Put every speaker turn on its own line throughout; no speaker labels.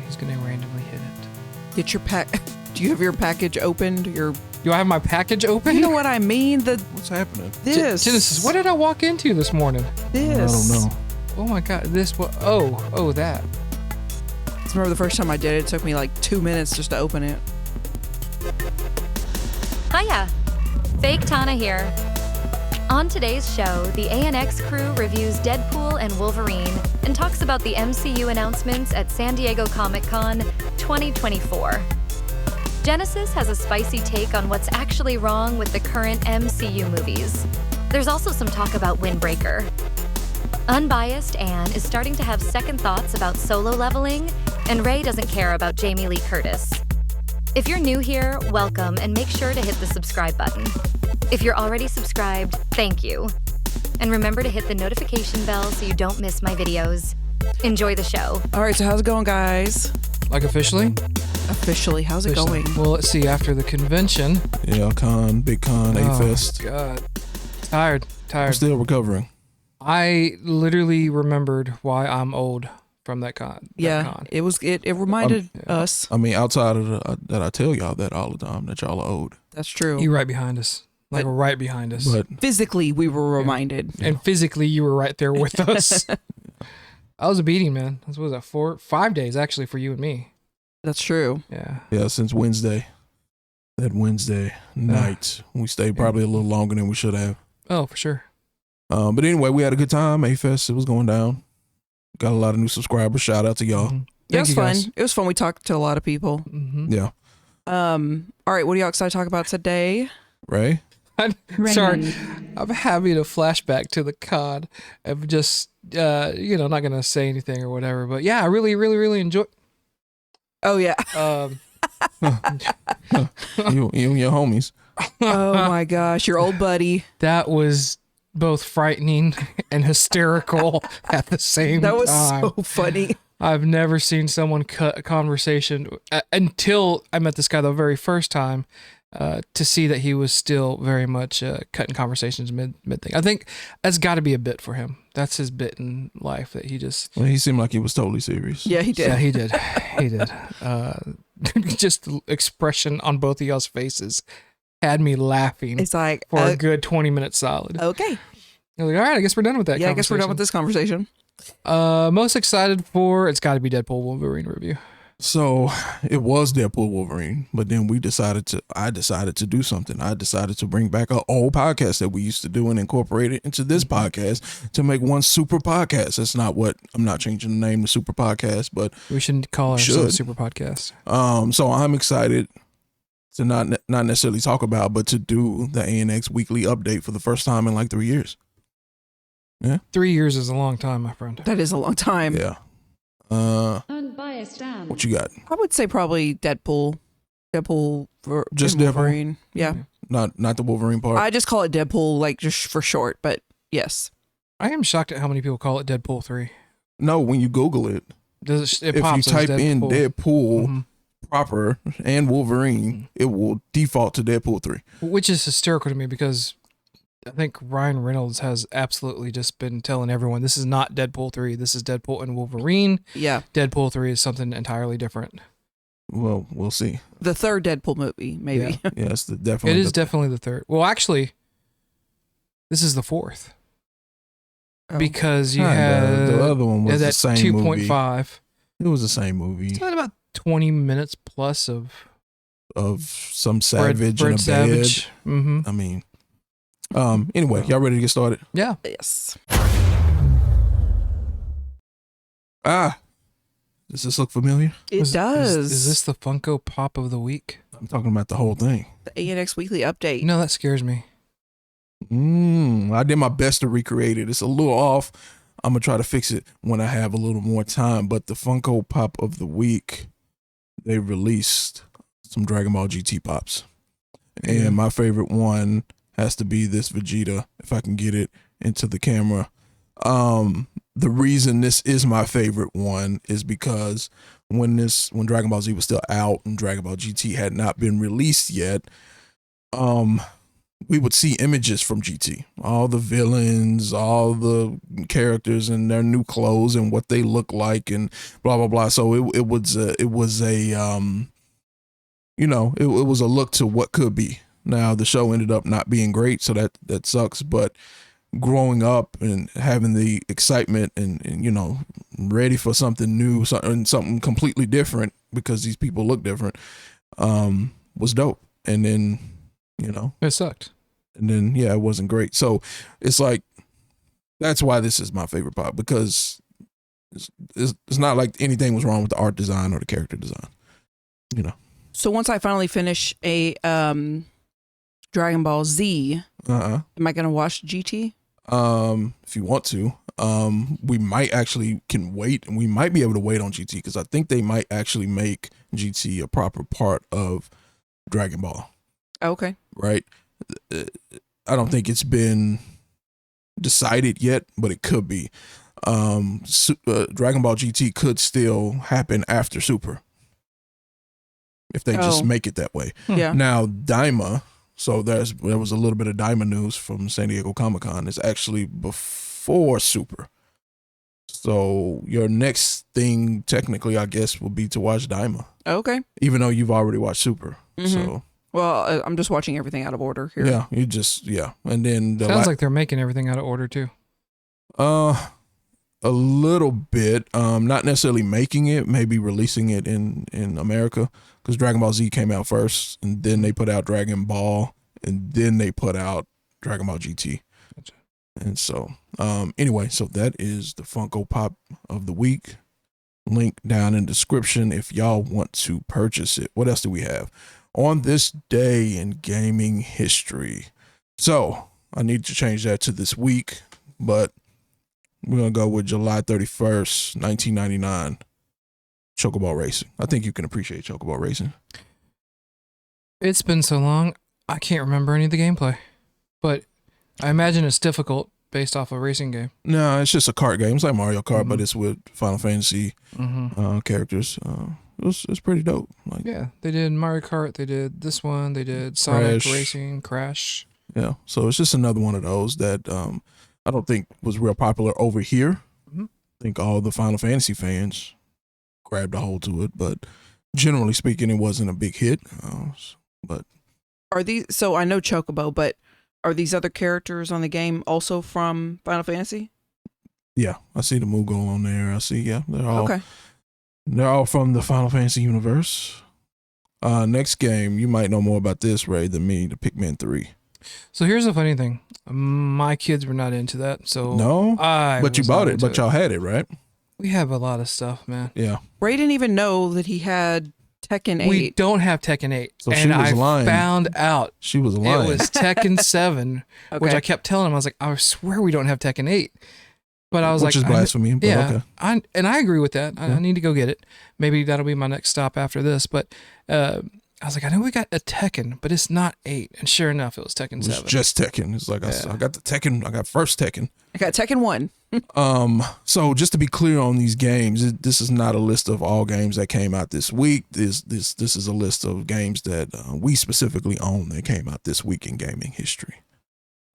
He's gonna randomly hit it.
Get your pack. Do you have your package opened?
Do I have my package open?
You know what I mean?
What's happening?
This.
Genesis, what did I walk into this morning?
This.
I don't know.
Oh my god, this what? Oh, that.
I remember the first time I did it, it took me like 2 minutes just to open it.
Hiya, Fake Tana here. On today's show, the ANX crew reviews Deadpool and Wolverine and talks about the MCU announcements at San Diego Comic-Con 2024. Genesis has a spicy take on what's actually wrong with the current MCU movies. There's also some talk about Windbreaker. Unbiased Anne is starting to have second thoughts about solo leveling, and Ray doesn't care about Jamie Lee Curtis. If you're new here, welcome, and make sure to hit the subscribe button. If you're already subscribed, thank you. And remember to hit the notification bell so you don't miss my videos. Enjoy the show.
All right, so how's it going, guys?
Like officially?
Officially, how's it going?
Well, let's see. After the convention.
Yeah, big con, A-Fest.
Oh God, tired.
I'm still recovering.
I literally remembered why I'm old from that con.
It reminded us.
I mean, outside of that, I tell y'all that all the time that y'all are old.
That's true.
You're right behind us. Like right behind us.
But
physically, we were reminded.
Yeah. And physically, you were right there with us. I was a beating, man. What was that, 5 days actually for you and me.
That's true.
Yeah.
Yeah, since Wednesday. That Wednesday night. We stayed probably a little longer than we should have.
Oh, for sure.
But anyway, we had a good time. A-Fest, it was going down. Got a lot of new subscribers. Shout out to y'all.
Mm-hmm.
It was fun. It was fun. We talked to a lot of people.
Mm-hmm.
Yeah.
All right, what are y'all excited to talk about today?
Ray?
Sorry, I'm having a flashback to the con. I'm just, not going to say anything or whatever. But yeah, I really, really, really enjoy.
Oh, yeah.
You and your homies.
Oh, my gosh. Your old buddy.
That was both frightening and hysterical at the same time.
That was so funny.
I've never seen someone cut a conversation until I met this guy the very first time to see that he was still very much cutting conversations mid thing. I think that's got to be a bit for him. That's his bit in life that he just...
Well, he seemed like he was totally serious.
Yeah, he did.
Yeah, he did. He did. Just the expression on both of y'all's faces had me laughing.
It's like
for a good 20 minutes solid.
Okay.
I was like, all right, I guess we're done with that.
Yeah, I guess we're done with this conversation.
Most excited for it's got to be Deadpool Wolverine review.
So it was Deadpool Wolverine, but then I decided to do something. I decided to bring back an old podcast that we used to do and incorporate it into this podcast to make one super podcast. That's not what I'm not changing the name to super podcast, but
we shouldn't call ourselves super podcast.
So I'm excited to not necessarily talk about, but to do the ANX Weekly update for the first time in like 3 years. Yeah.
3 years is a long time, my friend.
That is a long time.
Yeah.
Unbiased Dan.
What you got?
I would say probably Deadpool.
Just
Wolverine.
Deadpool?
Yeah.
Not the Wolverine part.
I just call it Deadpool, like just for short, but yes.
I am shocked at how many people call it Deadpool 3.
No, when you Google it,
if
you type in Deadpool proper and Wolverine, it will default to Deadpool 3.
Which is hysterical to me because I think Ryan Reynolds has absolutely just been telling everyone this is not Deadpool 3. This is Deadpool and Wolverine.
Yeah.
Deadpool 3 is something entirely different.
Well, we'll see.
The third Deadpool movie, maybe.
Yeah,
yeah it's definitely.
It is definitely the third. Well, actually, this is the fourth. Oh. Because you had
the other one was the same
2.5.
It was the same movie.
It's not about 20 minutes plus of
some savage
Fred
in a
Savage.
bed.
Mm-hmm.
I mean, anyway, y'all ready to get started?
Yeah.
Yes.
Does this look familiar?
It does.
Is this the Funko Pop of the week?
I'm talking about the whole thing.
The ANX Weekly update.
You know, that scares me.
I did my best to recreate it. It's a little off. I'm going to try to fix it when I have a little more time. But the Funko Pop of the week, they released some Dragon Ball GT Pops. And my favorite one has to be this Vegeta, if I can get it into the camera. The reason this is my favorite one is because when Dragon Ball Z was still out and Dragon Ball GT had not been released yet, we would see images from GT, all the villains, all the characters and their new clothes and what they look like and blah blah blah. So it was a it was a look to what could be. Now the show ended up not being great, so that sucks. But growing up and having the excitement and ready for something new, something completely different because these people look different, was dope. And then
it sucked.
And then it wasn't great. So it's like that's why this is my favorite part, because it's not like anything was wrong with the art design or the character design.
So once I finally finish a Dragon Ball Z, am I gonna watch GT?
If you want to, we might actually can wait, and we might be able to wait on GT because I think they might actually make GT a proper part of Dragon Ball.
Okay.
Right. I don't think it's been decided yet, but it could be. Dragon Ball GT could still happen after Super if they just make it that way.
Yeah.
Now Daima, so there was a little bit of Daima news from San Diego Comic-Con. It's actually before Super. So your next thing, technically, I guess, would be to watch Daima.
Okay.
Even though you've already watched Super.
Mm-hmm.
So.
Well, I'm just watching everything out of order here.
Yeah, and then
sounds like they're making everything out of order too.
A little bit. Not necessarily making it, maybe releasing it in America, because Dragon Ball Z came out first, and then they put out Dragon Ball, and then they put out Dragon Ball GT. Gotcha. And so, anyway, so that is the Funko Pop of the week. Link down in the description if y'all want to purchase it. What else do we have on this day in gaming history? So I need to change that to this week, but we're going to go with July 31st, 1999, Chocobo Racing. I think you can appreciate Chocobo Racing.
It's been so long, I can't remember any of the gameplay, but I imagine it's difficult based off a racing game.
No, it's just a kart game. It's like Mario Kart, but it's with Final Fantasy characters. It's pretty dope.
Yeah, they did Mario Kart, they did this one, they did Sonic Racing, Crash.
Yeah, so it's just another one of those that I don't think was real popular over here. I think all the Final Fantasy fans grabbed a hold to it, but generally speaking, it wasn't a big hit. But
are these? So I know Chocobo, but are these other characters on the game also from Final Fantasy?
Yeah, I see the Moogle on there. I see. Yeah, they're all from the Final Fantasy universe. Next game, you might know more about this, Ray, than me. The Pikmin 3.
So here's the funny thing. My kids were not into that. So
no, but you bought it. But y'all had it, right?
We have a lot of stuff, man.
Yeah.
Ray didn't even know that he had Tekken 8.
We don't have Tekken 8.
So she was lying.
Found out.
She was lying.
It was Tekken 7, which I kept telling him. I was like, I swear we don't have Tekken 8. But I was
which is blasphemy. But okay.
I agree with that. I need to go get it. Maybe that'll be my next stop after this. But I was like, I know we got a Tekken, but it's not 8. And sure enough, it was Tekken 7.
It's just Tekken. It's like I got the Tekken. I got first Tekken.
I got Tekken 1.
So just to be clear on these games, this is not a list of all games that came out this week. This is a list of games that we specifically own that came out this week in gaming history.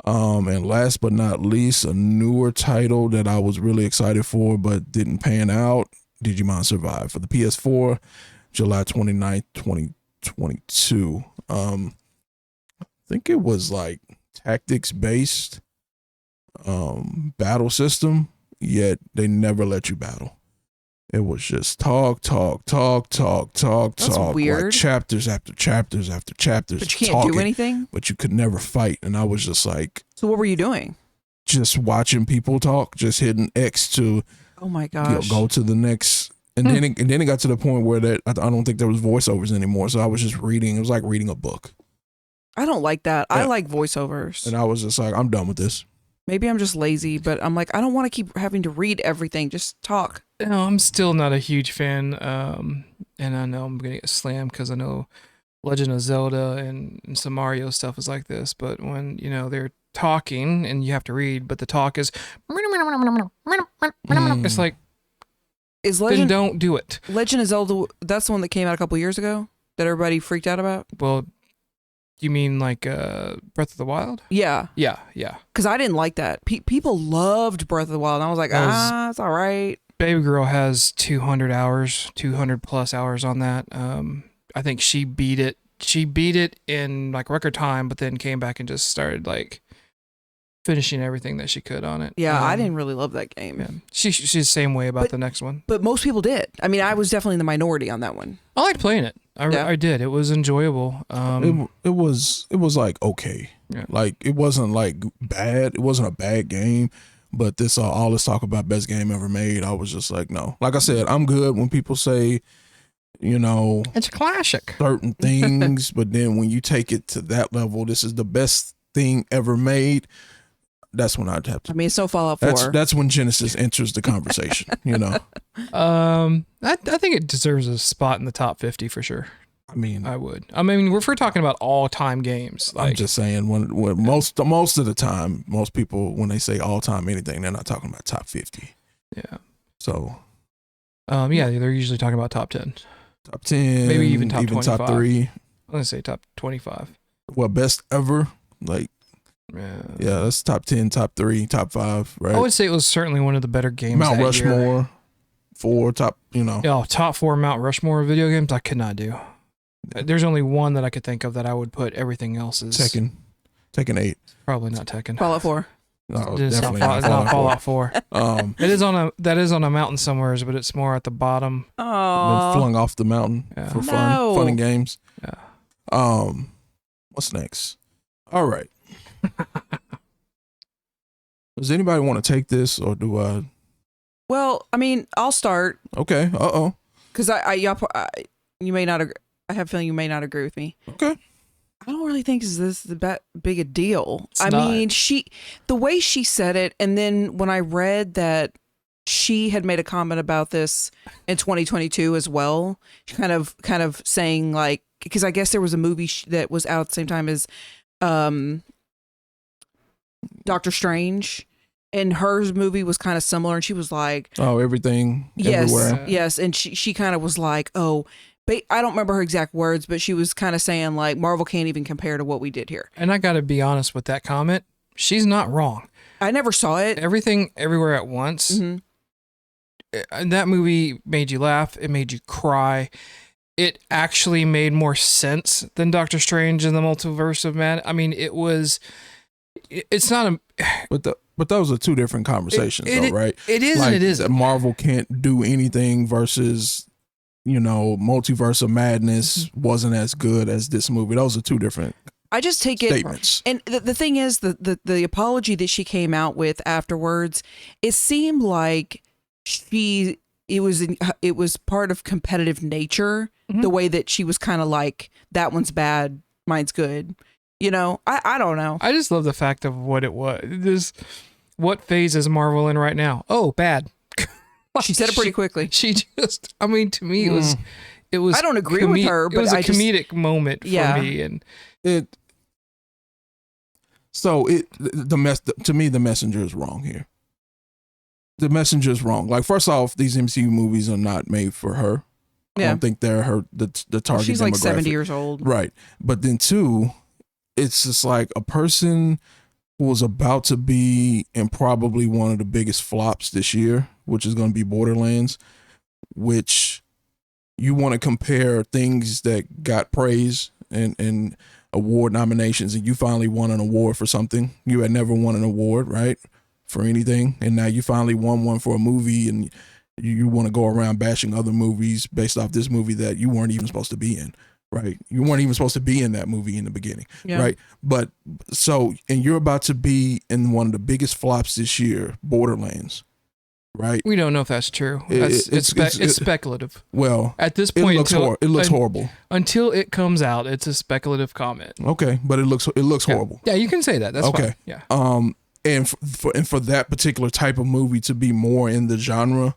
And last but not least, a newer title that I was really excited for but didn't pan out, Digimon Survive for the PS4, July 29th, 2022. I think it was like tactics based battle system, yet they never let you battle. It was just talk.
That's weird.
Like chapters after chapters after chapters.
But you can't do anything?
But you could never fight. And I was just like...
So what were you doing?
Just watching people talk, just hitting X to...
Oh my gosh.
Go to the next... And then it got to the point where that I don't think there was voiceovers anymore. So I was just reading. It was like reading a book.
I don't like that.
Yeah.
I like voiceovers.
And I was just like, I'm done with this.
Maybe I'm just lazy, but I'm like, I don't want to keep having to read everything. Just talk.
No, I'm still not a huge fan. And I know I'm going to get slammed because I know Legend of Zelda and some Mario stuff is like this. But when, they're talking and you have to read, but the talk is... It's like... then don't do it.
Legend of Zelda, that's the one that came out a couple years ago that everybody freaked out about?
Well, You mean like Breath of the Wild?
Yeah.
Yeah.
Because I didn't like that. People loved Breath of the Wild. And I was like, it's all right.
Baby girl has 200 plus hours on that. I think she beat it. She beat it in like record time, but then came back and just started like finishing everything that she could on it.
Yeah, I didn't really love that game.
Yeah. She's the same way about the next one.
But most people did. I mean, I was definitely in the minority on that one.
I liked playing it. I did. It was enjoyable.
It was like okay.
Yeah.
Like it wasn't like bad. It wasn't a bad game. But all this talk about best game ever made, I was just like, no. Like I said, I'm good when people say,
it's a classic.
Certain things, but then when you take it to that level, this is the best thing ever made. That's when I'd have to.
I mean, so Fallout 4.
That's when Genesis enters the conversation.
I think it deserves a spot in the top 50 for sure.
I mean,
if we're talking about all-time games,
I'm just saying when most of the time, most people when they say all-time anything, they're not talking about top 50.
Yeah.
So.
They're usually talking about top 10.
Top 10,
maybe even top 25.
Top 3.
I'm gonna say top 25.
Well, best ever, like. Yeah, that's top 10, top 3, top 5, right?
I would say it was certainly one of the better games.
Mount
that
Rushmore,
year.
4 top,
top 4 Mount Rushmore video games. I could not do. There's only one that I could think of that I would put. Everything else is
Tekken 8.
Probably not Tekken.
Fallout 4.
No,
it's
definitely
not Fallout 4.
That
is on a mountain somewhere, but it's more at the bottom.
Oh,
flung off the mountain for fun and games.
Yeah.
What's next? All right. Does anybody want to take this, or do I?
Well, I mean, I'll start.
Okay.
Because you may not. I have a feeling you may not agree with me.
Okay.
I don't really think this is that big a deal.
It's not.
Mean, the way she said it, and then when I read that she had made a comment about this in 2022 as well, she kind of saying like, because I guess there was a movie that was out at the same time as Doctor Strange, and her movie was kind of similar, and she was like,
"Oh, everything, everywhere."
Yes, and she kind of was like, "Oh." But I don't remember her exact words, but she was kind of saying like Marvel can't even compare to what we did here.
And I got to be honest with that comment. She's not wrong.
I never saw it.
Everything, Everywhere at Once.
Mm-hmm.
And that movie made you laugh. It made you cry. It actually made more sense than Doctor Strange in the Multiverse of Madness. I mean, it was. It's not a.
But those are two different conversations, though, right?
It is,
like,
and it isn't.
Marvel can't do anything versus. Multiverse of Madness wasn't as good as this movie. Those are two different
I just take
statements.
And the thing is, the apology that she came out with afterwards, it seemed like it was part of competitive nature, the way that she was kind of like, that one's bad, mine's good. I don't know.
I just love the fact of what it was. What phase is Marvel in right now? Oh, bad.
She said it pretty quickly.
She just, to me, it was.
I don't agree with her, but
it was a
I
comedic moment for me, and
to me, the messenger is wrong here. The messenger is wrong. Like, first off, these MCU movies are not made for her. I don't think they're the target.
She's
demographic.
like 70 years old,
right? But then two, it's just like a person who was about to be in probably one of the biggest flops this year, which is going to be Borderlands, which you want to compare things that got praise and award nominations, and you finally won an award for something. You had never won an award, right, for anything, and now you finally won one for a movie, and you want to go around bashing other movies based off this movie that you weren't even supposed to be in. Right. You weren't even supposed to be in that movie in the beginning. Yeah. Right. But and you're about to be in one of the biggest flops this year, Borderlands. Right.
We don't know if that's true. It's speculative.
Well,
at this point,
it looks horrible.
Until it comes out, it's a speculative comment.
Okay. But it looks horrible.
Yeah, you can say that. That's
okay.
Fine. Yeah.
And for that particular type of movie to be more in the genre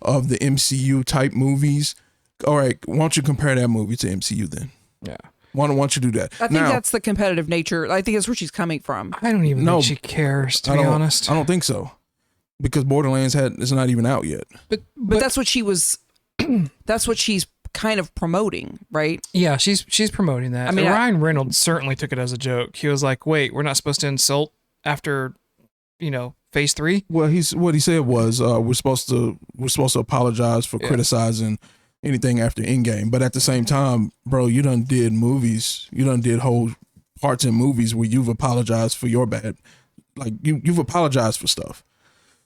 of the MCU type movies. All right, why don't you compare that movie to MCU then?
Yeah.
Why don't you do that?
I think that's the competitive nature. I think that's where she's coming from.
I don't even think she cares, to be honest.
I don't think so. Because Borderlands is not even out yet.
But
that's what she was that's what she's kind of promoting, right?
Yeah, she's promoting that.
I mean,
Ryan Reynolds certainly took it as a joke. He was like, "Wait, we're not supposed to insult after, phase 3?"
Well, what he said was we're supposed to apologize for criticizing anything after Endgame, but at the same time, bro, you done did whole parts in movies where you've apologized for your bad, like you've apologized for stuff.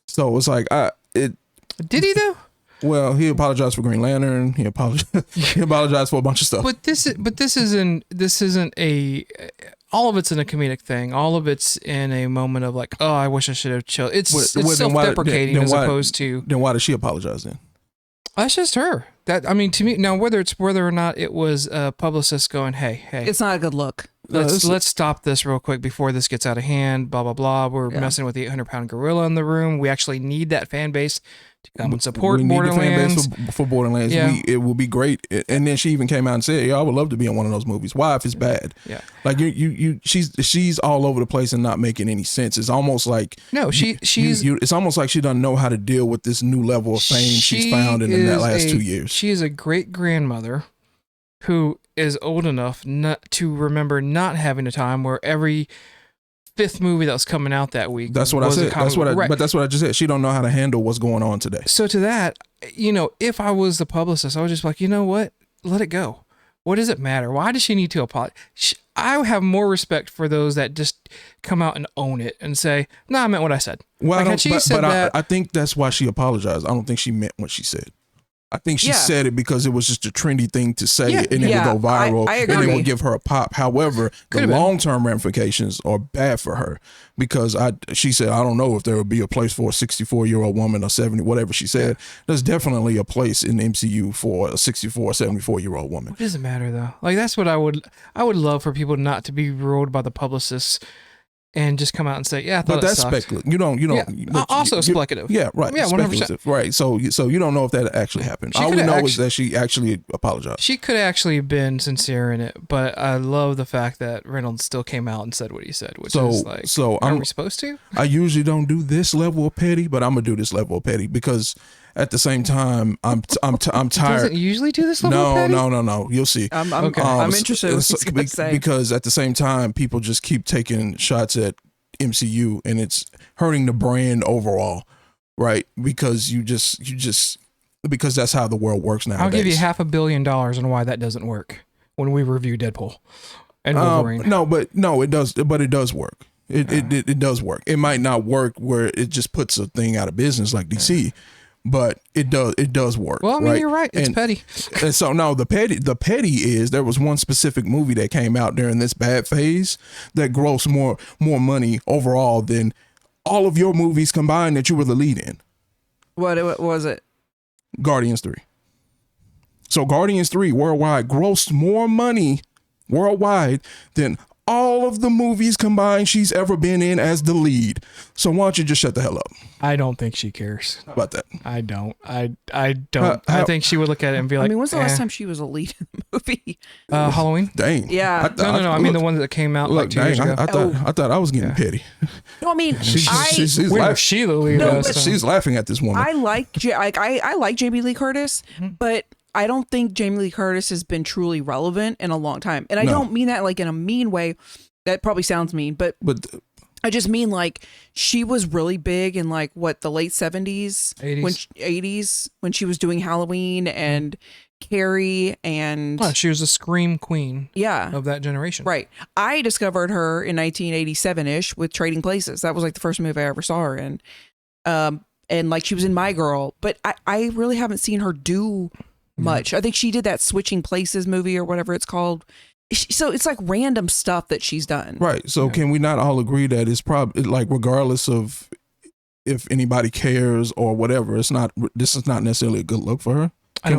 So it's like
Did he though?
Well, he apologized for Green Lantern. He apologized for a bunch of stuff.
But this isn't a. All of it's in a comedic thing. All of it's in a moment of like, oh, I wish I should have chilled. It's self-deprecating as opposed to.
Then why did she apologize then?
That's just her. To me now, whether or not it was a publicist going, hey,
it's not a good look.
Let's stop this real quick before this gets out of hand. Blah blah blah. We're messing with the 800-pound gorilla in the room. We actually need that fan base to come and support Borderlands.
For Borderlands.
Yeah.
It will be great. And then she even came out and said, "I would love to be in one of those movies. Why if it's bad?"
Yeah.
Like she's all over the place and not making any sense. It's almost like it's almost like she doesn't know how to deal with this new level of fame she's found in that last 2 years.
She is a great grandmother who is old enough not to remember not having a time where every 5th movie that was coming out that week.
That's what I said. But that's what I just said. She don't know how to handle what's going on today.
So to that, if I was the publicist, I was just like, you know what? Let it go. What does it matter? Why does she need to apologize? I have more respect for those that just come out and own it and say, "No, I meant what I said."
Well, I think that's why she apologized. I don't think she meant what she said. I think she said it because it was just a trendy thing to say and it would go viral
I agree.
and it would give her a pop. However, the long-term ramifications are bad for her because she said, I don't know if there would be a place for a 64-year-old woman or 70, whatever she said. There's definitely a place in the MCU for a 64 or 74-year-old woman.
What does it matter though? Like that's what I would love for people not to be ruled by the publicists and just come out and say, yeah, I thought
but that's
sucked.
speculative. You don't.
Also speculative.
Yeah, right.
Yeah, 100%.
Right. So you don't know if that actually happened. All we know is that she actually apologized.
She could have actually been sincere in it, but I love the fact that Reynolds still came out and said what he said, which is like, are we supposed to?
I usually don't do this level of petty, but I'm gonna do this level of petty because at the same time, I'm tired.
Doesn't usually do this level of petty?
No. You'll see.
I'm interested in what he's gonna say.
Because at the same time, people just keep taking shots at MCU and it's hurting the brand overall, right? Because because that's how the world works nowadays.
I'll give you $500 million on why that doesn't work when we review Deadpool and Wolverine.
It does work. It does work. It might not work where it just puts a thing out of business like DC. But it does work.
Well, I mean, you're right. It's petty.
And so no, the petty is there was one specific movie that came out during this bad phase that grossed more money overall than all of your movies combined that you were the lead in.
What was it?
Guardians 3. So Guardians 3 worldwide grossed more money worldwide than all of the movies combined she's ever been in as the lead. So why don't you just shut the hell up?
I don't think she cares.
How about that?
I don't. I don't. I think she would look at it and be like,
when's the last time she was a lead in the movie?
Halloween.
Dang.
Yeah.
No. I mean the one that came out like 2 years ago.
I thought I was getting petty.
No, I mean,
she's
when was she the lead?
She's laughing at this woman.
I like Jamie Lee Curtis, but I don't think Jamie Lee Curtis has been truly relevant in a long time. And I don't mean that like in a mean way. That probably sounds mean, but I just mean like she was really big in like the late 70s, 80s when she was doing Halloween and Carrie and
she was a scream queen of that generation.
Right. I discovered her in 1987-ish with Trading Places. That was like the first movie I ever saw her in. And like she was in My Girl, but I really haven't seen her do much. I think she did that Switching Places movie or whatever it's called. So it's like random stuff that she's done. Right.
So can we not all agree that it's probably like regardless of if anybody cares or whatever, this is not necessarily a good look for her?
I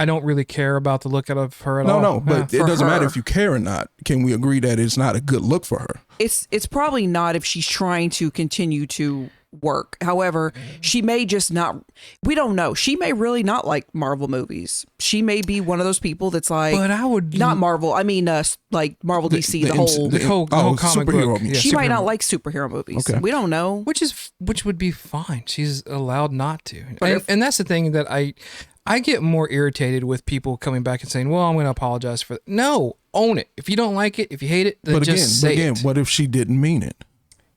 don't really care about the look of her at all.
No, but it doesn't matter if you care or not. Can we agree that it's not a good look for her?
It's probably not if she's trying to continue to work. However, she may just not, we don't know. She may really not like Marvel movies. She may be one of those people that's like,
but I would
not Marvel. I mean, like Marvel DC, the whole
comic book. Yeah,
she might not like superhero movies. Okay. We don't know.
Which would be fine. She's allowed not to. And that's the thing that I get more irritated with people coming back and saying, well, I'm going to apologize for that. No, own it. If you don't like it, if you hate it, then just say it.
What if she didn't mean it?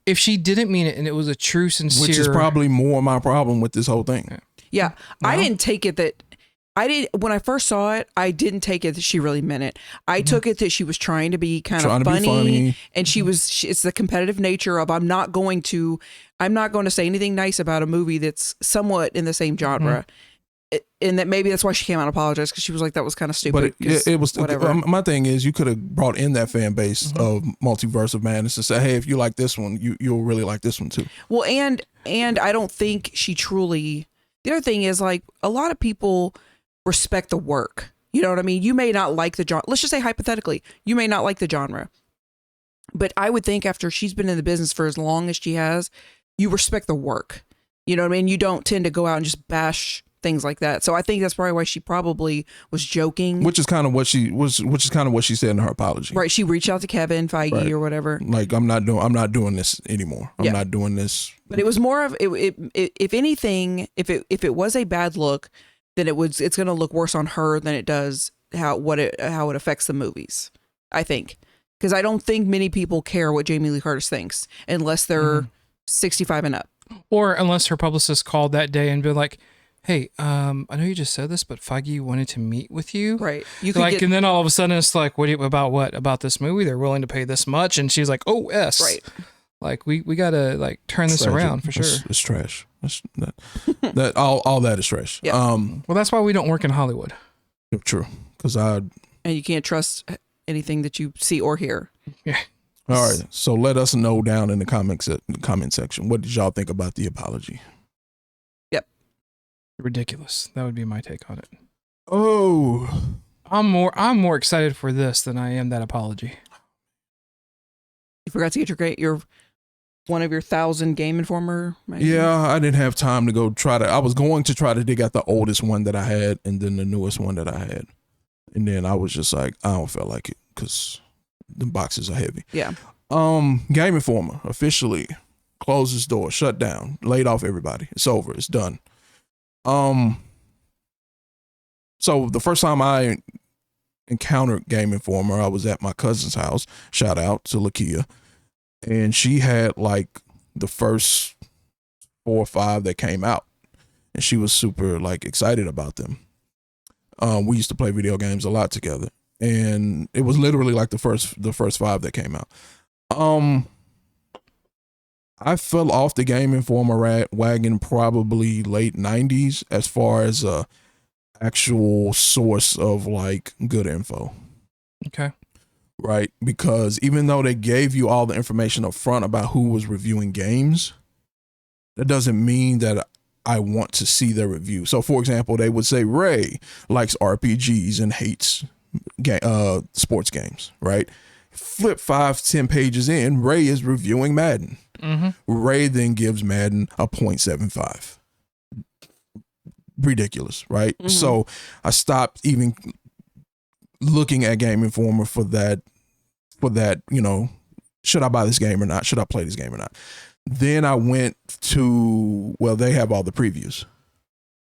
If she didn't mean it and it was a true, sincere...
Which is probably more my problem with this whole thing.
Yeah. I didn't take it that... when I first saw it, I didn't take it that she really meant it. I took it that she was trying to be kind of funny, and it's the competitive nature of I'm not going to say anything nice about a movie that's somewhat in the same genre. And that maybe that's why she came out and apologized, because she was like, that was kind of stupid.
But it was
whatever.
My thing is, you could have brought in that fan base of Multiverse of Madness to say, hey, if you like this one, you'll really like this one too.
Well, and I don't think she truly. The other thing is, like, a lot of people respect the work. You know what I mean? You may not like the genre. Let's just say hypothetically, you may not like the genre, but I would think after she's been in the business for as long as she has, you respect the work. You know what I mean? You don't tend to go out and just bash things like that. So I think that's probably why she probably was joking. Which is kind of what she said in her apology. Right. She reached out to Kevin Feige or whatever. Like, I'm not doing this anymore. I'm not doing this. But it was more of if anything, if it was a bad look, then it's going to look worse on her than it does how it affects the movies, I think. Because I don't think many people care what Jamie Lee Curtis thinks unless they're 65 and up. Or unless her publicist called that day and be like, hey, I know you just said this, but Feige wanted to meet with you. Right. And then all of a sudden it's like, about this movie? They're willing to pay this much. And she's like, oh, yes. Right. Like, we got to, like, turn this around for sure. It's trash. That all that is trash. Yeah. Well, that's why we don't work in Hollywood. True. And you can't trust anything that you see or hear. Yeah. All right. So let us know down in the comment section. What did y'all think about the apology? Ridiculous. That would be my take on it. Oh, I'm more excited for this than I am that apology. You forgot to get your one of your 1,000 Game Informer magazines? Yeah, I didn't have time to go I was going to try to dig out the oldest one that I had and then the newest one that I had. And then I was just like, I don't feel like it because the boxes are heavy. Yeah. Game Informer officially closed its door, shut down, laid off everybody. It's over. It's done. So the first time I encountered Game Informer, I was at my cousin's house. Shout out to Lakia. And she had like the first 4 or 5 that came out. And she was super like excited about them. We used to play video games a lot together. And it was literally like the first 5 that came out. I fell off the Game Informer wagon probably late 90s as far as a actual source of like good info. Okay. Right? Because even though they gave you all the information up front about who was reviewing games, that doesn't mean that I want to see their review. So for example, they would say Ray likes RPGs and hates sports games, right? Flip 5-10 pages in, Ray is reviewing Madden. Ray then gives Madden a 0.75. Ridiculous, right? So I stopped even looking at Game Informer for that, you know, should I buy this game or not? Should I play this game or not? Then I went to, they have all the previews.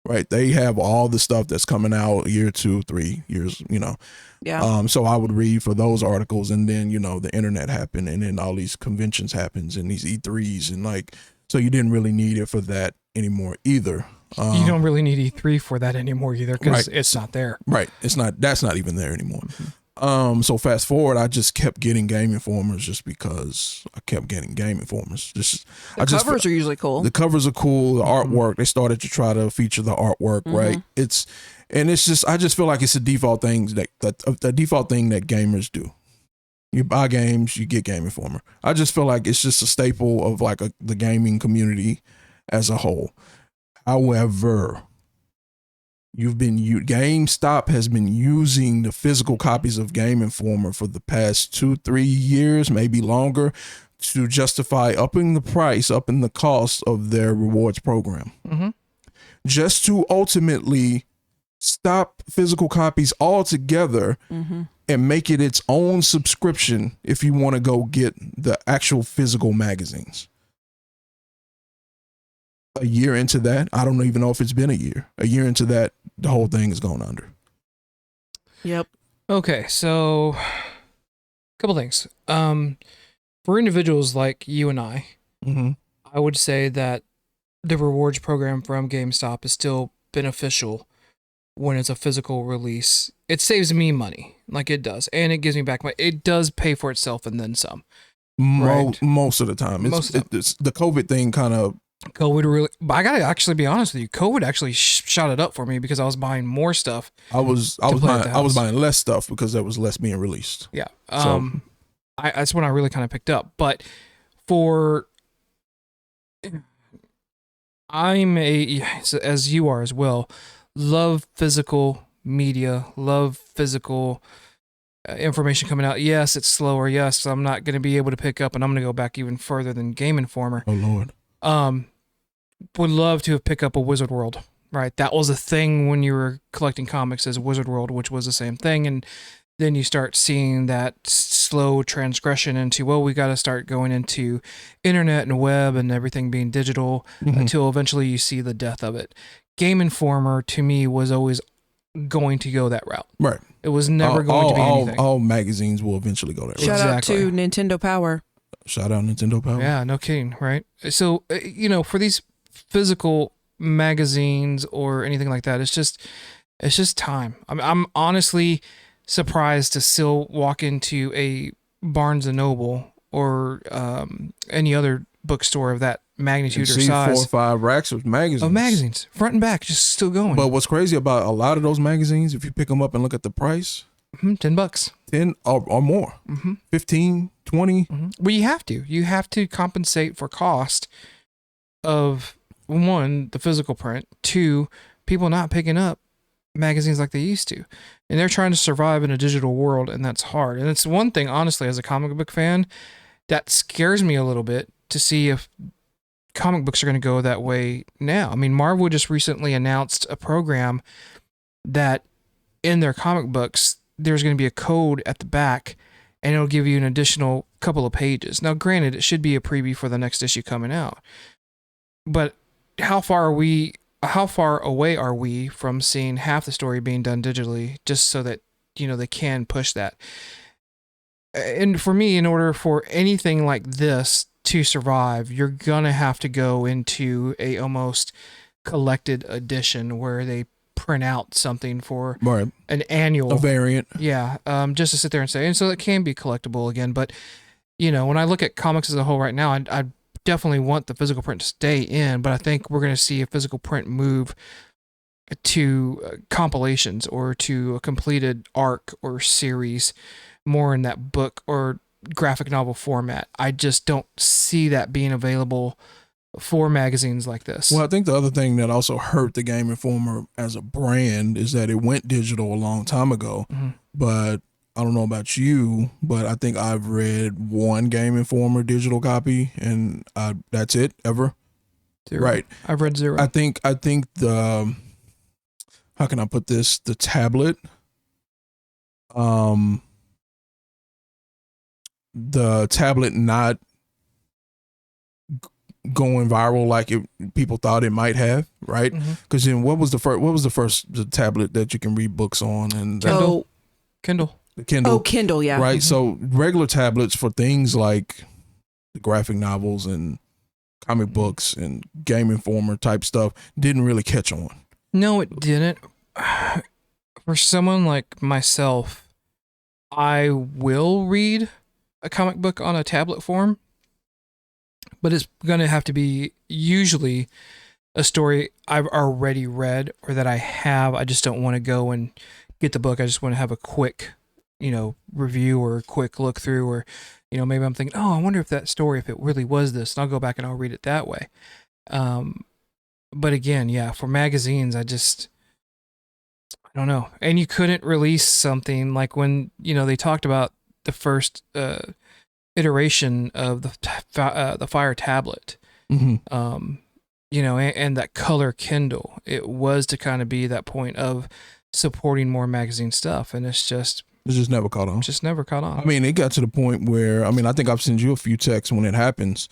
Right. They have all the stuff that's coming out year 2, 3 years, you know. Yeah. So I would read for those articles, and then, you know, the internet happened, and then all these conventions happens and these E3s, and like, so you didn't really need it for that anymore either. You don't really need E3 for that anymore either, because it's not there. Right. That's not even there anymore. So fast forward, I just kept getting Game Informers just because I kept getting Game Informers. The covers are usually cool. The covers are cool. The artwork, they started to try to feature the artwork, right? I just feel like it's a default thing the default thing that gamers do. You buy games, you get Game Informer. I just feel like it's just a staple of like the gaming community as a whole. However, GameStop has been using the physical copies of Game Informer for the past 2-3 years, maybe longer, to justify upping the cost of their rewards program. Just to ultimately stop physical copies altogether and make it its own subscription if you want to go get the actual physical magazines.
a year into that, I don't even know if it's been a year into that, the whole thing has gone under.
Yep.
Okay, so a couple things. For individuals like you and I would say that the rewards program from GameStop is still beneficial when it's a physical release. It saves me money, like it does, and it gives me back it does pay for itself and then some.
Most of the time. It's the COVID thing kind of.
COVID really, but I gotta actually be honest with you. COVID actually shot it up for me because I was buying more stuff.
I was buying less stuff because there was less being released.
Yeah.
So,
that's when I really kind of picked up. But I'm as you are as well, love physical media, love physical information coming out. Yes, it's slower. Yes, I'm not going to be able to pick up, and I'm going to go back even further than Game Informer.
Oh Lord.
Would love to have picked up a Wizard World, right? That was a thing when you were collecting comics as Wizard World, which was the same thing. And then you start seeing that slow transgression into, well, we got to start going into internet and web and everything being digital until eventually you see the death of it. Game Informer to me was always going to go that route.
Right.
It was never going to be anything.
All magazines will eventually go that route.
Shout out to Nintendo Power.
Shout out Nintendo Power.
Yeah, no kidding, right? So, for these physical magazines or anything like that, it's just time. I'm honestly surprised to still walk into a Barnes and Noble or any other bookstore of that magnitude or size.
4 or 5 racks of magazines.
Front and back, just still going.
But what's crazy about a lot of those magazines, if you pick them up and look at the price,
$10.
10 or more. 15, 20.
Well, you have to compensate for cost of, one, the physical print, two, people not picking up magazines like they used to, and they're trying to survive in a digital world, and that's hard. And it's one thing, honestly, as a comic book fan, that scares me a little bit to see if comic books are going to go that way now. I mean, Marvel just recently announced a program that in their comic books there's going to be a code at the back, and it'll give you an additional couple of pages. Now, granted, it should be a preview for the next issue coming out, but how far away are we from seeing half the story being done digitally, just so that they can push that? And for me, in order for anything like this to survive, you're gonna have to go into a almost collected edition where they print out something for an annual,
a variant.
Yeah, just to sit there and say, and so it can be collectible again. But when I look at comics as a whole right now, I definitely want the physical print to stay in, but I think we're going to see a physical print move to compilations or to a completed arc or series, more in that book or graphic novel format. I just don't see that being available for magazines like this.
Well, I think the other thing that also hurt the Game Informer as a brand is that it went digital a long time ago, but I don't know about you, but I think I've read one Game Informer digital copy, and that's it ever.
Zero.
Right.
I've read zero.
I think the how can I put this? The tablet, not going viral like people thought it might have, right? Because then what was the first tablet that you can read books on? And
Kindle.
The Kindle.
Oh, Kindle, yeah.
Right. So regular tablets for things like the graphic novels and comic books and Game Informer type stuff didn't really catch on.
No, it didn't. For someone like myself, I will read a comic book on a tablet form, but it's going to have to be usually a story I've already read or that I have. I just don't want to go and get the book. I just want to have a quick review or a quick look through, or maybe I'm thinking, I wonder if that story, if it really was this, and I'll go back and I'll read it that way. But again, yeah, for magazines, I don't know. And you couldn't release something like when they talked about the first iteration of the Fire tablet, and that color Kindle. It was to kind of be that point of supporting more magazine stuff, and it's just never caught on. Just never caught on.
I mean, it got to the point where, I think I've sent you a few texts when it happens.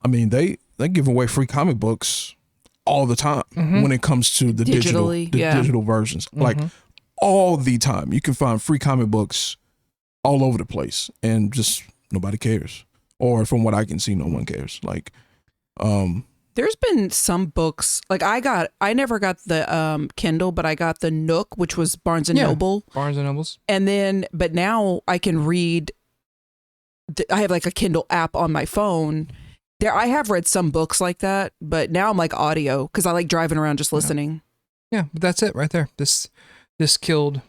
I mean, they give away free comic books all the time when it comes to the digital versions. Like all the time. You can find free comic books all over the place and just nobody cares. Or from what I can see, no one cares. Like,
there's been some books like I never got the Kindle, but I got the Nook, which was Barnes and Noble.
Barnes and Nobles.
And then, but now I can read. I have like a Kindle app on my phone. There, I have read some books like that, but now I'm like audio because I like driving around just listening.
Yeah, but that's it right there. This killed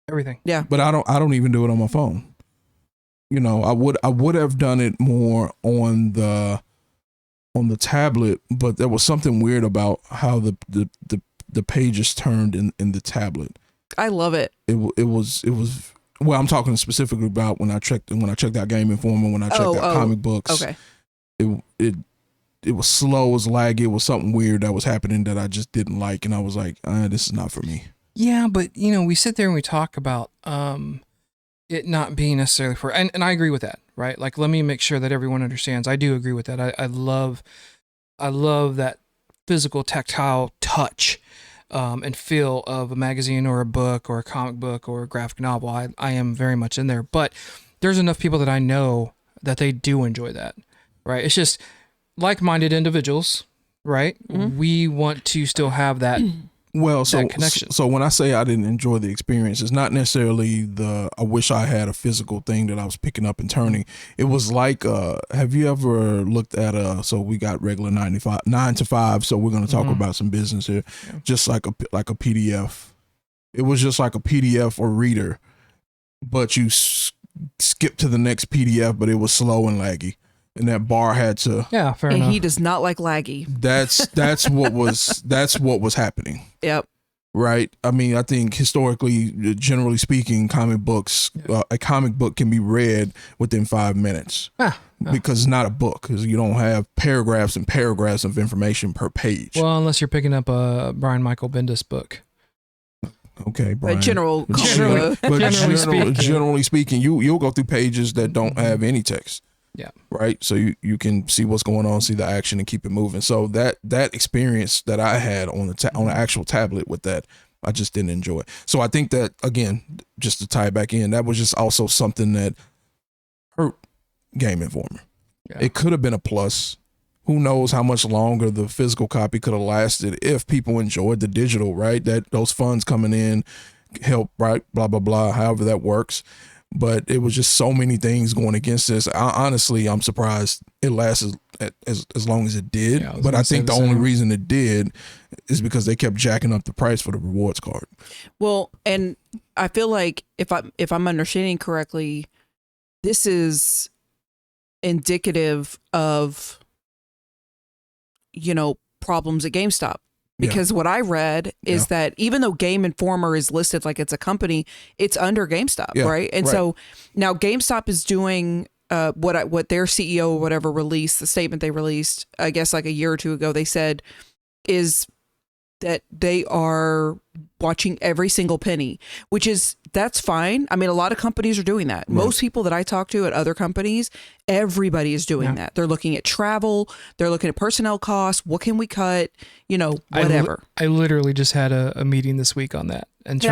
everything.
Yeah,
but I don't even do it on my phone. You know, I would have done it more on the tablet, but there was something weird about how the pages turned in the tablet.
I love it.
It was well, I'm talking specifically about when I checked out Game Informer, when I checked out comic books.
Okay.
It was slow, it was laggy, it was something weird that was happening that I just didn't like, and I was like, this is not for me.
Yeah, but you know, we sit there and we talk about it not being necessarily for, and I agree with that, right? Like, let me make sure that everyone understands. I do agree with that. I love that physical, tactile touch and feel of a magazine or a book or a comic book or a graphic novel. I am very much in there, but there's enough people that I know that they do enjoy that, right? It's just like-minded individuals, right? Mm-hmm. We want to still have that.
Well,
that connection.
So when I say I didn't enjoy the experience, it's not necessarily I wish I had a physical thing that I was picking up and turning. It was like, have you ever looked at so we got regular 9 to 5, so we're going to talk about some business here. Yeah. Just like a PDF. It was just like a PDF or reader, but you skip to the next PDF, but it was slow and laggy. And that bar had to.
Yeah, fair enough.
And he does not like laggy.
That's what was happening.
Yep.
Right. I mean, I think historically, generally speaking, comic books, a comic book can be read within 5 minutes because it's not a book, because you don't have paragraphs and paragraphs of information per page.
Well, unless you're picking up a Brian Michael Bendis book.
Okay, Brian.
Generally
speaking, you'll go through pages that don't have any text.
Yeah.
Right. So you can see what's going on, see the action, and keep it moving. So that experience that I had on the actual tablet with that, I just didn't enjoy. So I think that, again, just to tie it back in, that was just also something that hurt Game Informer. Yeah. It could have been a plus. Who knows how much longer the physical copy could have lasted if people enjoyed the digital, right? That those funds coming in help, right? Blah, blah, blah, however that works. But it was just so many things going against this. Honestly, I'm surprised it lasted as long as it did. Yeah, but I think the only reason it did is because they kept jacking up the price for the rewards card.
Well, and I feel like if I'm understanding correctly, this is indicative of, problems at GameStop. Because what I read is that even though Game Informer is listed like it's a company, it's under GameStop, right? And so now GameStop is doing what their CEO or whatever released, the statement they released, I guess like a year or two ago, they said is that they are watching every single penny, that's fine. I mean, a lot of companies are doing that. Right. Most people that I talk to at other companies, everybody is doing that. They're looking at travel. They're looking at personnel costs. What can we cut? Whatever.
I literally just had a meeting this week on that and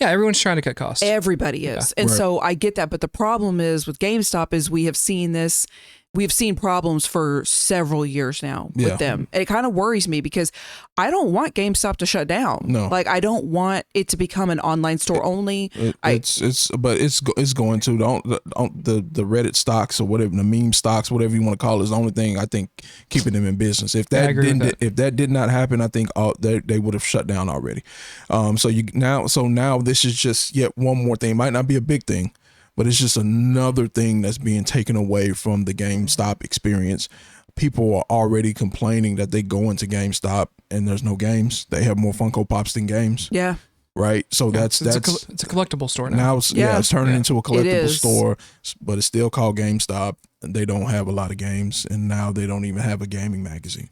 everyone's trying to cut costs.
Everybody is. And so I get that. But the problem is with GameStop is we have seen problems for several years now with them. And it kind of worries me because I don't want GameStop to shut down.
No.
Like, I don't want it to become an online store only.
It's going to. The Reddit stocks or whatever, the meme stocks, whatever you want to call it, is the only thing I think keeping them in business. If that did not happen, I think they would have shut down already. So now this is just yet one more thing. It might not be a big thing, but it's just another thing that's being taken away from the GameStop experience. People are already complaining that they go into GameStop and there's no games. They have more Funko Pops than games.
Yeah.
Right. So it's a
collectible store now.
Now it's turning into a collectible store, but it's still called GameStop. And they don't have a lot of games, and now they don't even have a gaming magazine.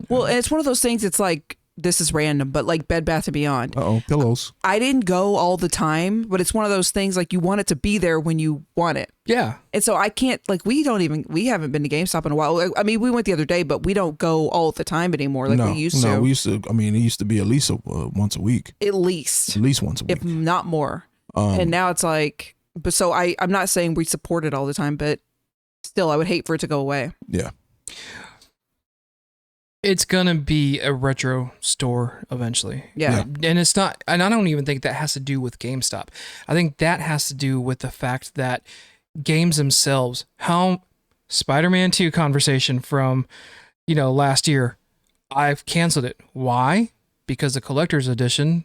Well, and it's one of those things. It's like this is random, but like Bed Bath & Beyond.
Pillows.
I didn't go all the time, but it's one of those things like you want it to be there when you want it.
Yeah.
And so I can't, like, we haven't been to GameStop in a while. I mean, we went the other day, but we don't go all the time anymore like we used to.
No, we used to, I mean, it used to be at least once a week.
At least.
At least once a week.
If not more. And now it's like, but so I'm not saying we support it all the time, but still, I would hate for it to go away.
Yeah.
It's going to be a retro store eventually.
Yeah.
And it's not, and I don't even think that has to do with GameStop. I think that has to do with the fact that games themselves, how Spider-Man 2 conversation from, last year, I've canceled it. Why? Because the collector's edition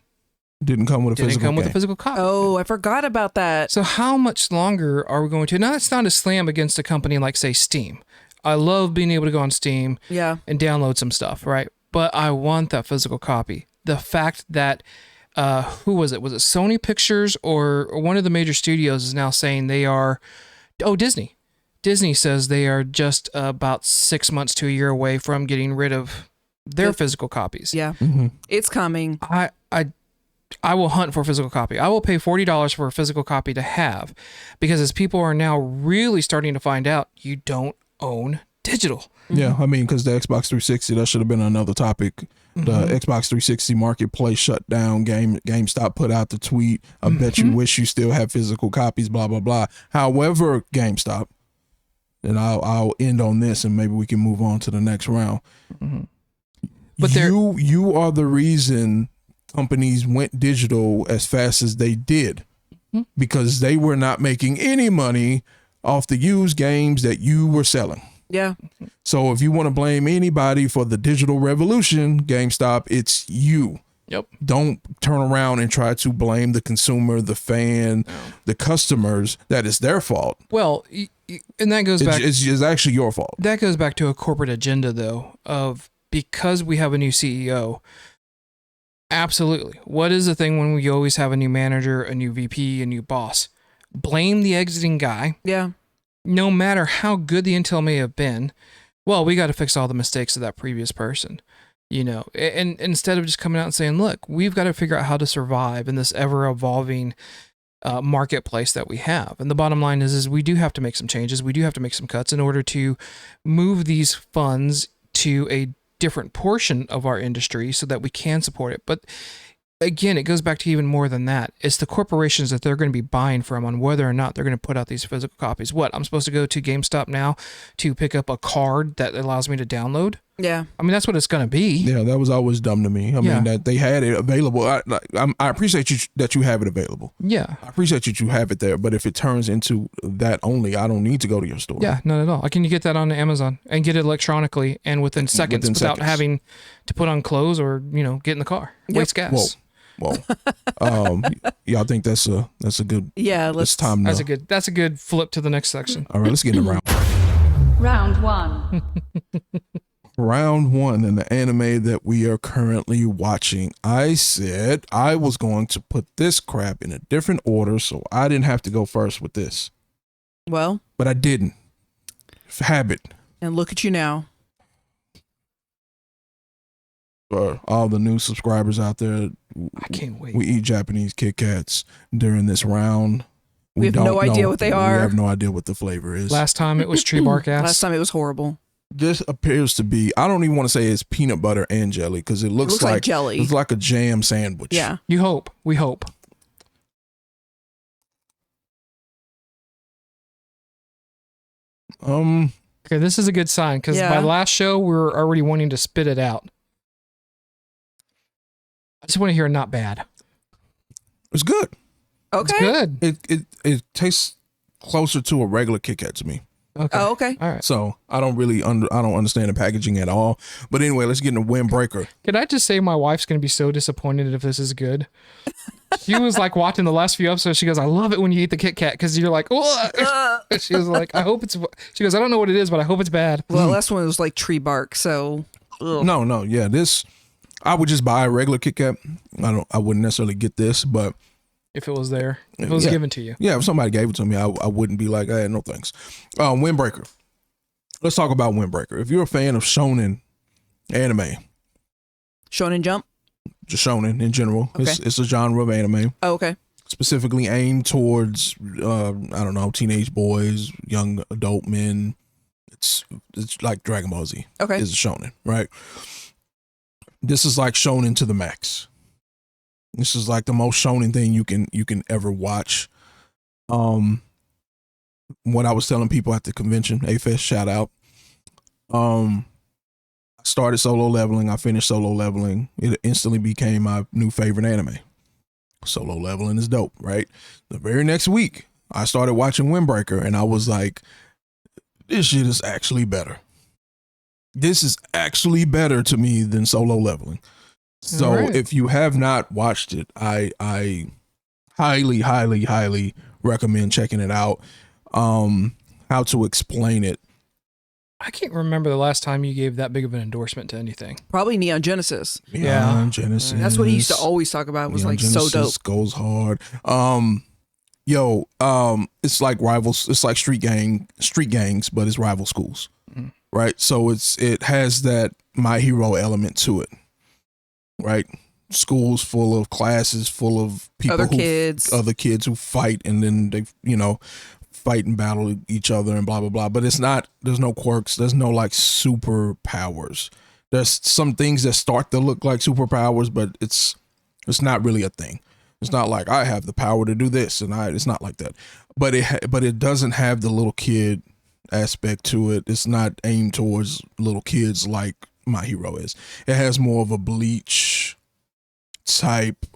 didn't come with a physical
copy.
Oh, I forgot about that.
So how much longer are we going to? Now, it's not a slam against a company like, say, Steam. I love being able to go on Steam and download some stuff, right? But I want that physical copy. The fact that, who was it? Was it Sony Pictures or one of the major studios is now saying they are, Disney. Disney says they are just about 6 months to a year away from getting rid of their physical copies.
Yeah.
Mm-hmm.
It's coming.
I will hunt for a physical copy. I will pay $40 for a physical copy to have, because as people are now really starting to find out, you don't own digital.
Yeah, I mean, because the Xbox 360, that should have been another topic. The Xbox 360 marketplace shut down. GameStop put out the tweet. I bet you wish you still have physical copies, blah, blah, blah. However, GameStop, and I'll end on this and maybe we can move on to the next round. But you are the reason companies went digital as fast as they did, because they were not making any money off the used games that you were selling.
Yeah.
So if you want to blame anybody for the digital revolution, GameStop, it's you.
Yep.
Don't turn around and try to blame the consumer, the fan, the customers. That is their fault.
Well, and that goes back.
It's actually your fault.
That goes back to a corporate agenda, though, of because we have a new CEO. Absolutely. What is the thing when we always have a new manager, a new VP, a new boss? Blame the exiting guy.
Yeah.
No matter how good the intel may have been, well, we got to fix all the mistakes of that previous person, and instead of just coming out and saying, look, we've got to figure out how to survive in this ever evolving marketplace that we have. And the bottom line is we do have to make some changes. We do have to make some cuts in order to move these funds to a different portion of our industry so that we can support it. But again, it goes back to even more than that. It's the corporations that they're going to be buying from on whether or not they're going to put out these physical copies. What, I'm supposed to go to GameStop now to pick up a card that allows me to download?
Yeah.
I mean, that's what it's going to be.
Yeah, that was always dumb to me. I mean, that they had it available. I appreciate you that you have it available.
Yeah.
I appreciate that you have it there. But if it turns into that only, I don't need to go to your store.
Yeah, not at all. Can you get that on Amazon and get it electronically and within seconds without having to put on clothes or, get in the car? Waste gas.
Whoa. Y'all think that's a good?
Yeah,
it's time.
That's a good flip to the next section.
All right, let's get in the round.
Round one.
Round one in the anime that we are currently watching. I said I was going to put this crap in a different order so I didn't have to go first with this.
Well,
but I didn't. Habit.
And look at you now.
For all the new subscribers out there,
I can't wait.
We eat Japanese Kit Kats during this round.
We have no idea what they are.
We have no idea what the flavor is.
Last time it was tree bark ass.
Last time it was horrible.
This appears to be, I don't even want to say it's peanut butter and jelly because it looks like
jelly.
It's like a jam sandwich.
Yeah.
You hope. We hope. Okay, this is a good sign because by last show we were already wanting to spit it out. I just want to hear not bad.
It's good.
Okay.
It's good.
It tastes closer to a regular Kit Kat to me.
Okay.
Oh, okay.
All right.
So I don't really I don't understand the packaging at all. But anyway, let's get into Windbreaker.
Can I just say my wife's going to be so disappointed if this is good? She was like watching the last few episodes. She goes, I love it when you eat the Kit Kat because you're like, oh. She was like, I hope it's, she goes, I don't know what it is, but I hope it's bad.
Well, the last one was like tree bark. So. Ugh.
No. Yeah. This, I would just buy a regular Kit Kat. I wouldn't necessarily get this, but.
If it was there, if it was given to you.
Yeah, if somebody gave it to me, I wouldn't be like, hey, no thanks. Windbreaker. Let's talk about Windbreaker. If you're a fan of shonen anime,
Shonen Jump?
Just shonen in general.
Okay.
It's a genre of anime
Oh, okay.
specifically aimed towards I don't know, teenage boys, young adult men. It's like Dragon Ball Z.
Okay.
It's a shonen, right? This is like shonen to the max. This is like the most shonen thing you can ever watch. What I was telling people at the convention, AFest, shout out. I started Solo Leveling. I finished Solo Leveling. It instantly became my new favorite anime. Solo Leveling is dope, right? The very next week, I started watching Windbreaker, and I was like, this shit is actually better. This is actually better to me than Solo Leveling. So
Right.
if you have not watched it, I highly, highly, highly recommend checking it out. How to explain it?
I can't remember the last time you gave that big of an endorsement to anything.
Probably Neon Genesis.
Yeah.
Neon Genesis.
That's what he used to always talk about. Was
Neon
like so dope.
Genesis goes hard. It's like rivals. It's like street gangs, but it's rival schools, right? So it has that My Hero element to it, right? Schools full of classes, full of people,
Other kids
who fight, and then they, fight and battle each other and blah blah blah. But it's not. There's no quirks. There's no like superpowers. There's some things that start to look like superpowers, but it's not really a thing. It's not like I have the power to do this, and it's not like that. But it doesn't have the little kid aspect to it. It's not aimed towards little kids like My Hero is. It has more of a Bleach type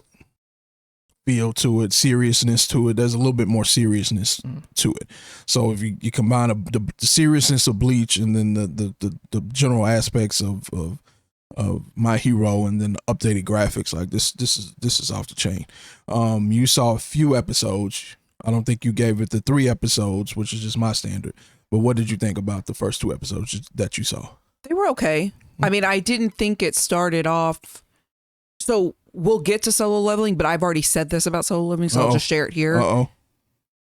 feel to it, seriousness to it. There's a little bit more seriousness to it. So if you combine the seriousness of Bleach and then the general aspects of My Hero and then the updated graphics, like this is off the chain. You saw a few episodes. I don't think you gave it the 3 episodes, which is just my standard. But what did you think about the first 2 episodes that you saw?
They were okay. I mean, I didn't think it started off. So we'll get to Solo Leveling, but I've already said this about Solo Leveling, so I'll just share it here.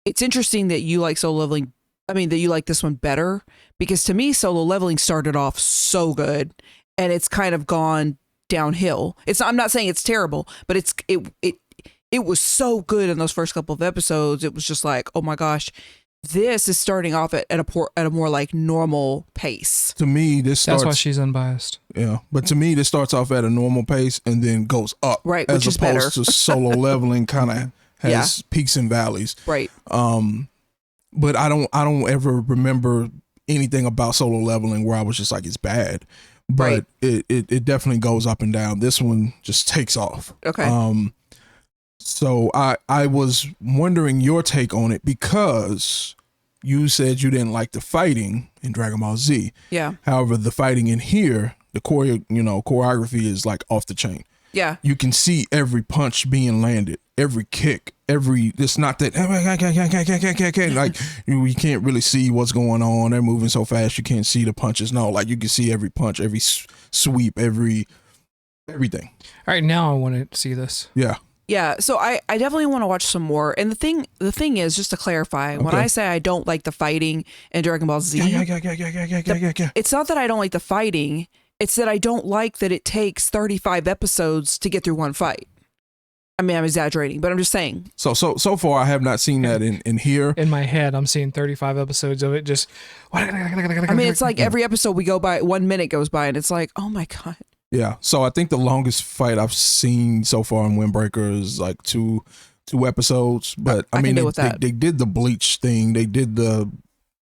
It's interesting that you like Solo Leveling. I mean, that you like this one better, because to me, Solo Leveling started off so good, and it's kind of gone downhill. I'm not saying it's terrible, but it was so good in those first couple of episodes. It was just like, oh my gosh, this is starting off at a more like normal pace.
To me, this starts.
That's why she's unbiased.
Yeah, but to me, this starts off at a normal pace and then goes up.
Right,
as
which is better.
opposed to Solo Leveling kind of has peaks and valleys.
Right.
But I don't ever remember anything about Solo Leveling where I was just like, it's bad. But it definitely goes up and down. This one just takes off.
Okay.
So I was wondering your take on it, because you said you didn't like the fighting in Dragon Ball Z.
Yeah.
However, the fighting in here, the choreography is like off the chain.
Yeah.
You can see every punch being landed, every kick, it's not that like you can't really see what's going on. They're moving so fast you can't see the punches. No, like you can see every punch, every sweep, everything.
All right, now I want to see this.
Yeah.
Yeah, so I definitely want to watch some more. And the thing is, just to clarify, when I say I don't like the fighting in Dragon Ball Z, it's not that I don't like the fighting. It's that I don't like that it takes 35 episodes to get through one fight. I mean, I'm exaggerating, but I'm just saying. So
far, I have not seen that in here.
In my head, I'm seeing 35 episodes of it. Just.
I mean, it's like every episode we go by, 1 minute goes by, and it's like, oh my god.
Yeah, so I think the longest fight I've seen so far in Windbreaker is like two episodes. But I mean, they did the Bleach thing. They did the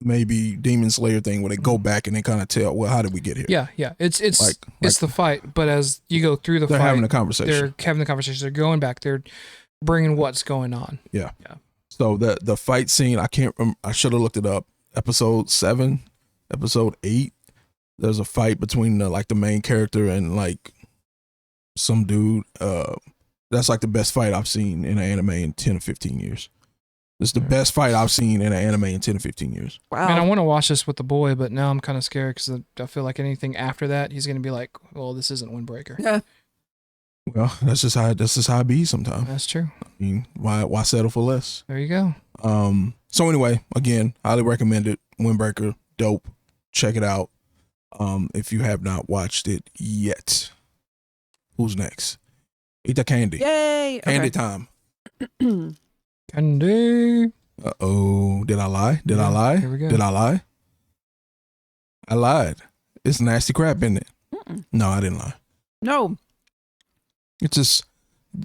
maybe Demon Slayer thing where they go back and they kind of tell, well, how did we get here?
Yeah. It's the fight, but as you go through the fight,
they're having a conversation.
They're having the conversation. They're going back. They're bringing what's going on.
Yeah. So the fight scene, I can't remember. I should have looked it up. Episode 7, episode 8. There's a fight between the main character and like some dude. That's like the best fight I've seen in an anime in 10 or 15 years. It's the best fight I've seen in an anime in 10 or 15 years.
Wow.
Man, I want to watch this with the boy, but now I'm kind of scared because I feel like anything after that, he's going to be like, well, this isn't Windbreaker.
Yeah.
Well, that's just how it be sometimes.
That's true.
I mean, why settle for less?
There you go.
So anyway, again, highly recommend it. Windbreaker, dope. Check it out. If you have not watched it yet. Who's next? Eat the candy.
Yay!
Candy
Okay.
time.
Candy.
Uh-oh. Did I lie? Did I
Yeah,
lie?
here we go.
Did I lie? I lied. It's nasty crap, isn't it?
Mm-mm.
No, I didn't lie.
No,
It's just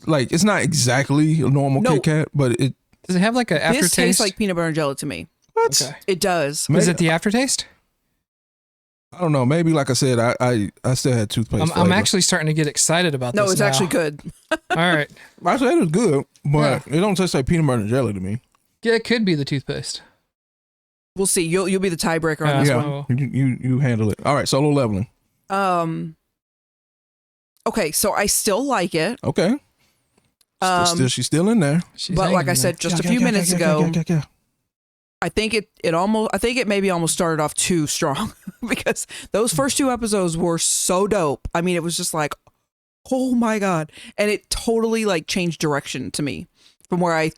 like it's not exactly a normal
No.
Kit Kat, but it
Does it have like an
this
aftertaste?
tastes like peanut butter and jelly to me.
what?
Okay.
It does.
Is it the aftertaste?
I don't know. Maybe like I said, I still had toothpaste.
I'm
flavor.
actually starting to get excited about
No,
this.
it's
now.
actually good.
All right.
I said it was good, but it don't taste like peanut butter and jelly to me.
Yeah, it could be the toothpaste.
We'll see. You'll be the tiebreaker on
Yeah.
this
Yeah,
one.
you handle it. All right, solo leveling.
Okay, so I still like it.
Okay. She's still in there.
She's
But like
hanging
I
there.
said just a few minutes ago,
Yeah.
I think it maybe almost started off too strong because those first two episodes were so dope. I mean, it was just like, oh my God. And it totally like changed direction to me from where I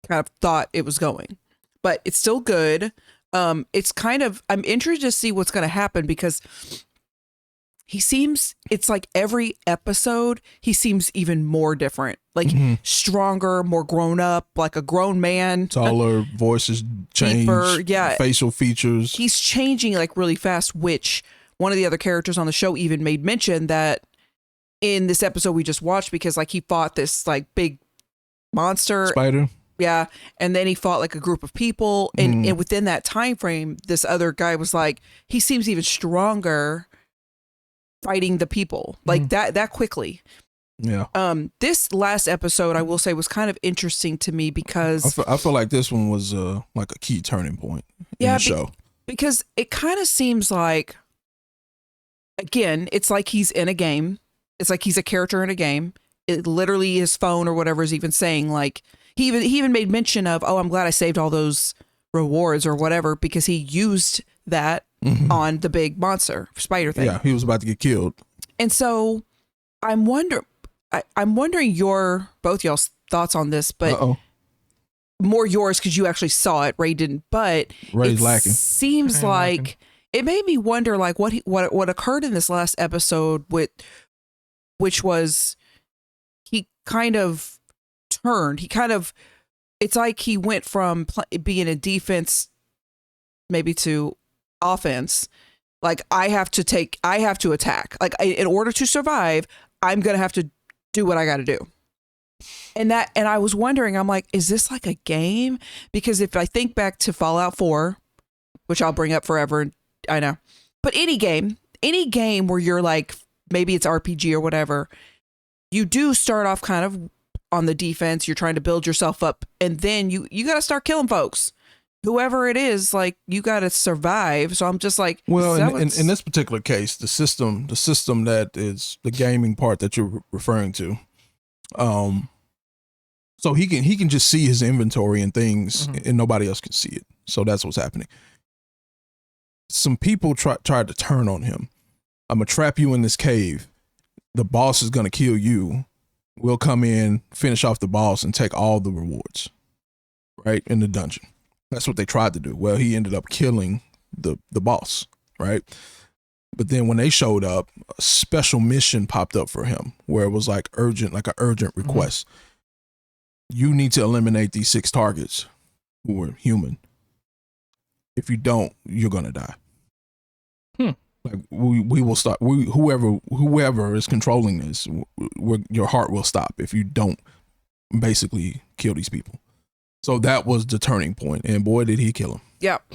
kind of thought it was going. But it's still good. I'm interested to see what's going to happen because it's like every episode, he seems even more different, like stronger, more grown up, like a grown man.
Taller, voices change,
Deeper, yeah.
facial features.
He's changing like really fast, which one of the other characters on the show even made mention that in this episode we just watched, because like he fought this like big monster.
Spider.
Yeah. And then he fought like a group of people. And within that time frame, this other guy was like, he seems even stronger fighting the people like that quickly.
Yeah.
This last episode, I will say, was kind of interesting to me because
I feel like this one was like a key turning point in the show.
Because it kind of seems like, again, it's like he's in a game. It's like he's a character in a game. It literally, his phone or whatever is even saying like, he even made mention of, oh, I'm glad I saved all those rewards or whatever, because he used that on the big monster spider thing.
Yeah, he was about to get killed.
And so I'm wondering both y'all's thoughts on this, but more yours because you actually saw it. Ray didn't, but
Ray's
it
lacking.
seems like it made me wonder like what occurred in this last episode which was he kind of turned. It's like he went from being a defense maybe to offense. Like I have to attack. Like in order to survive, I'm going to have to do what I got to do. And I was wondering, I'm like, is this like a game? Because if I think back to Fallout 4, which I'll bring up forever, I know, but any game where you're like, maybe it's RPG or whatever, you do start off kind of on the defense. You're trying to build yourself up, and then you got to start killing folks. Whoever it is, like you got to survive. So I'm just like,
well, in this particular case, the system that is the gaming part that you're referring to, so he can just see his inventory and things, and nobody else can see it. So that's what's happening. Some people tried to turn on him. I'm gonna trap you in this cave. The boss is gonna kill you. We'll come in, finish off the boss, and take all the rewards, right, in the dungeon. That's what they tried to do. Well, he ended up killing the boss, right? But then when they showed up, a special mission popped up for him where it was like an urgent request. You need to eliminate these 6 targets who are human. If you don't, you're gonna die. Like we will stop. Whoever is controlling this, your heart will stop if you don't basically kill these people. So that was the turning point, and boy, did he kill him.
Yep.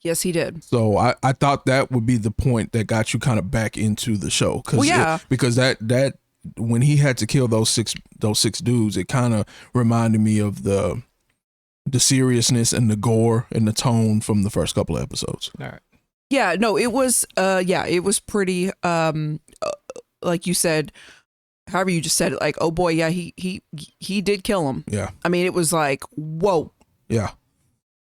Yes, he did.
So I thought that would be the point that got you kind of back into the show, because that when he had to kill those six dudes, it kind of reminded me of the seriousness and the gore and the tone from the first couple of episodes.
All right.
Yeah, no, it was it was pretty like you said, however you just said it, like, oh boy, yeah, he did kill him.
Yeah.
I mean, it was like, whoa.
Yeah.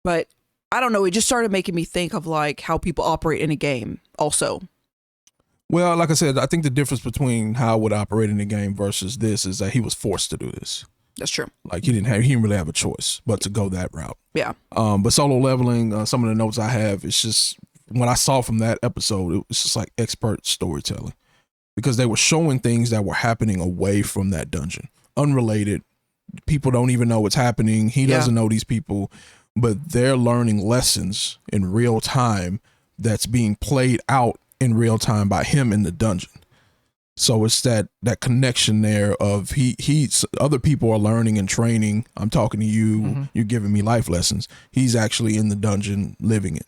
But I don't know, it just started making me think of like how people operate in a game also.
Well, like I said, I think the difference between how I would operate in a game versus this is that he was forced to do this.
That's true.
Like he didn't really have a choice but to go that route.
Yeah.
But solo leveling, some of the notes I have, it's just, when I saw from that episode, it was just like expert storytelling. because they were showing things that were happening away from that dungeon, unrelated. People don't even know what's happening. He doesn't know these people, but they're learning lessons in real time that's being played out in real time by him in the dungeon. So it's that connection there of he's other people are learning and training. I'm talking to you. You're giving me life lessons. He's actually in the dungeon living it.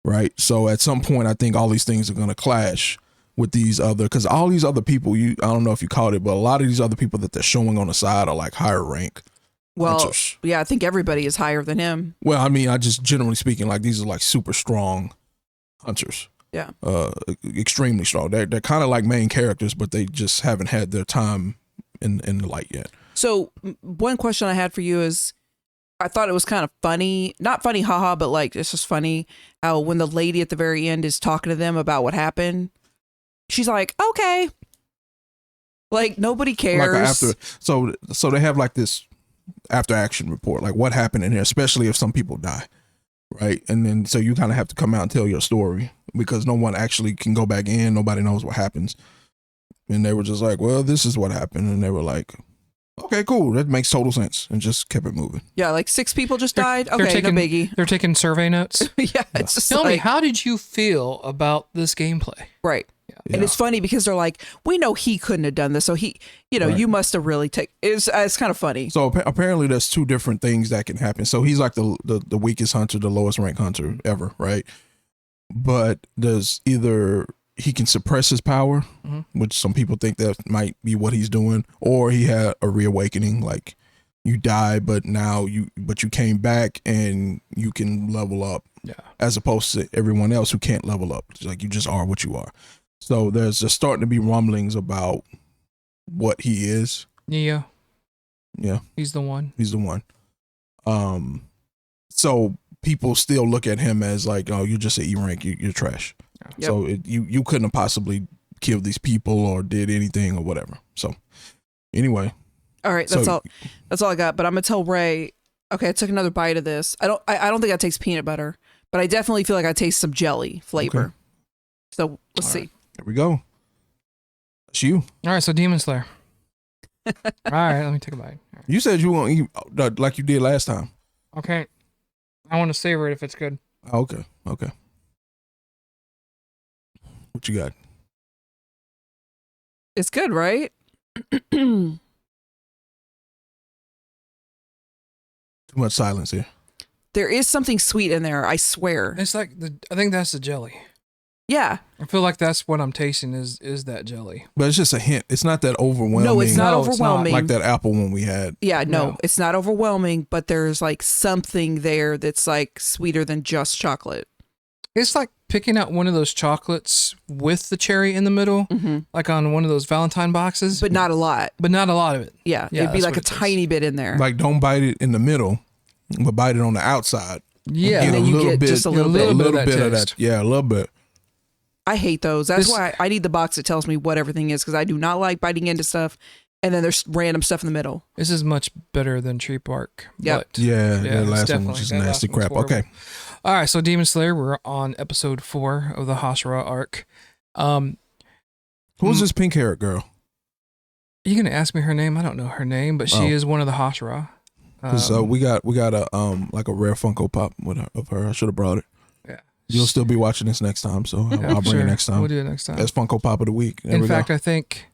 Right. So at some point, I think all these things are going to clash with these other, because all these other people, I don't know if you caught it, but a lot of these other people that they're showing on the side are like higher rank.
Well,
hunters.
yeah, I think everybody is higher than him.
Well, I mean, I just generally speaking, like these are like super strong hunters.
Yeah.
Extremely strong. They're kind of like main characters, but they just haven't had their time in the light yet.
So one question I had for you is, I thought it was kind of funny, not funny, haha, but like it's just funny how when the lady at the very end is talking to them about what happened, she's like, okay, like nobody cares.
Like so they have like this after action report, like what happened in here, especially if some people die. Right. And then so you kind of have to come out and tell your story because no one actually can go back in. Nobody knows what happens. And they were just like, well, this is what happened. And they were like, okay, cool. That makes total sense. And just kept it moving.
Yeah. Like 6 people just died. Okay.
Taking,
no biggie.
They're taking survey notes.
Yeah. It's just
Tell
like,
me, how did you feel about this gameplay?
right.
Yeah.
And it's funny because they're like, we know he couldn't have done this. So he,
Right.
you must have really it's kind of funny.
So apparently there's 2 different things that can happen. So he's like the weakest hunter, the lowest ranked hunter ever. Right. But there's either he can suppress his power, which some people think that might be what he's doing, or he had a reawakening, like you died, but you came back and you can level up.
Yeah.
As opposed to everyone else who can't level up. It's like you just are what you are. So there's just starting to be rumblings about what he is.
Neo.
Yeah.
He's the one.
He's the one. So people still look at him as like, oh, you're just an E rank, you're trash.
Yep.
So you couldn't have possibly killed these people or did anything or whatever. So anyway.
All right, that's all I got. But I'm gonna tell Ray. Okay, I took another bite of this. I don't think I taste peanut butter, but I definitely feel like I taste some jelly flavor.
Okay.
So let's see.
Here we go. That's you.
All right, so Demon Slayer. All right, let me take a bite. All right.
You said you want to eat like you did last time.
Okay. I want to savor it if it's good.
Okay. What you got?
It's good, right?
Too much silence here.
There is something sweet in there, I swear.
It's like I think that's the jelly.
Yeah.
I feel like that's what I'm tasting is that jelly.
But it's just a hint. It's not that overwhelming.
No, it's not
No, it's not.
overwhelming.
Like that apple one we had.
Yeah, no,
No.
it's not overwhelming, but there's like something there that's like sweeter than just chocolate.
It's like picking out one of those chocolates with the cherry in the middle, like on one of those Valentine boxes.
But not a lot.
But not a lot of it.
Yeah,
Yeah,
it'd be
that's
like a
what it is.
tiny bit in there.
Like don't bite it in the middle, but bite it on the outside.
Yeah.
Get
And then you get just a little bit.
a little bit of
taste.
that. Yeah, a little bit.
I hate those. That's why I need the box that tells me what everything is, because I do not like biting into stuff and then there's random stuff in the middle.
This is much better than Tree Bark.
Yep.
But
Yeah,
it's
that last one was
definitely-
just
that last
nasty
one's
crap.
horrible.
Okay.
All right, so Demon Slayer, we're on episode 4 of the Hashira arc.
Who's this pink haired girl?
You gonna ask me her name? I don't know her name, but she is one of the Hashira.
Because we got a like a rare Funko Pop of her. I should have brought it.
Yeah.
You'll still be watching this next time, so I'll bring it next time.
We'll do it next time.
That's Funko Pop of the week. There
In
we
fact,
go.
I think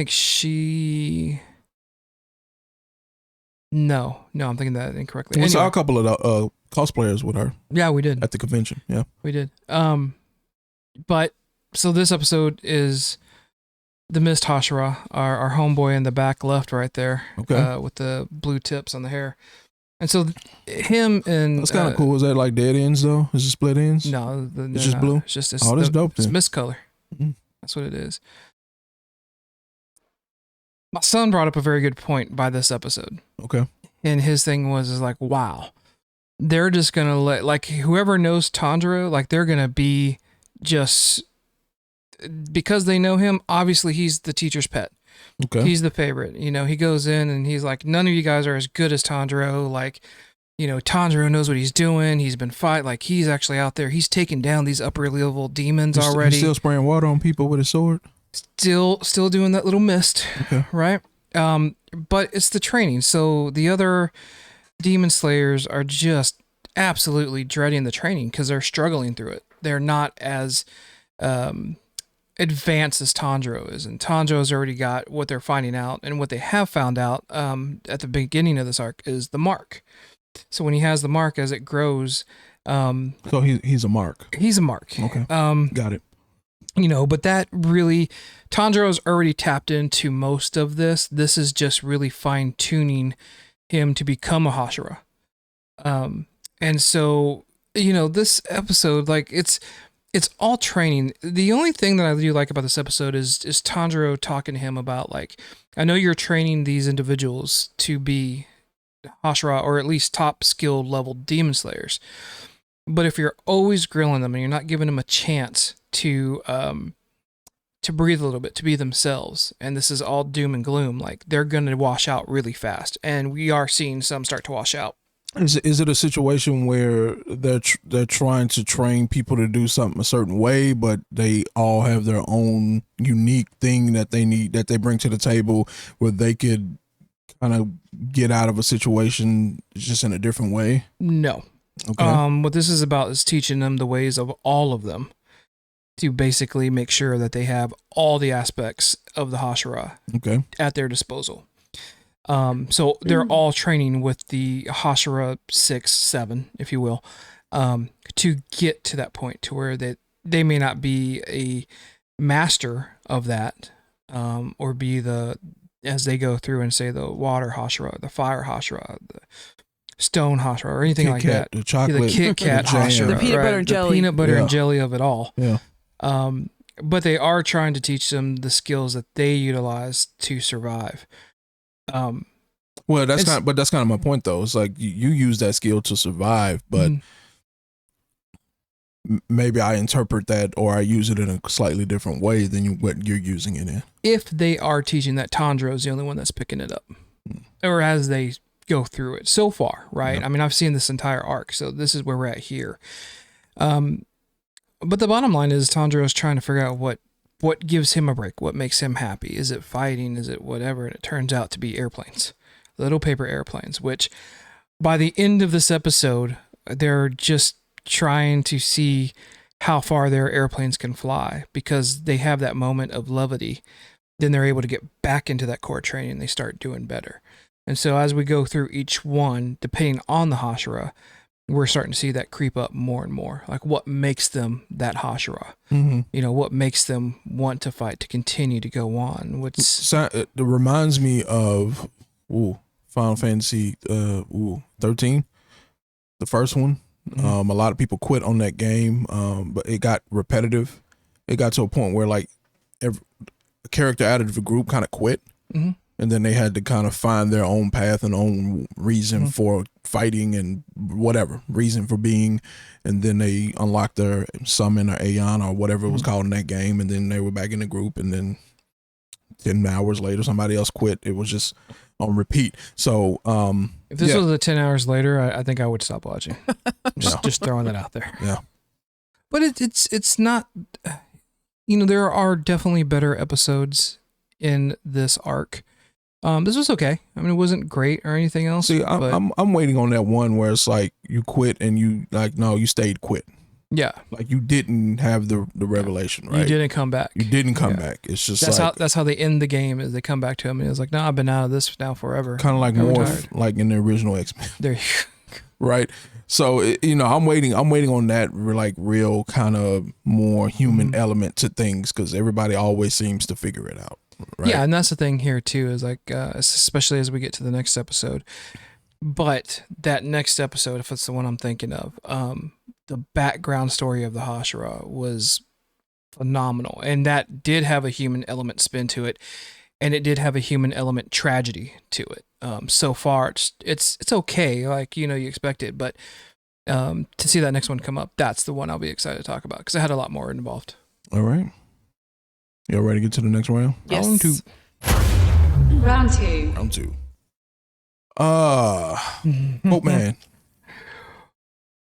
she. No, I'm thinking that incorrectly.
We saw
Anyway,
a couple of cosplayers with her
yeah, we did.
at the convention. Yeah.
We did. But so this episode is the Mist Hashira, our homeboy in the back left right there.
Okay.
With the blue tips on the hair. And so him and
That's kind of cool. Is that like dead ends though? Is it split ends?
No,
It's just blue?
It's just
Oh, that's dope
It's
then.
mist color.
Mhm.
That's what it is. My son brought up a very good point by this episode.
Okay.
And his thing is like, wow, they're just going to let, like, whoever knows Tanjiro, like, they're going to be just, because they know him, obviously he's the teacher's pet.
Okay.
He's the favorite. You know, he goes in and he's like, none of you guys are as good as Tanjiro. Like, you know, Tanjiro knows what he's doing. He's been like, he's actually out there. He's taking down these upper level demons already.
He's still spraying water on people with his sword.
Still doing that little mist,
Okay.
right? But it's the training. So the other demon slayers are just absolutely dreading the training because they're struggling through it. They're not as advanced as Tanjiro is, and Tanjiro's already got what they're finding out, and what they have found out at the beginning of this arc is the mark. So when he has the mark, as it grows,
so he's a mark.
He's a mark.
Okay. Got it.
But that really, Tanjiro's already tapped into most of this. This is just really fine tuning him to become a Hashira. And so, this episode, like it's all training. The only thing that I do like about this episode is Tanjiro talking to him about, like, I know you're training these individuals to be Hashira, or at least top skill level demon slayers. But if you're always grilling them and you're not giving them a chance to breathe a little bit, to be themselves, and this is all doom and gloom, like, they're going to wash out really fast. And we are seeing some start to wash out.
Is it a situation where they're trying to train people to do something a certain way, but they all have their own unique thing that they bring to the table, where they could kind of get out of a situation just in a different way?
No.
Okay.
What this is about is teaching them the ways of all of them, to basically make sure that they have all the aspects of the Hashira at their disposal. So they're all training with the Hashira 6, 7, if you will, to get to that point to where they may not be a master of that, or be as they go through and say the water Hashira, the fire Hashira, the stone Hashira, or anything like that.
The chocolate,
the Kit Kat Hashira,
the peanut butter and jelly.
The peanut butter and jelly of it all.
Yeah.
But they are trying to teach them the skills that they utilize to survive.
Well, that's kind of my point, though. It's like you use that skill to survive, but maybe I interpret that, or I use it in a slightly different way than what you're using it in. If
they are teaching that, Tanjiro is the only one that's picking it up, or as they go through it so far, right? Yep. I mean, I've seen this entire arc, so this is where we're at here. But the bottom line is Tanjiro's trying to figure out what gives him a break, what makes him happy. Is it fighting? Is it whatever? And it turns out to be airplanes, little paper airplanes, which by the end of this episode, they're just trying to see how far their airplanes can fly, because they have that moment of levity. Then they're able to get back into that core training and they start doing better. And so as we go through each one, depending on the Hashira, we're starting to see that creep up more and more. Like, what makes them that Hashira? Mm-hmm. What makes them want to fight, to continue to go on?
It reminds me of Final Fantasy 13, the first one. Mm-hmm. A lot of people quit on that game, but it got repetitive. It got to a point where, like, every character out of the group kind of quit. Mm-hmm. And then they had to kind of find their own path and own reason for fighting and whatever reason for being. And then they unlocked their summon or Aeon or whatever it was called in that game. And then they were back in the group. And then 10 hours later, somebody else quit. It was just on repeat. So
if this was the 10 hours later, I think I would stop watching. Just throwing that out there.
Yeah.
But it's not, there are definitely better episodes in this arc. This was okay. I mean, it wasn't great or anything else.
See, I'm waiting on that one where it's like you quit and you you stayed quit.
Yeah,
like you didn't have the revelation, right?
You didn't come back.
You didn't come back. It's just
that's how they end the game. Is they come back to him and it's like, no, I've been out of this now forever.
Kind of like Morph, like in the original X-Men.
There,
right. So I'm waiting on that real kind of more human element to things, because everybody always seems to figure it out. Right?
Yeah, and that's the thing here too, is like, especially as we get to the next episode. But that next episode, if it's the one I'm thinking of, the background story of the Hashira was phenomenal, and that did have a human element spin to it, and it did have a human element tragedy to it. So far, it's okay, like you expect it, but to see that next one come up, that's the one I'll be excited to talk about, because it had a lot more involved.
All right. Y'all ready to get to the next round?
Yes.
Round two.
Round two. Hope Man.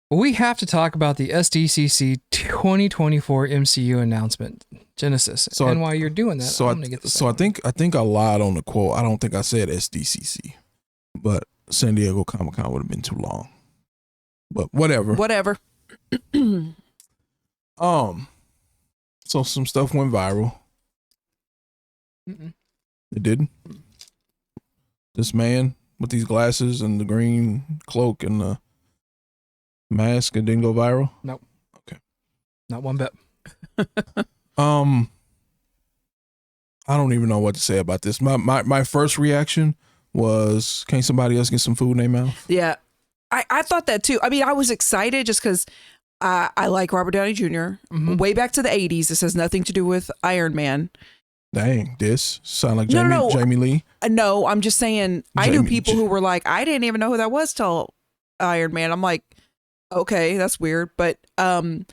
We have to talk about the SDCC 2024 MCU announcement, Genesis.
So
and while you're doing that, I'm gonna get this.
So I think I lied on the quote. I don't think I said SDCC, but San Diego Comic-Con would have been too long. But whatever.
Whatever.
So some stuff went viral.
Mm-mm.
It didn't. This man with these glasses and the green cloak and the mask, it didn't go viral?
Nope.
Okay.
Not one bit.
I don't even know what to say about this. My first reaction was, can't somebody else get some food in their mouth?
Yeah. I thought that too. I mean, I was excited just because I like Robert Downey Jr. Way back to the 80s. This has nothing to do with Iron Man.
Dang, this sound like
No.
Jamie Lee.
No, I'm just saying, I knew people who were like, I didn't even know who that was till Iron Man. I'm like, okay, that's weird. But, well,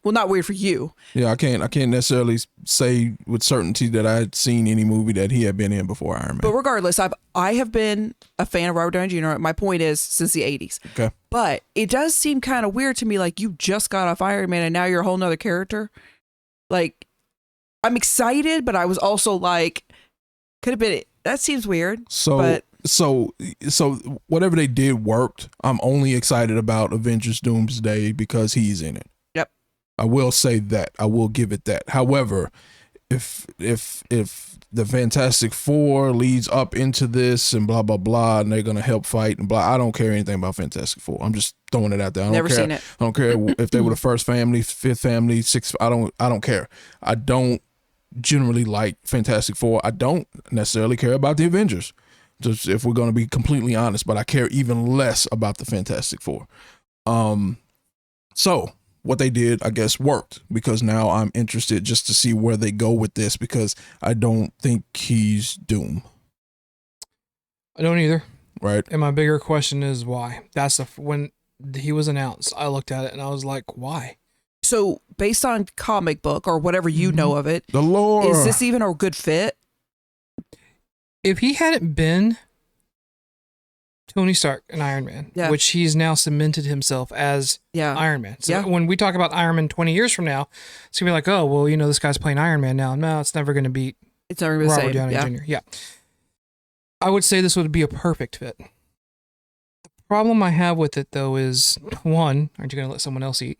not weird for you.
Yeah, I can't necessarily say with certainty that I had seen any movie that he had been in before Iron Man.
But regardless, I have been a fan of Robert Downey Jr. My point is, since the 80s.
Okay.
But it does seem kind of weird to me, like you just got off Iron Man and now you're a whole nother character. Like, I'm excited, but I was also like, could have been it. That seems weird.
So whatever they did worked. I'm only excited about Avengers Doomsday because he's in it.
Yep.
I will say that. I will give it that. However, if the Fantastic Four leads up into this and blah blah blah, and they're gonna help fight and blah, I don't care anything about Fantastic Four. I'm just throwing it out there.
Never seen it.
I don't care if they were the first family, fifth family, sixth. I don't care. I don't generally like Fantastic Four. I don't necessarily care about the Avengers, just if we're going to be completely honest, but I care even less about the Fantastic Four. So what they did, I guess, worked, because now I'm interested just to see where they go with this, because I don't think he's Doom.
I don't either.
Right.
And my bigger question is why? When he was announced, I looked at it and I was like, why?
So based on comic book or whatever you know of it,
The lore.
is this even a good fit?
If he hadn't been Tony Stark and Iron Man, which he's now cemented himself as Iron Man. So when we talk about Iron Man 20 years from now, it's going to be like, oh, well, this guy's playing Iron Man now. No, it's never going to beat Robert Downey Jr. Yeah. I would say this would be a perfect fit. The problem I have with it, though, is, one, aren't you going to let someone else eat?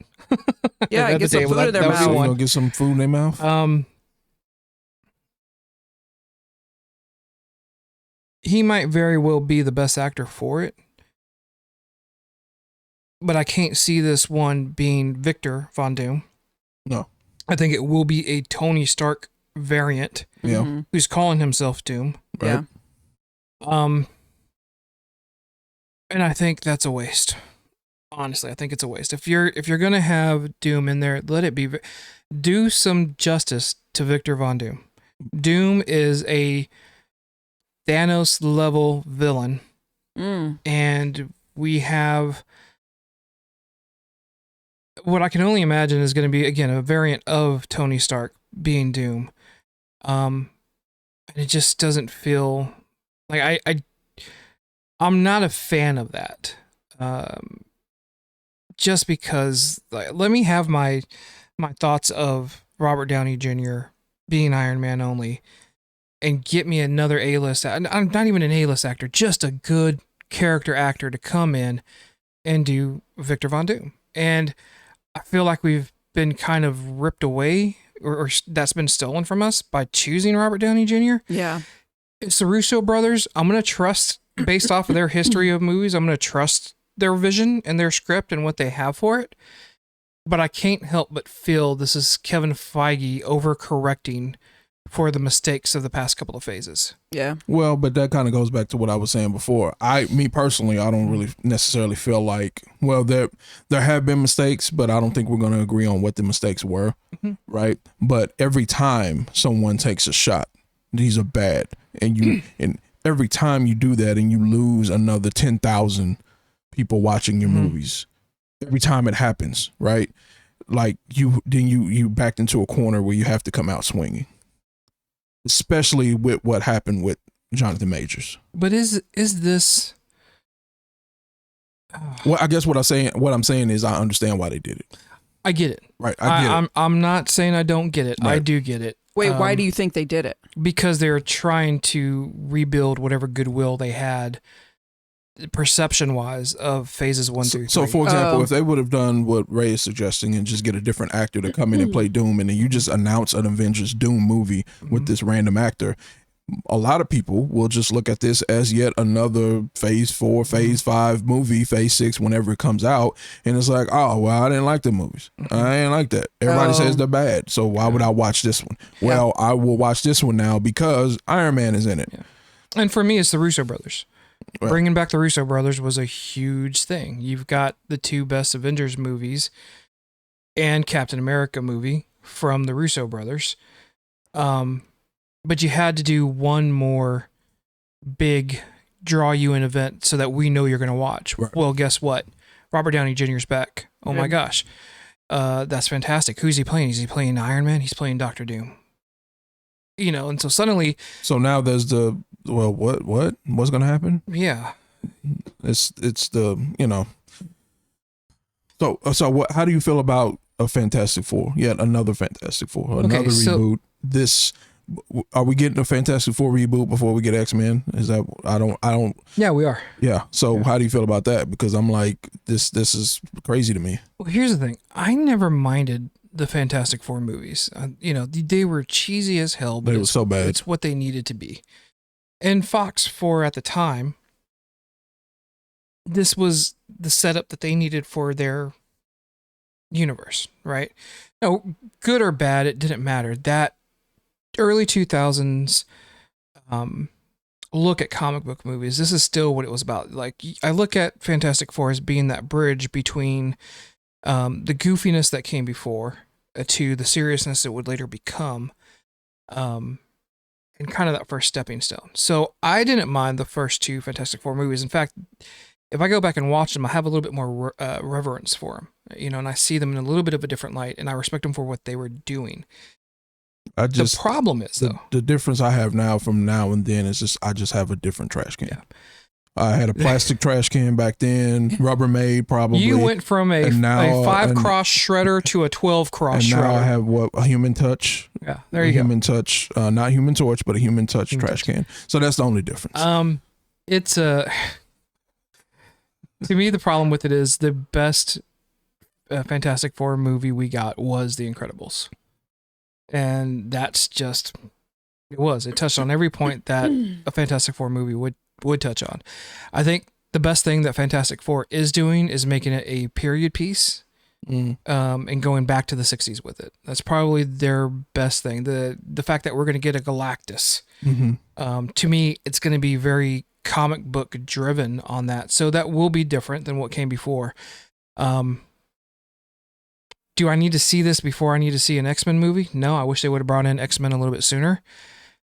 Yeah, get some food in their mouth.
You going to get some food in their mouth?
He might very well be the best actor for it, but I can't see this one being Victor Von Doom.
No.
I think it will be a Tony Stark variant who's calling himself Doom.
Right?
Yeah.
And I think that's a waste. Honestly, I think it's a waste. If you're gonna have Doom in there, let it be. Do some justice to Victor Von Doom. Doom is a Thanos level villain, and we have what I can only imagine is going to be, again, a variant of Tony Stark being Doom. And it just doesn't feel like I'm not a fan of that. Just because, let me have my thoughts of Robert Downey Jr. being Iron Man only, and get me another A-list. I'm not even an A-list actor, just a good character actor to come in and do Victor Von Doom. And I feel like we've been kind of ripped away, or that's been stolen from us by choosing Robert Downey Jr.
Yeah.
It's the Russo brothers. I'm going to trust, based off of their history of movies, I'm going to trust their vision and their script and what they have for it. But I can't help but feel this is Kevin Feige overcorrecting for the mistakes of the past couple of phases.
Yeah.
Well, but that kind of goes back to what I was saying before. Me personally, I don't really necessarily feel like, well, there have been mistakes, but I don't think we're going to agree on what the mistakes were, right? But every time someone takes a shot, these are bad. And and every time you do that and you lose another 10,000 people watching your movies, every time it happens, right? Like you backed into a corner where you have to come out swinging. Especially with what happened with Jonathan Majors.
But is this
Well, I guess what I'm saying is I understand why they did it.
I get it.
Right. I get it.
I'm not saying I don't get it.
Right.
I do get it.
Wait, why do you think they did it?
Because they're trying to rebuild whatever goodwill they had perception-wise of phases 1 through 3.
So, for example, if they would have done what Ray is suggesting and just get a different actor to come in and play Doom, and then you just announce an Avengers Doom movie with this random actor, a lot of people will just look at this as yet another phase 4, phase 5 movie, phase 6, whenever it comes out. And it's like, oh, well, I didn't like the movies. I didn't like that. Everybody says they're bad. So why would I watch this one? Well, I will watch this one now because Iron Man is in it.
Yeah. And for me, it's the Russo brothers. Right. Bringing back the Russo brothers was a huge thing. You've got the 2 best Avengers movies and Captain America movie from the Russo brothers. But you had to do one more big draw you in event so that we know you're going to watch. Right. Well, guess what? Robert Downey Jr.'s back. Oh my gosh. That's fantastic. Who's he playing? Is he playing Iron Man? He's playing Dr. Doom. And so suddenly.
So now there's what's going to happen?
Yeah.
It's the, So what, how do you feel about a Fantastic Four? Yet another Fantastic Four, another reboot. Are we getting a Fantastic Four reboot before we get X-Men? Is that I don't.
Yeah, we are.
Yeah. So how do you feel about that? Because I'm like, this is crazy to me.
Well, here's the thing. I never minded the Fantastic Four movies. They were cheesy as hell, but
it was so bad.
It's what they needed to be. And Fox 4 at the time, this was the setup that they needed for their universe, right? No, good or bad, it didn't matter. That early 2000s look at comic book movies, this is still what it was about. Like, I look at Fantastic Four as being that bridge between the goofiness that came before to the seriousness it would later become, and kind of that first stepping stone. So I didn't mind the first 2 Fantastic Four movies. In fact, if I go back and watch them, I have a little bit more reverence for them, and I see them in a little bit of a different light, and I respect them for what they were doing. The problem is, though,
the difference I have now from now and then is just I just have a different trash can.
Yeah.
I had a plastic trash can back then, Rubbermaid probably.
You went from a 5-cross shredder to a 12-cross shredder.
And now I have a Human Touch.
Yeah, there you go.
Human Touch, not Human Torch, but a Human Touch trash can. So that's the only difference.
It's to me, the problem with it is the best Fantastic Four movie we got was The Incredibles. And that's just, it touched on every point that a Fantastic Four movie would touch on. I think the best thing that Fantastic Four is doing is making it a period piece, and going back to the 60s with it. That's probably their best thing. The fact that we're going to get a Galactus, to me, it's going to be very comic book driven on that. So that will be different than what came before. Do I need to see this before I need to see an X-Men movie? No, I wish they would have brought in X-Men a little bit sooner.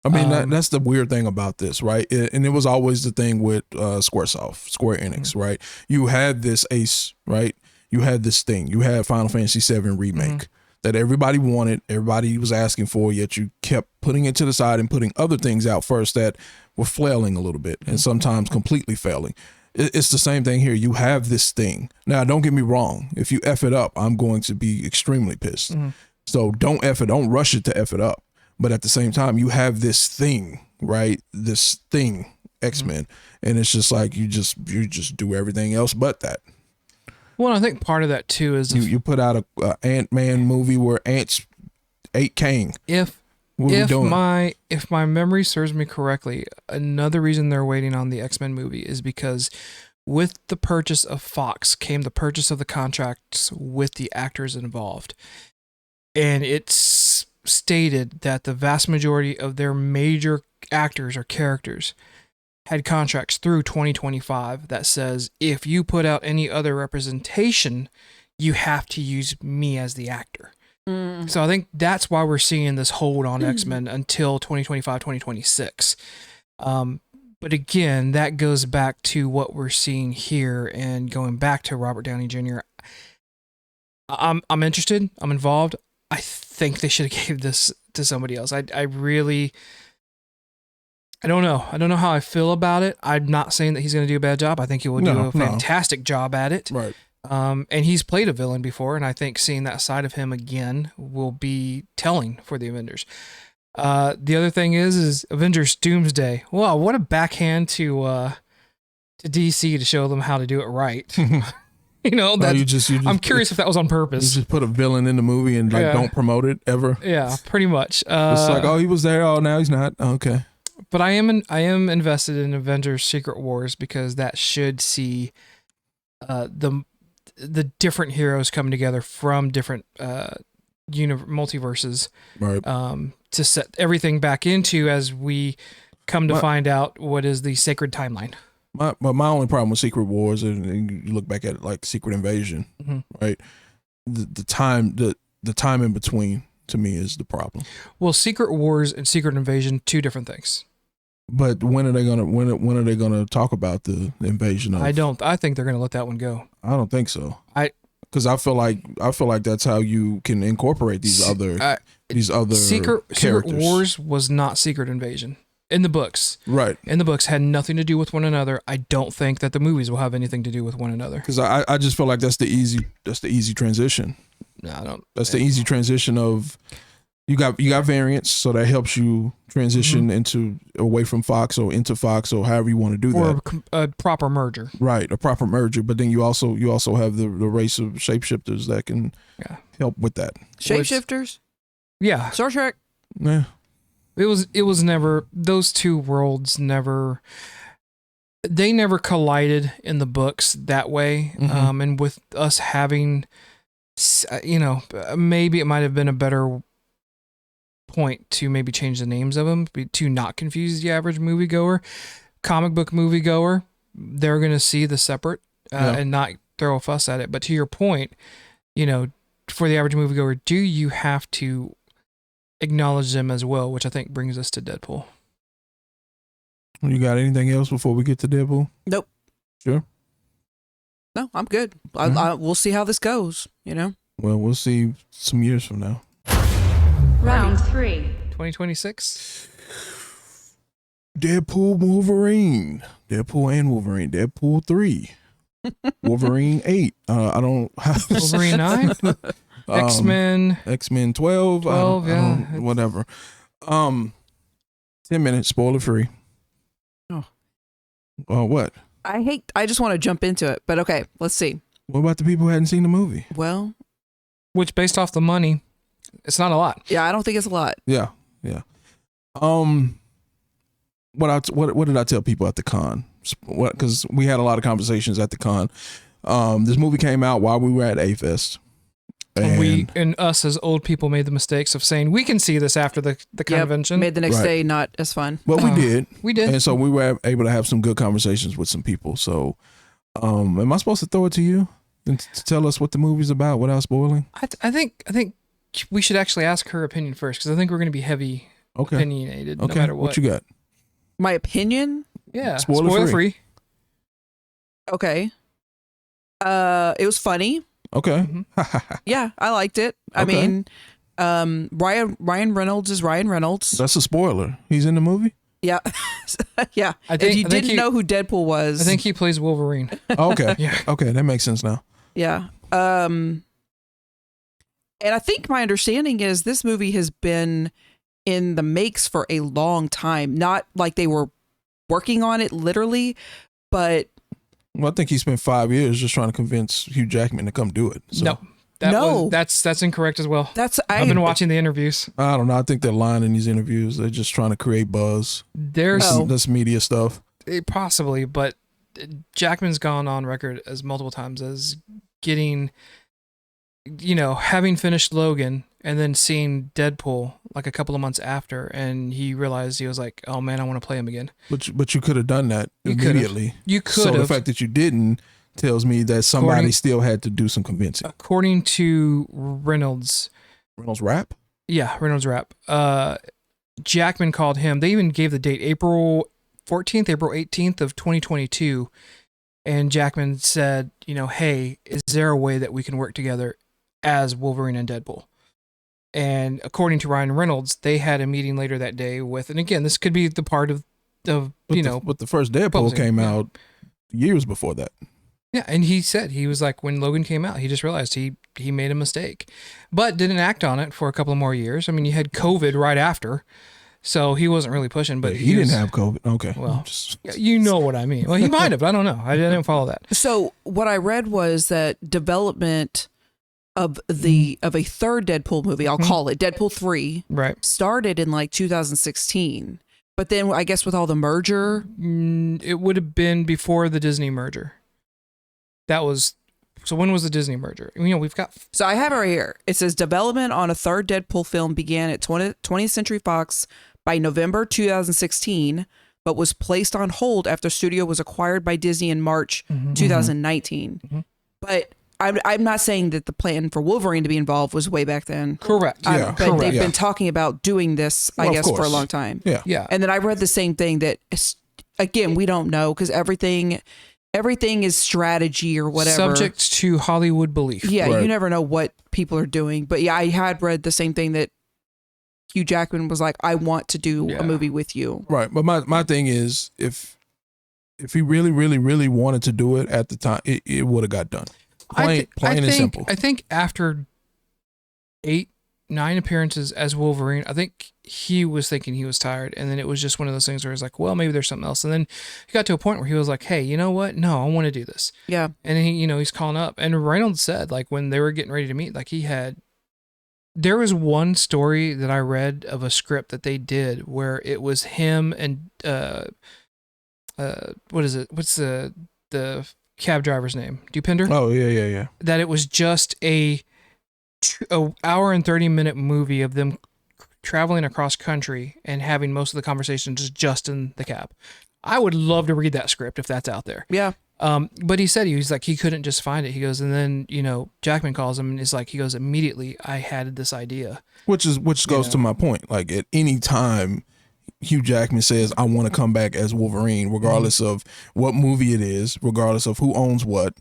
I mean, that's the weird thing about this, right? And it was always the thing with Square Enix, right? You had this ace, right? You had this thing. You had Final Fantasy VII Remake that everybody wanted, everybody was asking for, yet you kept putting it to the side and putting other things out first that were flailing a little bit and sometimes completely failing. It's the same thing here. You have this thing. Now, don't get me wrong. If you F it up, I'm going to be extremely pissed. So don't F it. Don't rush it to F it up. But at the same time, you have this thing, right? This thing, X-Men. And it's just like you just do everything else but that.
Well, I think part of that too is
you put out a Ant-Man movie where ants ate Kang.
If my memory serves me correctly, another reason they're waiting on the X-Men movie is because with the purchase of Fox came the purchase of the contracts with the actors involved. And it's stated that the vast majority of their major actors or characters had contracts through 2025 that says, if you put out any other representation, you have to use me as the actor. So I think that's why we're seeing this hold on X-Men until 2025, 2026. But again, that goes back to what we're seeing here and going back to Robert Downey Jr. I'm interested. I'm involved. I think they should have gave this to somebody else. I really, I don't know. I don't know how I feel about it. I'm not saying that he's going to do a bad job. I think he will do a fantastic job at it.
Right.
And he's played a villain before, and I think seeing that side of him again will be telling for the Avengers. The other thing is Avengers Doomsday. Wow, what a backhand to DC to show them how to do it right. You know, that I'm curious if that was on purpose.
You just put a villain in the movie and don't promote it ever.
Yeah, pretty much.
It's like, oh, he was there. Oh, now he's not. Okay.
But I am invested in Avengers Secret Wars because that should see the different heroes coming together from different multiverses,
right?
To set everything back into as we come to find out what is the sacred timeline.
My only problem with Secret Wars, and you look back at it like Secret Invasion, right? The time in between to me is the problem.
Well, Secret Wars and Secret Invasion, two different things.
But when are they gonna talk about the invasion of?
I think they're gonna let that one go.
I don't think so. Because I feel like that's how you can incorporate these other
Secret
characters.
Wars was not Secret Invasion in the books.
Right.
In the books had nothing to do with one another. I don't think that the movies will have anything to do with one another.
Because I just feel like that's the easy transition.
No, I don't.
That's the easy transition of you got variants, so that helps you transition into away from Fox or into Fox or however you want to do that.
Or a proper merger.
Right, a proper merger. But then you also have the race of shapeshifters that can help with that.
Shapeshifters?
Yeah.
Star Trek?
Yeah.
It was never, those two worlds never collided in the books that way. And with us having, maybe it might have been a better point to maybe change the names of them to not confuse the average moviegoer. Comic book moviegoer, they're going to see the separate and not throw a fuss at it. But to your point, for the average moviegoer, do you have to acknowledge them as well, which I think brings us to Deadpool.
You got anything else before we get to Deadpool?
Nope.
Sure?
No, I'm good. We'll see how this goes, Well,
we'll see some years from now.
Round 3.
2026?
Deadpool Wolverine. Deadpool and Wolverine. Deadpool 3. Wolverine 8. I don't...
Wolverine 9? X-Men
12,
yeah.
Whatever. 10 minutes, spoiler free.
Oh.
What?
I just want to jump into it, but okay, let's see.
What about the people who hadn't seen the movie?
Well,
which based off the money, it's not a lot.
Yeah, I don't think it's a lot.
Yeah. What did I tell people at the con? Because we had a lot of conversations at the con. This movie came out while we were at A-Fest.
And us as old people made the mistakes of saying we can see this after the convention.
Made the next day not as fun.
But we did.
We did.
And so we were able to have some good conversations with some people. So am I supposed to throw it to you and to tell us what the movie's about without spoiling?
I think we should actually ask her opinion first, because I think we're going to be heavy opinionated no matter what.
What you got?
My opinion?
Yeah.
Spoiler free.
Okay. It was funny.
Okay.
Yeah, I liked it. I mean, Ryan Reynolds is Ryan Reynolds.
That's a spoiler. He's in the movie?
Yeah. Yeah. If you didn't know who Deadpool was.
I think he plays Wolverine.
Okay.
Yeah.
Okay, that makes sense now.
Yeah. And I think my understanding is this movie has been in the makes for a long time. Not like they were working on it literally, but...
Well, I think he spent 5 years just trying to convince Hugh Jackman to come do it. So.
No. That's incorrect as well. I've been watching the interviews.
I don't know. I think they're lying in these interviews. They're just trying to create buzz. This media stuff.
Possibly, but Jackman's gone on record as multiple times as getting, having finished Logan and then seeing Deadpool like a couple of months after, and he realized, he was like, oh man, I want to play him again.
But you could have done that immediately.
You could have.
So the fact that you didn't tells me that somebody still had to do some convincing.
According to Reynolds
Rap?
Yeah, Reynolds Rap. Jackman called him. They even gave the date, April 14th, April 18th of 2022. And Jackman said, hey, is there a way that we can work together as Wolverine and Deadpool? And according to Ryan Reynolds, they had a meeting later that day with, and again, this could be the part of of
But the first Deadpool
posing,
came
yeah.
out years before that.
Yeah, and he said he was like, when Logan came out, he just realized he made a mistake, but didn't act on it for a couple of more years. I mean, you had COVID right after, so he wasn't really pushing. But
He didn't have COVID. Okay.
Well, you know what I mean. Well, he might have. I don't know. I didn't follow that.
So what I read was that development of a third Deadpool movie, I'll call it Deadpool 3,
Right.
started in like 2016. But then I guess with all the merger,
It would have been before the Disney merger. That was. So when was the Disney merger? We've got.
so I have it right here. It says development on a third Deadpool film began at 20th Century Fox by November 2016, but was placed on hold after studio was acquired by Disney in March 2019.
Mhm.
But I'm not saying that the plan for Wolverine to be involved was way back then.
Correct.
Yeah.
But they've
Yeah.
been talking about doing this, I
Well, of
guess, for a
course.
long time.
Yeah.
Yeah.
And then I read the same thing that, again, we don't know because everything is strategy or whatever.
Subject to Hollywood belief.
Yeah,
Right.
you never know what people are doing. But yeah, I had read the same thing that Hugh Jackman was like, I want to do
Yeah.
a movie with you.
Right. But my thing is, if he really, really, really wanted to do it at the time, it would have got done. Plain and simple.
I think after 8-9 appearances as Wolverine, I think he was thinking he was tired, and then it was just one of those things where he's like, well, maybe there's something else. And then he got to a point where he was like, hey, you know what? No, I want to do this.
Yeah.
And he, he's calling up. And Reynolds said, like, when they were getting ready to meet, like, there was one story that I read of a script that they did where it was him and what is it? What's the cab driver's name? Dupinder?
Oh yeah.
That it was just a hour and 30-minute movie of them traveling across country and having most of the conversations just in the cab. I would love to read that script if that's out there.
Yeah.
But he said he's like, he couldn't just find it. He goes, and then, Jackman calls him and is like, he goes, immediately I had this idea.
Which goes to my point. Like at any time Hugh Jackman says, I want to come back as Wolverine, regardless of what movie it is, regardless of who owns what.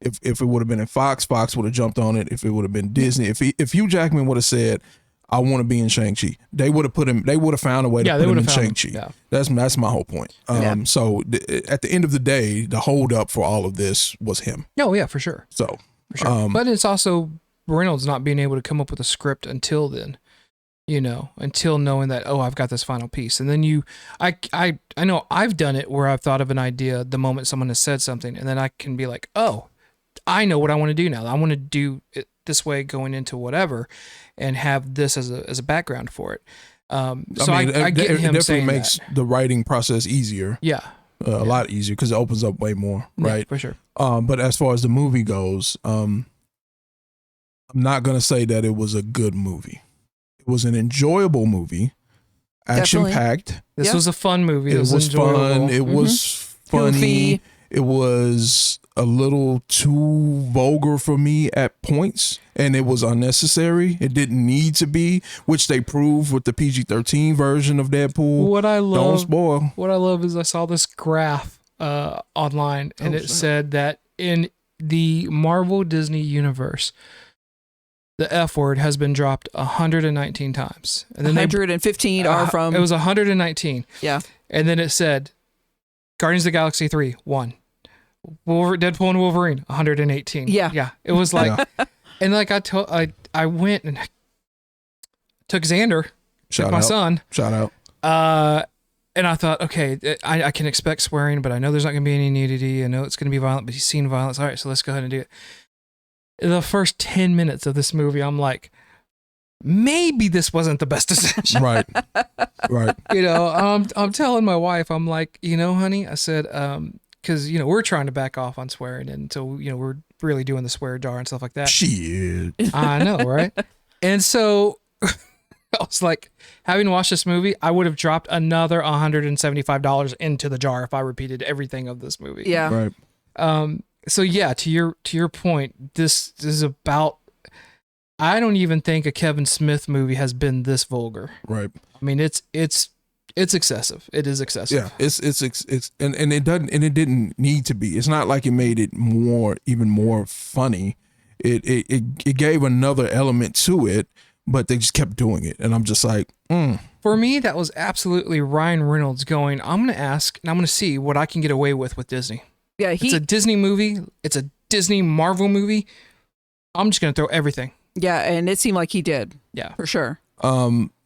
If it would have been in Fox would have jumped on it. If it would have been Disney, if Hugh Jackman would have said, I want to be in Shang-Chi, they would have found a way to put him in Shang-Chi.
Yeah.
That's my whole point. So at the end of the day, the hold up for all of this was him.
Oh yeah, for sure.
So,
For sure. But it's also Reynolds not being able to come up with a script until then, until knowing that, oh, I've got this final piece. And then I know I've done it where I've thought of an idea the moment someone has said something, and then I can be like, oh, I know what I want to do now. I want to do it this way going into whatever and have this as a background for it. I get him
it definitely
saying
makes
that.
the writing process easier.
Yeah.
A lot easier because it opens up way more, right?
Yeah, for sure.
But as far as the movie goes, I'm not going to say that it was a good movie. It was an enjoyable movie, action-packed.
This was a fun movie.
It was fun. It was funny.
Goofy.
It was a little too vulgar for me at points, and it was unnecessary. It didn't need to be, which they proved with the PG-13 version of Deadpool.
What I love,
Don't spoil.
What I love is I saw this graph online, and it said that in the Marvel Disney universe, the F word has been dropped 119 times. And then
115 are from...
It was 119.
Yeah.
And then it said Guardians of the Galaxy 3, 1. Deadpool and Wolverine, 118.
Yeah.
Yeah. It was like, and like I went and took Xander, took my son.
Shout out.
And I thought, okay, I can expect swearing, but I know there's not going to be any nudity. I know it's going to be violent, but he's seen violence. All right, so let's go ahead and do it. The first 10 minutes of this movie, I'm like, maybe this wasn't the best decision.
Right.
I'm telling my wife, I'm like, honey, I said, because, we're trying to back off on swearing. And so, we're really doing the swear jar and stuff like that.
Shit.
I know, right? And so I was like, having watched this movie, I would have dropped another $175 into the jar if I repeated everything of this movie.
Yeah.
Right.
So yeah, to your point, this is about, I don't even think a Kevin Smith movie has been this vulgar.
Right.
I mean, it's excessive. It is excessive.
Yeah. It's and it didn't need to be. It's not like it made it even more funny. It gave another element to it, but they just kept doing it, and I'm just like,
For me, that was absolutely Ryan Reynolds going, I'm going to ask and I'm going to see what I can get away with Disney.
Yeah,
It's a Disney movie. It's a Disney Marvel movie. I'm just going to throw everything.
yeah, and it seemed like he did.
Yeah.
For sure.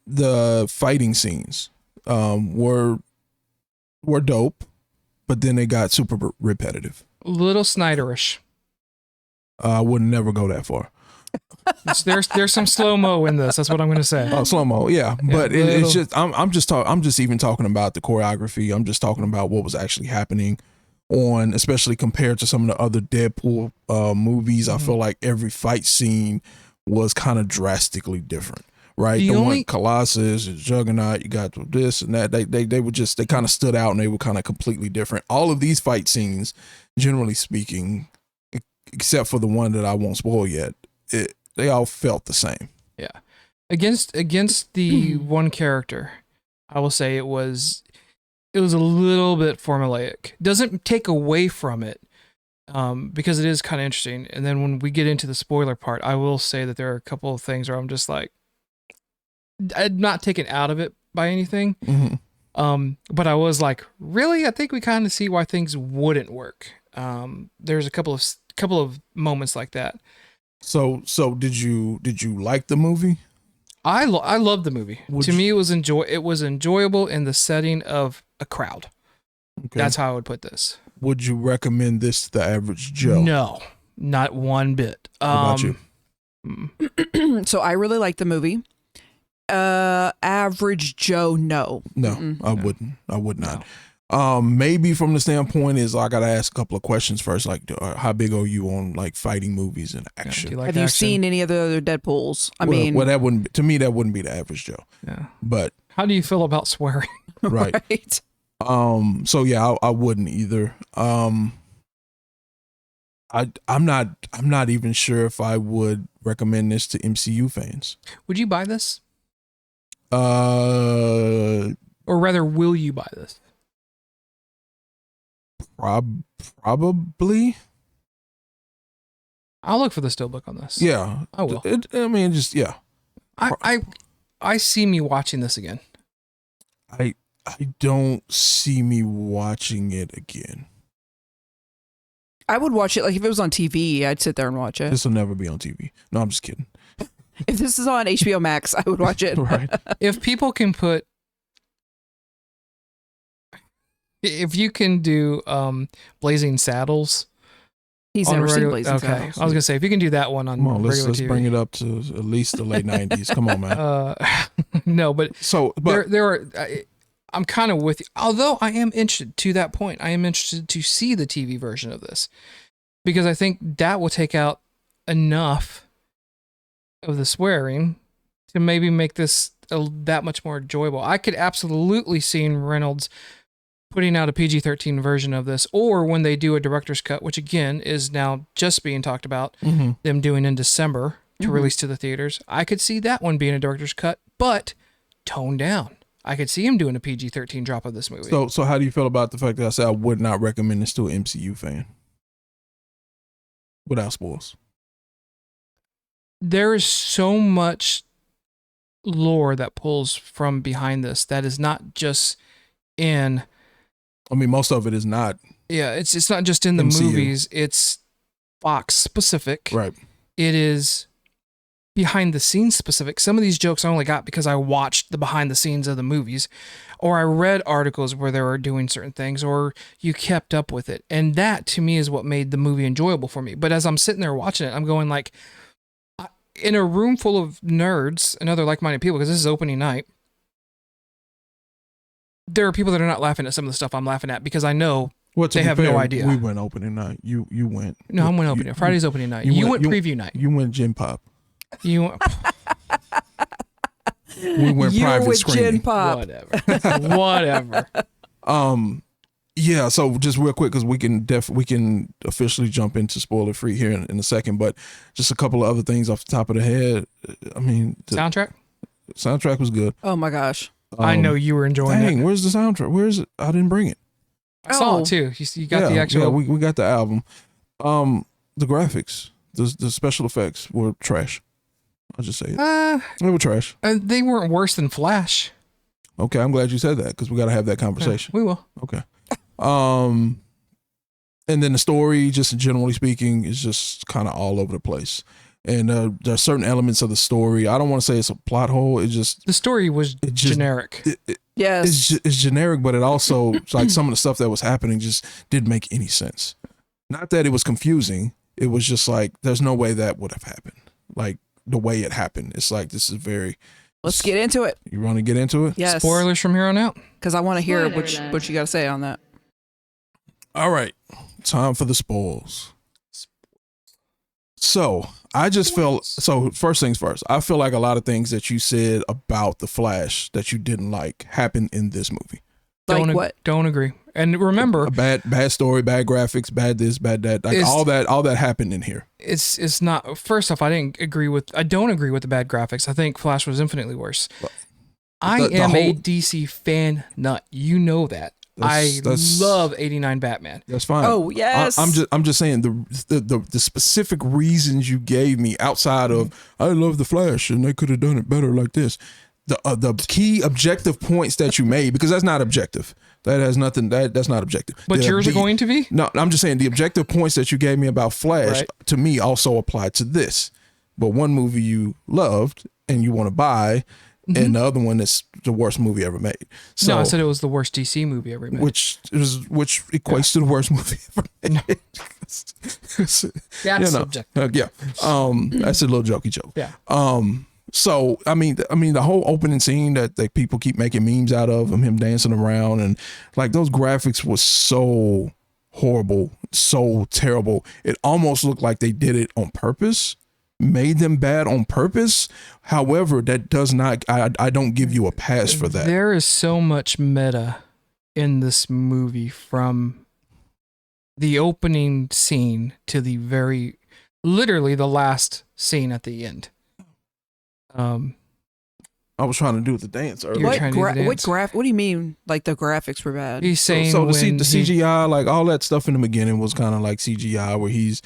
the fighting scenes were dope, but then they got super repetitive.
Little Snyderish.
I would never go that far.
There's some slow-mo in this. That's what I'm going to say.
Oh, slow-mo, yeah. But
little.
it's just I'm just even talking about the choreography. I'm just talking about what was actually happening on, especially compared to some of the other Deadpool movies. I feel like every fight scene was kind of drastically different. Right, the one Colossus and Juggernaut, you got this and that. They were just, they kind of stood out and they were kind of completely different. All of these fight scenes, generally speaking, except for the one that I won't spoil yet, they all felt the same.
Yeah, against the one character, I will say it was a little bit formulaic. Doesn't take away from it, because it is kind of interesting. And then when we get into the spoiler part, I will say that there are a couple of things where I'm just like, I'm not taken out of it by anything. But I was like, really? I think we kind of see why things wouldn't work. There's a couple of moments like that.
So did you like the movie?
I loved the movie. To me, it was enjoyable in the setting of a crowd. Okay. That's how I would put this.
Would you recommend this to the average Joe?
No, not one bit.
What about
you? So I really liked the movie. Average Joe, no.
I wouldn't. I would not. No. Maybe from the standpoint is I gotta ask a couple of questions first, like how big are you on like fighting movies and action?
Have you seen any of the other Deadpools?
Well, that wouldn't, to me, that wouldn't be the average Joe. Yeah. But
how do you feel about swearing?
Right. So yeah, I wouldn't either. I'm not even sure if I would recommend this to MCU fans.
Would you buy this? Or rather, will you buy this?
Probably.
I'll look for the steelbook on this.
Yeah,
I will. I see me watching this again.
I don't see me watching it again.
I would watch it, like if it was on TV, I'd sit there and watch it.
This will never be on TV. No, I'm just kidding.
If this is on HBO Max, I would watch it.
Right.
If people can if you can do Blazing Saddles.
He's never seen Blazing Saddles.
Okay, I was gonna say if you can do that one on
let's
TV.
Bring it up to at least the late 90s. Come on, man.
No, but there are. I'm kind of with you. Although I am interested to that point. I am interested to see the TV version of this because I think that will take out enough of the swearing to maybe make this that much more enjoyable. I could absolutely see Reynolds putting out a PG-13 version of this, or when they do a director's cut, which again is now just being talked about, them doing in December to release to the theaters. I could see that one being a director's cut, but toned down. I could see him doing a PG-13 drop of this movie.
So how do you feel about the fact that I said I would not recommend this to an MCU fan? Without spoils.
There is so much lore that pulls from behind this that is not just in...
I mean, most of it is not.
Yeah, it's not just in the
MCU.
movies. It's Fox specific.
Right.
It is behind the scenes specific. Some of these jokes I only got because I watched the behind the scenes of the movies, or I read articles where they were doing certain things, or you kept up with it. And that to me is what made the movie enjoyable for me. But as I'm sitting there watching it, I'm going like, in a room full of nerds and other like-minded people, because this is opening night, there are people that are not laughing at some of the stuff I'm laughing at because I know they have no idea.
We went opening night. You went.
No, I went opening. Friday's opening night. You went preview night.
You went Gen Pop.
You went.
We went private screening.
Gen Pop.
Whatever.
Yeah. So just real quick, because we can officially jump into spoiler free here in a second, but just a couple of other things off the top of the head. I mean, soundtrack was good.
Oh my gosh.
I know you were enjoying it.
Where's the soundtrack? Where is it? I didn't bring it.
I saw it too. You got the actual.
Yeah, we got the album. The graphics, the special effects were trash. I'll just say it. They were trash.
They weren't worse than Flash.
Okay, I'm glad you said that because we got to have that conversation.
We will.
Okay. And then the story, just generally speaking, is just kind of all over the place. And there are certain elements of the story. I don't want to say it's a plot hole. It's just
the story was generic.
Yes,
it's generic, but it also like some of the stuff that was happening just didn't make any sense. Not that it was confusing. It was just like there's no way that would have happened. Like the way it happened. It's like this is very.
Let's get into it.
You want to get into it?
Yes.
Spoilers from here on out.
Because I want to hear
Spoiler
what
alert.
you got to say on that.
All right. Time for the spoils. So I just feel so. First things first, I feel like a lot of things that you said about the Flash that you didn't like happened in this movie.
Like what?
Don't agree. And remember,
A bad story, bad graphics, bad this, bad that. Like all that happened in here.
it's not. First off, I don't agree with the bad graphics. I think Flash was infinitely worse. I am a DC fan nut. You know that. I love '89 Batman.
That's fine.
Oh yes.
I'm just saying the specific reasons you gave me outside of I love the Flash and they could have done it better like this. The key objective points that you made, because that's not objective. That has nothing. That's not objective.
But yours are going to be.
No, I'm just saying the objective points that you gave me about Flash to me also apply to this. But one movie you loved and you want to buy. And the other one is the worst movie ever made. So,
No, I said it was the worst DC movie ever made.
which equates to the worst movie ever made.
That's subjective.
That's a little jokey joke.
Yeah.
So I mean, the whole opening scene that people keep making memes out of him dancing around and like those graphics was so horrible, so terrible. It almost looked like they did it on purpose. Made them bad on purpose. However, that does not. I don't give you a pass for that.
There is so much meta in this movie, from the opening scene to literally the last scene at the end.
I was trying to do the dance earlier.
What do you mean? Like the graphics were bad?
He's saying
so the CGI, like all that stuff in the beginning was kind of like CGI, where he's,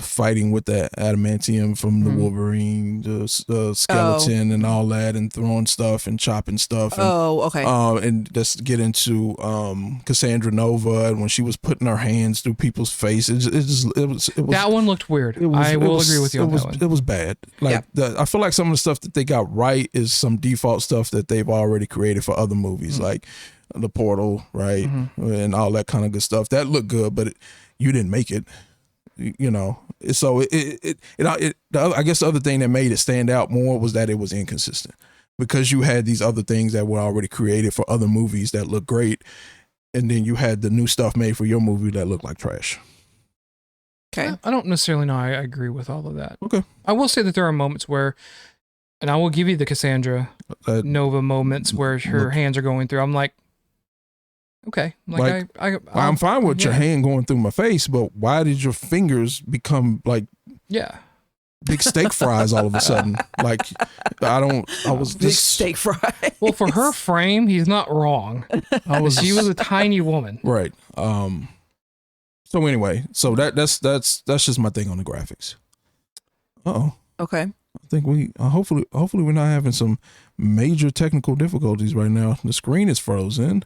fighting with that adamantium from the Wolverine, the skeleton and all that, and throwing stuff and chopping stuff. And,
okay.
And just get into Cassandra Nova, and when she was putting her hands through people's faces, it was
that one looked weird. I will agree with you on that one.
It was bad. Like I feel like some of the stuff that they got right is some default stuff that they've already created for other movies, like The Portal, right, and all that kind of good stuff. That looked good, but you didn't make it. So I guess the other thing that made it stand out more was that it was inconsistent, because you had these other things that were already created for other movies that look great, and then you had the new stuff made for your movie that looked like trash.
Okay.
I don't necessarily know I agree with all of that.
Okay.
I will say that there are moments where, and I will give you the Cassandra Nova moments where her hands are going through. I'm like, okay,
I'm fine with your hand going through my face, but why did your fingers become like big steak fries all of a sudden? Like I was
big
just
steak fries.
Well, for her frame, he's not wrong. She was a tiny woman,
right? So anyway, so that's just my thing on the graphics.
Okay.
I think we hopefully we're not having some major technical difficulties right now. The screen is frozen.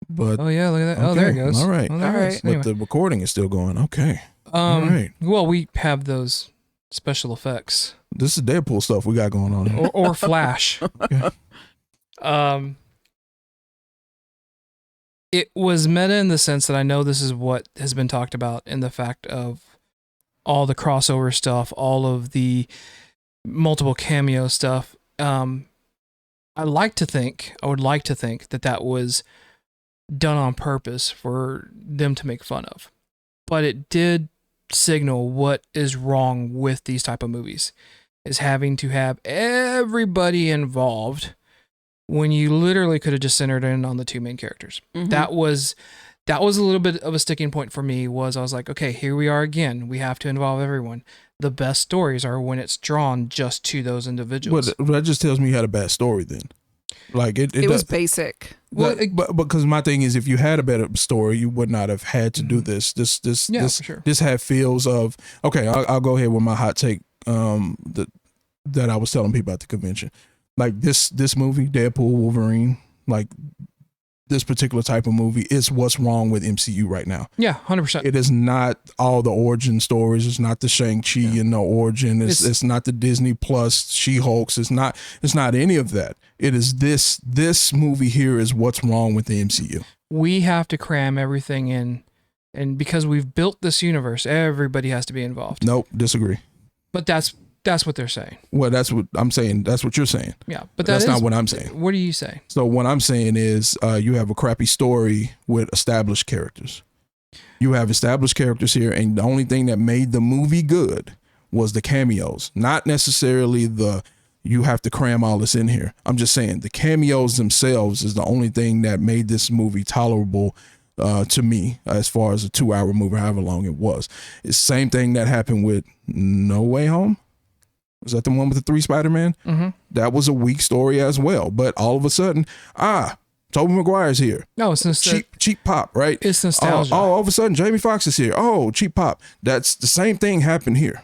But
look at that. Oh, there it goes.
All right.
Oh, there it goes.
But the recording is still going. Okay.
All
right.
Well, we have those special effects.
This is Deadpool stuff we got going on here.
or Flash.
Okay.
It was meta in the sense that I know this is what has been talked about in the fact of all the crossover stuff, all of the multiple cameo stuff. I would like to think that was done on purpose for them to make fun of, but it did signal what is wrong with these type of movies, is having to have everybody involved when you literally could have just centered in on the two main characters. That was a little bit of a sticking point for me. I was like, okay, here we are again. We have to involve everyone. The best stories are when it's drawn just to those individuals.
Well, that just tells me you had a bad story then. Like it
was basic.
Well, but because my thing is, if you had a better story, you would not have had to do this. This
for sure.
This had feels of, okay, I'll go ahead with my hot take that I was telling people at the convention. Like this movie, Deadpool Wolverine, like this particular type of movie is what's wrong with MCU right now.
Yeah, 100%.
It is not all the origin stories. It's not the Shang-Chi and the origin. It's not the Disney Plus She-Hulks. It's not any of that. It is this movie here is what's wrong with the MCU.
We have to cram everything in, and because we've built this universe, everybody has to be involved.
Nope, disagree.
But that's what they're saying.
Well, that's what I'm saying. That's what you're saying.
Yeah, but
that's not what I'm saying.
What are you saying?
So what I'm saying is you have a crappy story with established characters. You have established characters here, and the only thing that made the movie good was the cameos, not necessarily you have to cram all this in here. I'm just saying the cameos themselves is the only thing that made this movie tolerable to me as far as a 2-hour movie, however long it was. It's the same thing that happened with No Way Home. Was that the one with the 3 Spider-Man?
Mm-hmm.
That was a weak story as well. But all of a sudden, Tobey Maguire's here.
No, it's
cheap pop, right?
It's nostalgia.
All of a sudden, Jamie Foxx is here. Oh, cheap pop. That's the same thing happened here.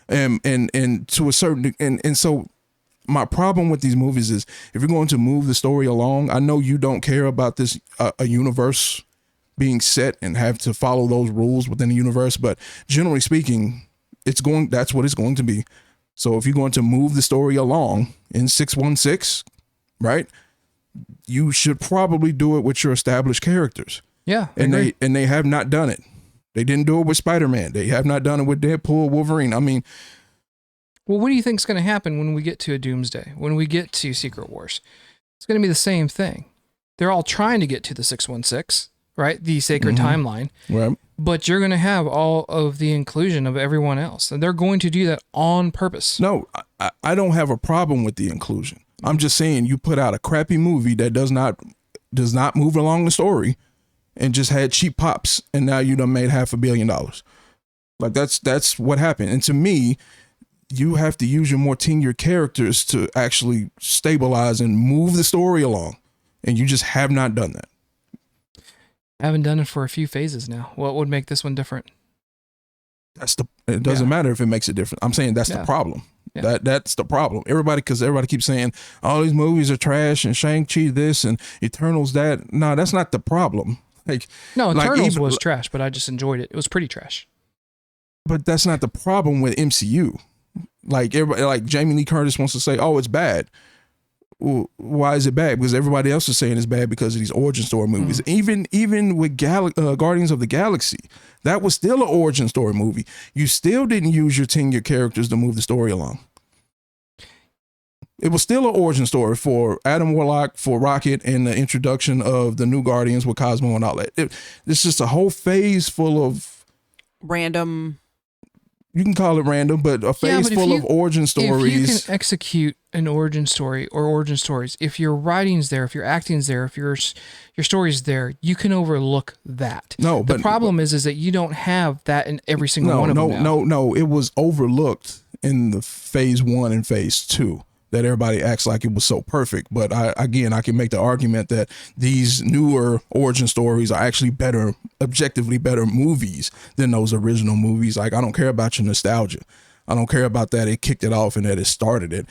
And to a certain, and so my problem with these movies is if you're going to move the story along, I know you don't care about this, a universe being set and have to follow those rules within the universe. But generally speaking, that's what it's going to be. So if you're going to move the story along in 616, right, you should probably do it with your established characters.
Yeah.
And they have not done it. They didn't do it with Spider-Man. They have not done it with Deadpool, Wolverine. I mean,
well, what do you think is going to happen when we get to a Doomsday, when we get to Secret Wars? It's going to be the same thing. They're all trying to get to the 616, right? The sacred timeline.
Right.
But you're going to have all of the inclusion of everyone else. And they're going to do that on purpose.
No, I don't have a problem with the inclusion. I'm just saying you put out a crappy movie that does not move along the story and just had cheap pops. And now you done made $500 million. Like that's what happened. And to me, you have to use your more tenured characters to actually stabilize and move the story along. And you just have not done that.
I haven't done it for a few phases now. What would make this one different?
It doesn't matter if it makes it different. I'm saying that's the problem. Yeah. That's the problem. Everybody keeps saying all these movies are trash and Shang-Chi this and Eternals that. No, that's not the problem.
Eternals was trash, but I just enjoyed it. It was pretty trash.
But that's not the problem with MCU. Like everybody, like Jamie Lee Curtis wants to say, "Oh, it's bad." Well, why is it bad? Because everybody else is saying it's bad because of these origin story movies. Even with Guardians of the Galaxy, that was still an origin story movie. You still didn't use your tenured characters to move the story along. It was still an origin story for Adam Warlock, for Rocket, and the introduction of the new Guardians with Cosmo and all that. It's just a whole phase full of
random.
You can call it random, but a phase full of origin stories.
If you can execute an origin story or origin stories, if your writing's there, if your acting's there, if your story's there, you can overlook that.
No,
the problem is that you don't have that in every single one of them.
No. It was overlooked in the phase 1 and phase 2. That everybody acts like it was so perfect. But I can make the argument that these newer origin stories are actually better, objectively better movies than those original movies. Like, I don't care about your nostalgia. I don't care about that it kicked it off and that it started it.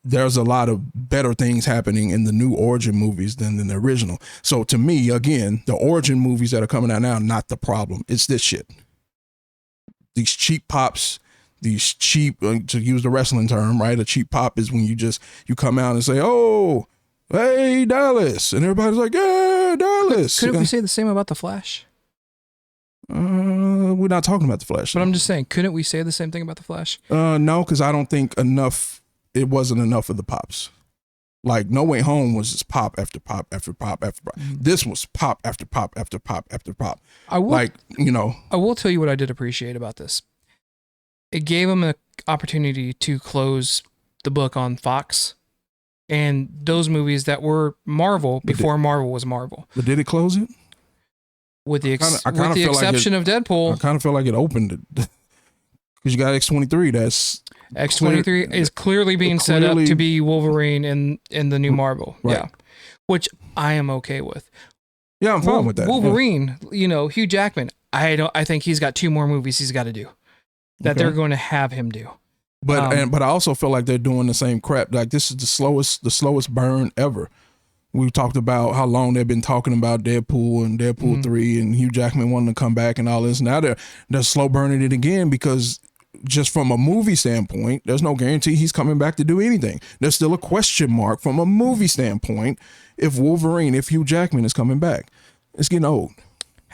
There's a lot of better things happening in the new origin movies than the original. So to me, again, the origin movies that are coming out now, not the problem. It's this shit. These cheap pops. These cheap, to use the wrestling term, right? A cheap pop is when you come out and say, "Oh, hey, Dallas," and everybody's like, "Yeah, Dallas."
Couldn't we say the same about The Flash?
We're not talking about The Flash.
But I'm just saying, couldn't we say the same thing about The Flash?
No, because I don't think it wasn't enough of the pops. Like No Way Home was just pop after pop after pop after pop. This was pop after pop after pop after pop.
I will tell you what I did appreciate about this. It gave him an opportunity to close the book on Fox and those movies that were Marvel before Marvel was Marvel.
But did it close it?
With the exception of Deadpool.
I kind of feel like it opened it. Because you got X-23. That's
X-23 is clearly being set up to be Wolverine in the new Marvel. Right. Yeah. Which I am okay with.
Yeah, I'm fine with that.
Wolverine, Hugh Jackman, I think he's got 2 more movies he's got to do. That they're going to have him do.
But I also feel like they're doing the same crap. Like this is the slowest burn ever. We talked about how long they've been talking about Deadpool and Deadpool 3 and Hugh Jackman wanting to come back and all this. Now they're slow burning it again because just from a movie standpoint, there's no guarantee he's coming back to do anything. There's still a question mark from a movie standpoint if Hugh Jackman is coming back. It's getting old.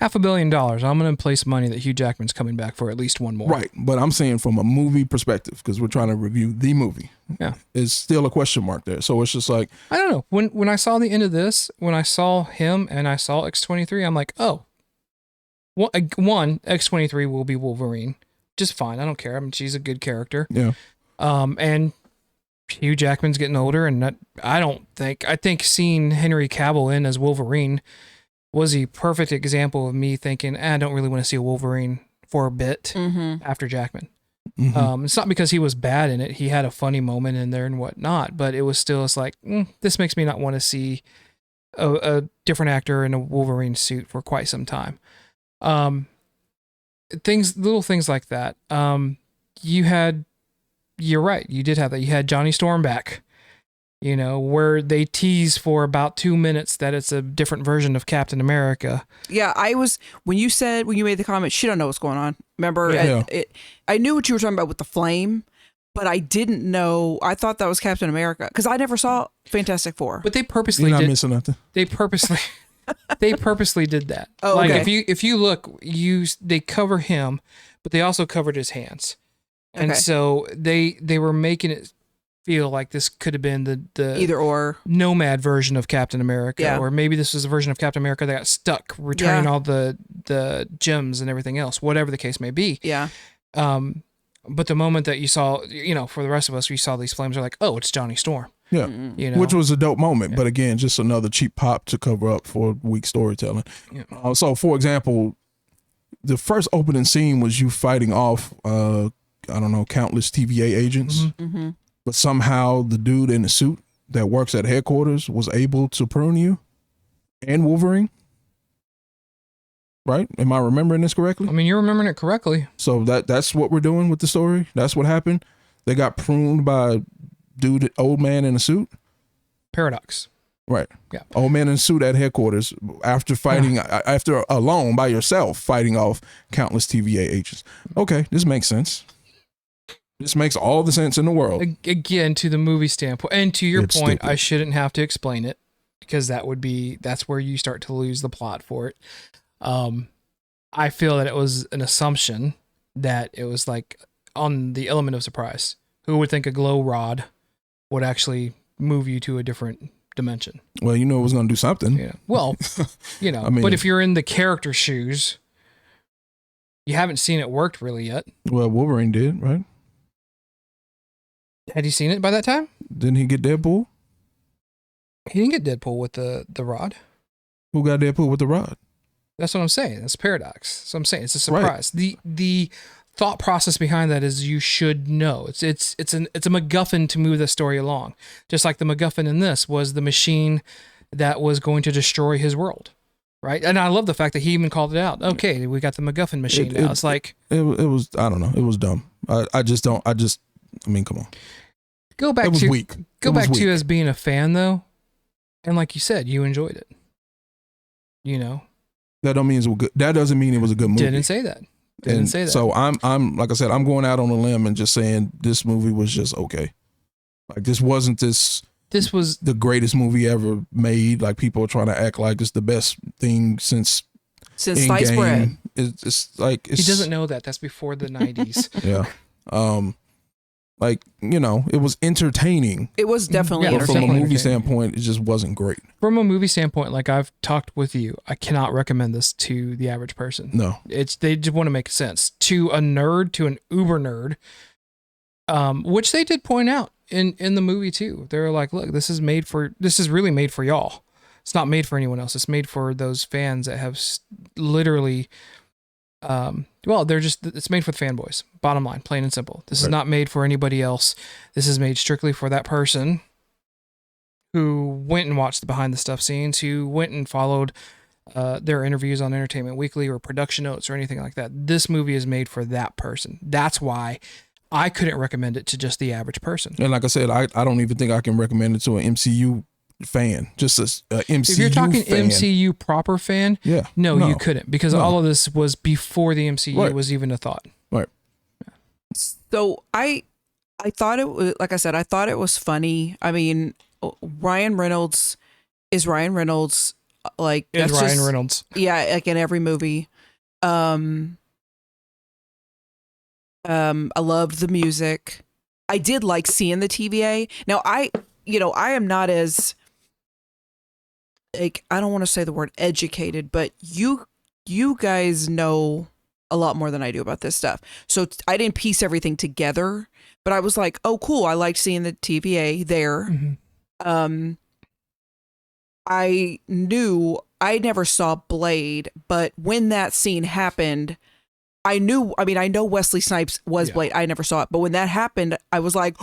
$500 million. I'm going to place money that Hugh Jackman's coming back for at least one more.
Right, but I'm saying from a movie perspective, because we're trying to review the movie.
Yeah.
It's still a question mark there. So it's just like,
I don't know. When I saw the end of this, when I saw him and I saw X-23, I'm like, oh, one, X-23 will be Wolverine. Just fine. I don't care. I mean, she's a good character.
yeah.
And Hugh Jackman's getting older, and I think seeing Henry Cavill in as Wolverine was a perfect example of me thinking, I don't really want to see a Wolverine for a bit after Jackman. It's not because he was bad in it. He had a funny moment in there and whatnot, but it was still, it's like, this makes me not want to see a different actor in a Wolverine suit for quite some time. Little things like that. You're right. You did have that. You had Johnny Storm back, where they tease for about 2 minutes that it's a different version of Captain America.
Yeah, when you made the comment, she don't know what's going on. Remember,
Yeah.
I knew what you were talking about with the flame, but I didn't know. I thought that was Captain America because I never saw Fantastic Four.
But they purposely
You're not missing nothing.
They purposely did that.
Oh,
like
okay.
if you look, they cover him, but they also covered his hands. And
Okay.
so they were making it feel like this could have been the
Either or.
nomad version of Captain America,
Yeah.
or maybe this was a version of Captain America that got stuck returning
Yeah.
all the gems and everything else, whatever the case may be.
Yeah.
But the moment that you saw, for the rest of us, we saw these flames, are like, oh, it's Johnny Storm.
Yeah. Which was a dope moment, but again, just another cheap pop to cover up for weak storytelling.
Yeah.
So, for example, the first opening scene was you fighting off, countless TVA agents, but somehow the dude in the suit that works at headquarters was able to prune you and Wolverine. Right? Am I remembering this correctly?
I mean, you're remembering it correctly.
So that's what we're doing with the story. That's what happened. They got pruned by old man in a suit.
Paradox.
Right.
Yeah.
Old man in a suit at headquarters after fighting, after alone by yourself, fighting off countless TVA agents. Okay, this makes sense. This makes all the sense in the world.
Again, to the movie standpoint, and to your
It's
point,
stupid.
I shouldn't have to explain it because that's where you start to lose the plot for it. I feel that it was an assumption that it was like on the element of surprise. Who would think a glow rod would actually move you to a different dimension?
Well, it was going to do something.
Yeah. Well,
I mean,
but if you're in the character shoes, you haven't seen it worked really yet.
Well, Wolverine did, right?
Had you seen it by that time?
Didn't he get Deadpool?
He didn't get Deadpool with the rod.
Who got Deadpool with the rod?
That's what I'm saying. That's paradox. So I'm saying it's a surprise. Right. The thought process behind that is you should know. It's a MacGuffin to move the story along. Just like the MacGuffin in this was the machine that was going to destroy his world. Right? And I love the fact that he even called it out. Okay, we got the MacGuffin machine now. It's like
it was I don't know. It was dumb. I mean, come on.
Go back
it was
to
weak.
Go
It was
back to
weak.
as being a fan though. And like you said, you enjoyed it.
That don't mean it was good. That doesn't mean it was a good movie.
Didn't say that. Didn't say that.
So I'm like I said, I'm going out on a limb and just saying this movie was just okay. Like this wasn't
This was
the greatest movie ever made. Like people are trying to act like it's the best thing since
sliced bread.
It's like
he doesn't know that. That's before the 90s.
Yeah. It was entertaining.
It was definitely
Yeah,
But from a
entertaining.
movie standpoint, it just wasn't great.
From a movie standpoint, like I've talked with you, I cannot recommend this to the average person.
No.
They just want to make sense to a nerd, to an uber nerd, which they did point out in the movie too. They're like, look, this is really made for y'all. It's not made for anyone else. It's made for those fans that have literally, it's made for the fanboys. Bottom line, plain and simple. This is not made for anybody else. This is made strictly for that person who went and watched the behind the stuff scenes, who went and followed their interviews on Entertainment Weekly or production notes or anything like that. This movie is made for that person. That's why I couldn't recommend it to just the average person.
And like I said, I don't even think I can recommend it to an MCU fan. Just a MCU
If you're talking
fan.
MCU proper fan,
Yeah.
no, you couldn't, because all of this was before the MCU was even a thought.
Right.
So I thought it was, like I said, I thought it was funny. I mean, Ryan Reynolds is Ryan Reynolds. Like,
Is
that's
Ryan
just,
Reynolds.
Yeah, like in every movie. I loved the music. I did like seeing the TVA. Now I am not as, like, I don't want to say the word educated, but you guys know a lot more than I do about this stuff. So I didn't piece everything together, but I was like, oh, cool. I liked seeing the TVA there.
Mm-hmm.
I never saw Blade, but when that scene happened, I know Wesley Snipes was Blade. I never saw it, but when that happened, I was like,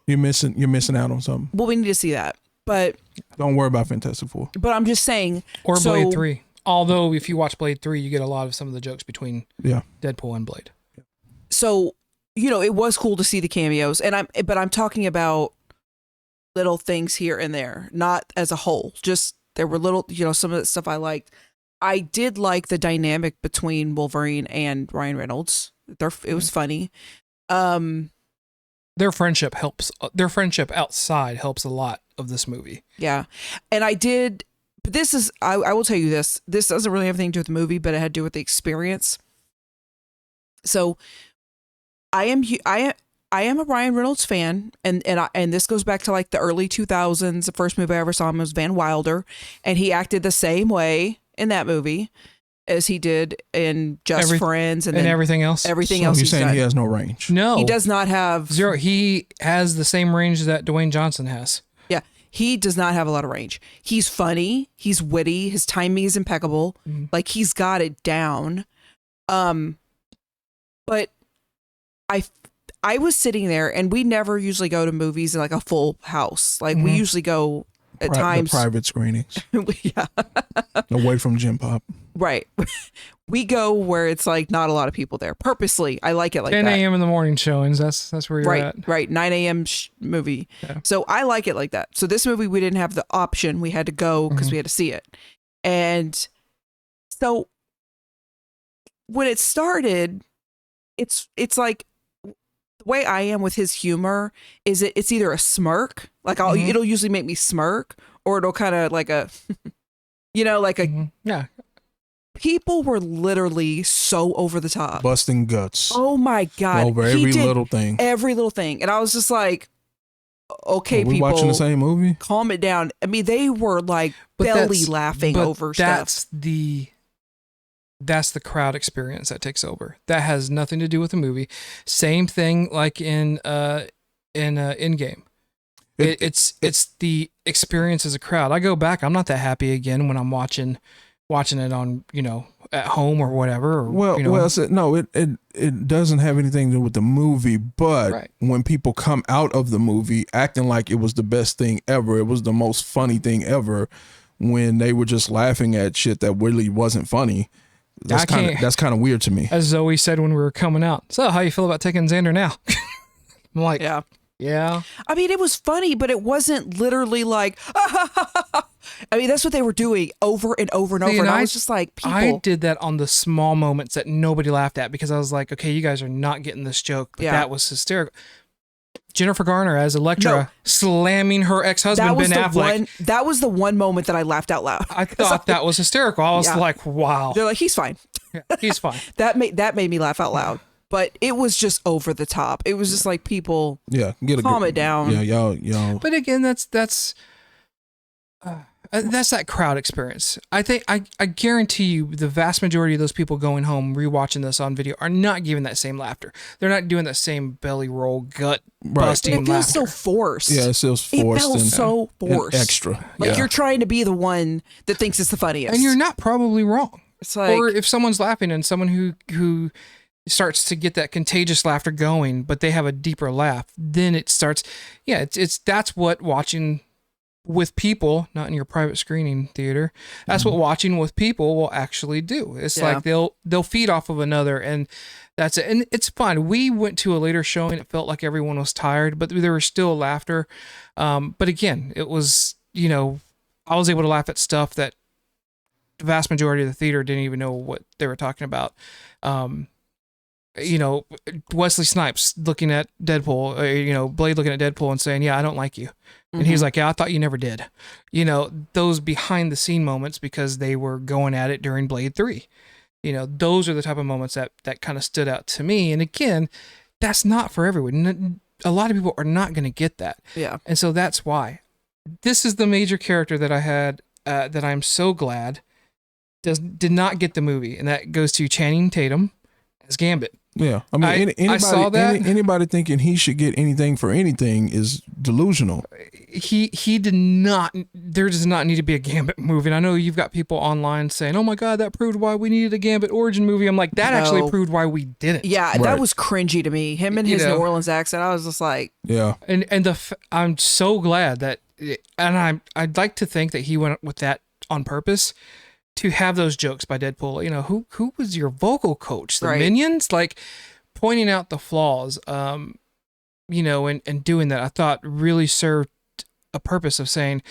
you're missing out on something.
Well, we need to see that. But
don't worry about Fantastic Four.
But I'm just saying,
or Blade 3. Although if you watch Blade 3, you get a lot of some of the jokes between Deadpool and Blade.
So, it was cool to see the cameos, but I'm talking about little things here and there, not as a whole. Just there were little, some of the stuff I liked. I did like the dynamic between Wolverine and Ryan Reynolds. It was funny.
Their friendship helps. Their friendship outside helps a lot of this movie.
Yeah, and I did. But this is, I will tell you this. This doesn't really have anything to do with the movie, but it had to do with the experience. So, I am a Ryan Reynolds fan, and this goes back to like the early 2000s. The first movie I ever saw him was Van Wilder, and he acted the same way in that movie as he did in Just Friends and
everything else.
Everything
So
else.
you're saying he has no range?
No,
he does not have
zero. He has the same range that Dwayne Johnson has.
Yeah, he does not have a lot of range. He's funny. He's witty. His timing is impeccable.
Mm-hmm.
Like, he's got it down. But I was sitting there, and we never usually go to movies in like a full house. Like, we usually go at times
private screenings.
Yeah.
Away from Gym Pop.
Right. We go where it's like not a lot of people there. Purposely, I like it like
10
that.
10 a.m. in the morning showings. That's where you're at.
Right. 9 a.m. movie.
Yeah.
So I like it like that. So this movie, we didn't have the option. We had to go because we had to see it. And so when it started, it's like the way I am with his humor is it's either a smirk, like it'll usually make me smirk, or it'll kind of like a, like a,
yeah.
People were literally so over the top.
Busting guts.
Oh my God.
Over every little thing.
Every little thing. And I was just like, okay,
we
people.
watching the same movie?
Calm it down. I mean, they were like belly laughing over stuff.
That's the crowd experience that takes over. That has nothing to do with the movie. Same thing like in Endgame. It's the experience as a crowd. I go back, I'm not that happy again when I'm watching it on, at home or whatever. It doesn't have anything to do with the movie, but when people come out of the movie acting like it was the best thing ever, it was the most funny thing ever, when they were just laughing at shit that really wasn't funny. That's kind of weird to me. As Zoe said when we were coming out, so how you feel about taking Xander now? I'm like, yeah.
I mean, it was funny, but it wasn't literally like, I mean, that's what they were doing over and over and over. And I was just like, people.
I did that on the small moments that nobody laughed at, because I was like, okay, you guys are not getting this joke. But that was hysterical. Jennifer Garner as Elektra slamming her ex-husband Ben Affleck.
That was the one moment that I laughed out loud.
I thought that was hysterical. I was like, wow.
They're like, he's fine.
Yeah, he's fine.
That made me laugh out loud. But it was just over the top. It was just like, people, calm it down.
Yeah, y'all.
But again, that's that crowd experience. I think I guarantee you the vast majority of those people going home rewatching this on video are not giving that same laughter. They're not doing that same belly roll, gut busting
laughter. It feels
laughter.
so forced.
Yeah, it feels forced.
It feels so forced.
Extra.
Like you're trying to be the one that thinks it's the funniest.
And you're not probably wrong.
It's like,
or if someone's laughing and someone who starts to get that contagious laughter going, but they have a deeper laugh, then it starts. Yeah, it's that's what watching with people, not in your private screening theater. That's what watching with people will actually do. It's like they'll feed off of another, and that's it. And it's fun. We went to a later showing. It felt like everyone was tired, but there was still laughter. But again, it was, I was able to laugh at stuff that the vast majority of the theater didn't even know what they were talking about. Wesley Snipes looking at Deadpool, Blade looking at Deadpool and saying, "Yeah, I don't like you." And he's like, "Yeah, I thought you never did." Those behind the scene moments, because they were going at it during Blade 3. Those are the type of moments that kind of stood out to me. And again, that's not for everyone. A lot of people are not going to get that.
Yeah.
And so that's why this is the major character that I had, that I'm so glad did not get the movie. And that goes to Channing Tatum as Gambit.
Yeah, I mean, anybody,
I saw that.
Anybody thinking he should get anything for anything is delusional.
He did not. There does not need to be a Gambit movie. And I know you've got people online saying, "Oh my God, that proved why we needed a Gambit origin movie." I'm like, that actually proved why we didn't.
Yeah,
Right.
that was cringy to me. Him and his New Orleans accent, I was just like,
Yeah,
And I'm so glad that, and I'd like to think that he went with that on purpose, to have those jokes by Deadpool. Who was your vocal coach? The
Right.
Minions? Like, pointing out the flaws, and doing that, I thought really served a purpose of saying,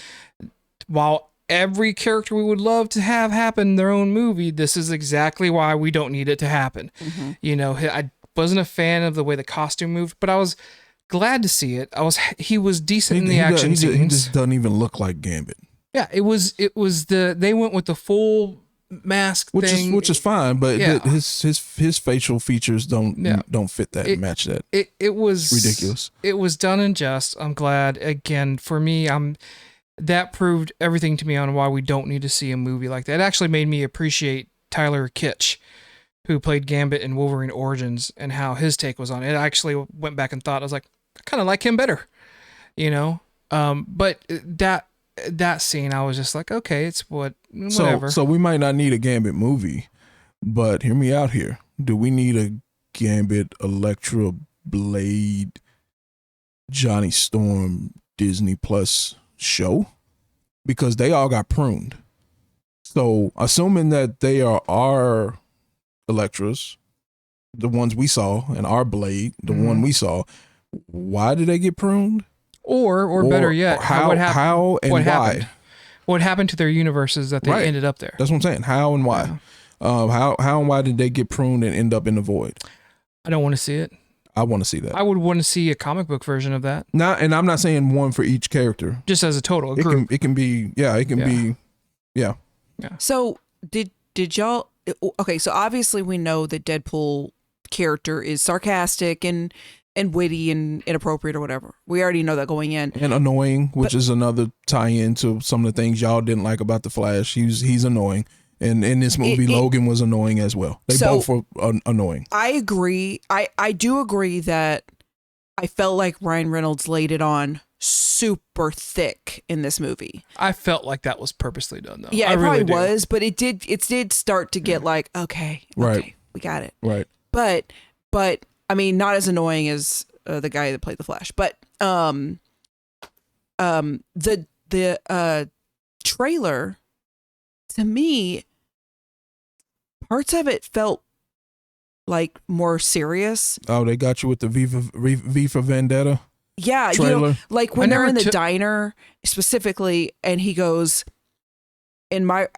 while every character we would love to have happen in their own movie, this is exactly why we don't need it to happen. I wasn't a fan of the way the costume moved, but I was glad to see it. He was decent in the action scenes.
He just doesn't even look like Gambit.
Yeah, they went with the full mask thing,
which is fine, but
Yeah.
his facial features don't fit that and match that.
It was
ridiculous.
It was done in jest. I'm glad. Again, for me, that proved everything to me on why we don't need to see a movie like that. It actually made me appreciate Tyler Kitsch, who played Gambit in Wolverine Origins, and how his take was on it. I actually went back and thought, I was like, I kind of like him better, but that scene, I was just like, okay, it's whatever.
So we might not need a Gambit movie, but hear me out here. Do we need a Gambit, Elektra, Blade, Johnny Storm, Disney Plus show? Because they all got pruned. So assuming that they are our Elektras, the ones we saw, and our Blade, the one we saw, why did they get pruned?
Or better yet,
how and why?
What happened to their universes that they ended up there?
That's what I'm saying. How and why? How and why did they get pruned and end up in the void?
I don't want to see it.
I want to see that.
I would want to see a comic book version of that.
And I'm not saying one for each character.
Just as a total group.
It can be.
So did y'all? Okay, so obviously we know that Deadpool character is sarcastic and witty and inappropriate or whatever. We already know that going in.
And annoying, which is another tie-in to some of the things y'all didn't like about the Flash. He's annoying. And in this movie, Logan was annoying as well. They both were annoying.
I agree. I do agree that I felt like Ryan Reynolds laid it on super thick in this movie.
I felt like that was purposely done, though.
Yeah,
it
probably
really
was, but it did start to get like, okay,
Right.
we got it.
Right.
But I mean, not as annoying as the guy that played the Flash, but the trailer, to me, parts of it felt like more serious.
Oh, they got you with the V for Vendetta?
Yeah,
trailer.
Like when they're in the diner specifically, and he goes, in my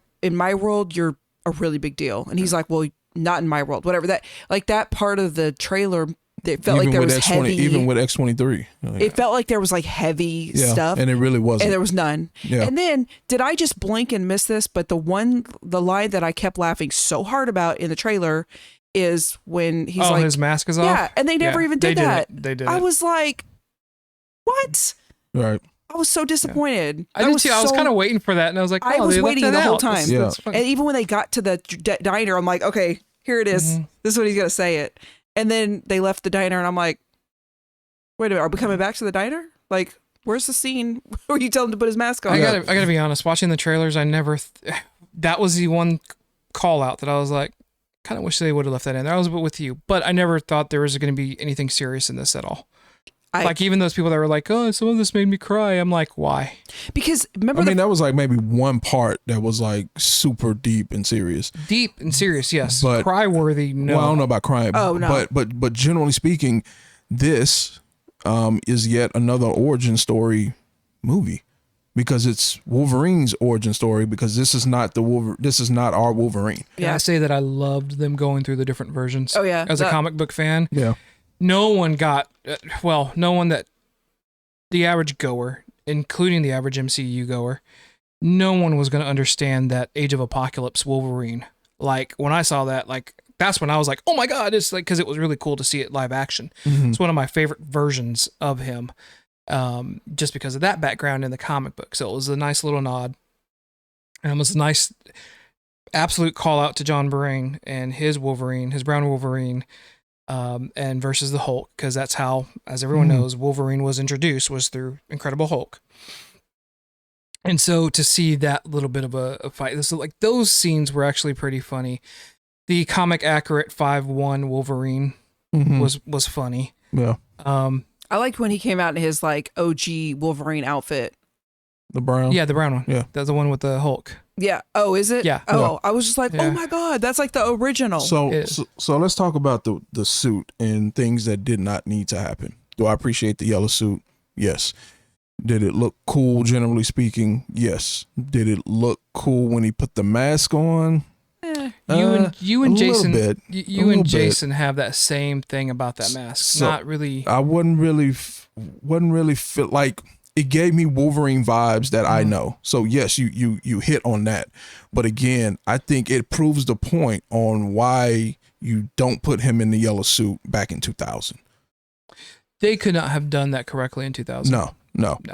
world, you're a really big deal. And he's like, well, not in my world, whatever. That, like, that part of the trailer, it felt like there was heavy.
Even with X-23.
It felt like there was like heavy stuff.
And it really wasn't.
And there was none.
Yeah.
And then, did I just blink and miss this? But the line that I kept laughing so hard about in the trailer is when he's like,
his mask is off?
Yeah, and they never even did that.
They did
I
it.
was like, what?
Right.
I was so disappointed.
I did too. I was kind of waiting for that, and I was like,
I was
they left
waiting
that
the whole
out.
time.
That's funny.
And even when they got to the diner, I'm like, okay, here it is. This is what he's going to say it. And then they left the diner, and I'm like, wait a minute, are we coming back to the diner? Like, where's the scene where you tell him to put his mask on?
I gotta be honest. Watching the trailers, I never. That was the one call out that I was like, kind of wish they would have left that in there. I was with you, but I never thought there was going to be anything serious in this at all. Like even those people that were like, oh, some of this made me cry. I'm like, why?
Because remember,
that was like maybe one part that was like super deep and serious.
Deep and serious, yes.
But
cry-worthy, no.
Well, I don't know about crying.
Oh, no.
But generally speaking, this is yet another origin story movie, because it's Wolverine's origin story, because this is not our Wolverine.
Can I say that I loved them going through the different versions?
Oh, yeah.
As a comic book fan.
Yeah.
No one got, no one that the average goer, including the average MCU goer, no one was going to understand that Age of Apocalypse Wolverine. Like when I saw that, like that's when I was like, oh my God, it's like, because it was really cool to see it live action.
Mm-hmm.
It's one of my favorite versions of him, just because of that background in the comic book. So it was a nice little nod. And it was a nice absolute call out to John Byrne and his Wolverine, his brown Wolverine, and versus the Hulk, because that's how, as everyone knows, Wolverine was introduced, was through Incredible Hulk. And so to see that little bit of a fight, so like those scenes were actually pretty funny. The comic accurate 5'1" Wolverine was funny.
Yeah.
I liked when he came out in his like OG Wolverine outfit.
The brown.
Yeah, the brown one.
Yeah.
That's the one with the Hulk.
Yeah. Oh, is it?
Yeah.
Oh, I was just like,
Yeah.
oh my God, that's like the original.
So let's talk about the suit and things that did not need to happen. Do I appreciate the yellow suit? Yes. Did it look cool, generally speaking? Yes. Did it look cool when he put the mask on?
You and Jason,
bit.
you and Jason have that same thing about that mask.
So
Not really.
I wouldn't really feel like it gave me Wolverine vibes that I know. So yes, you hit on that. But again, I think it proves the point on why you don't put him in the yellow suit back in 2000.
They could not have done that correctly in 2000.
No.
Not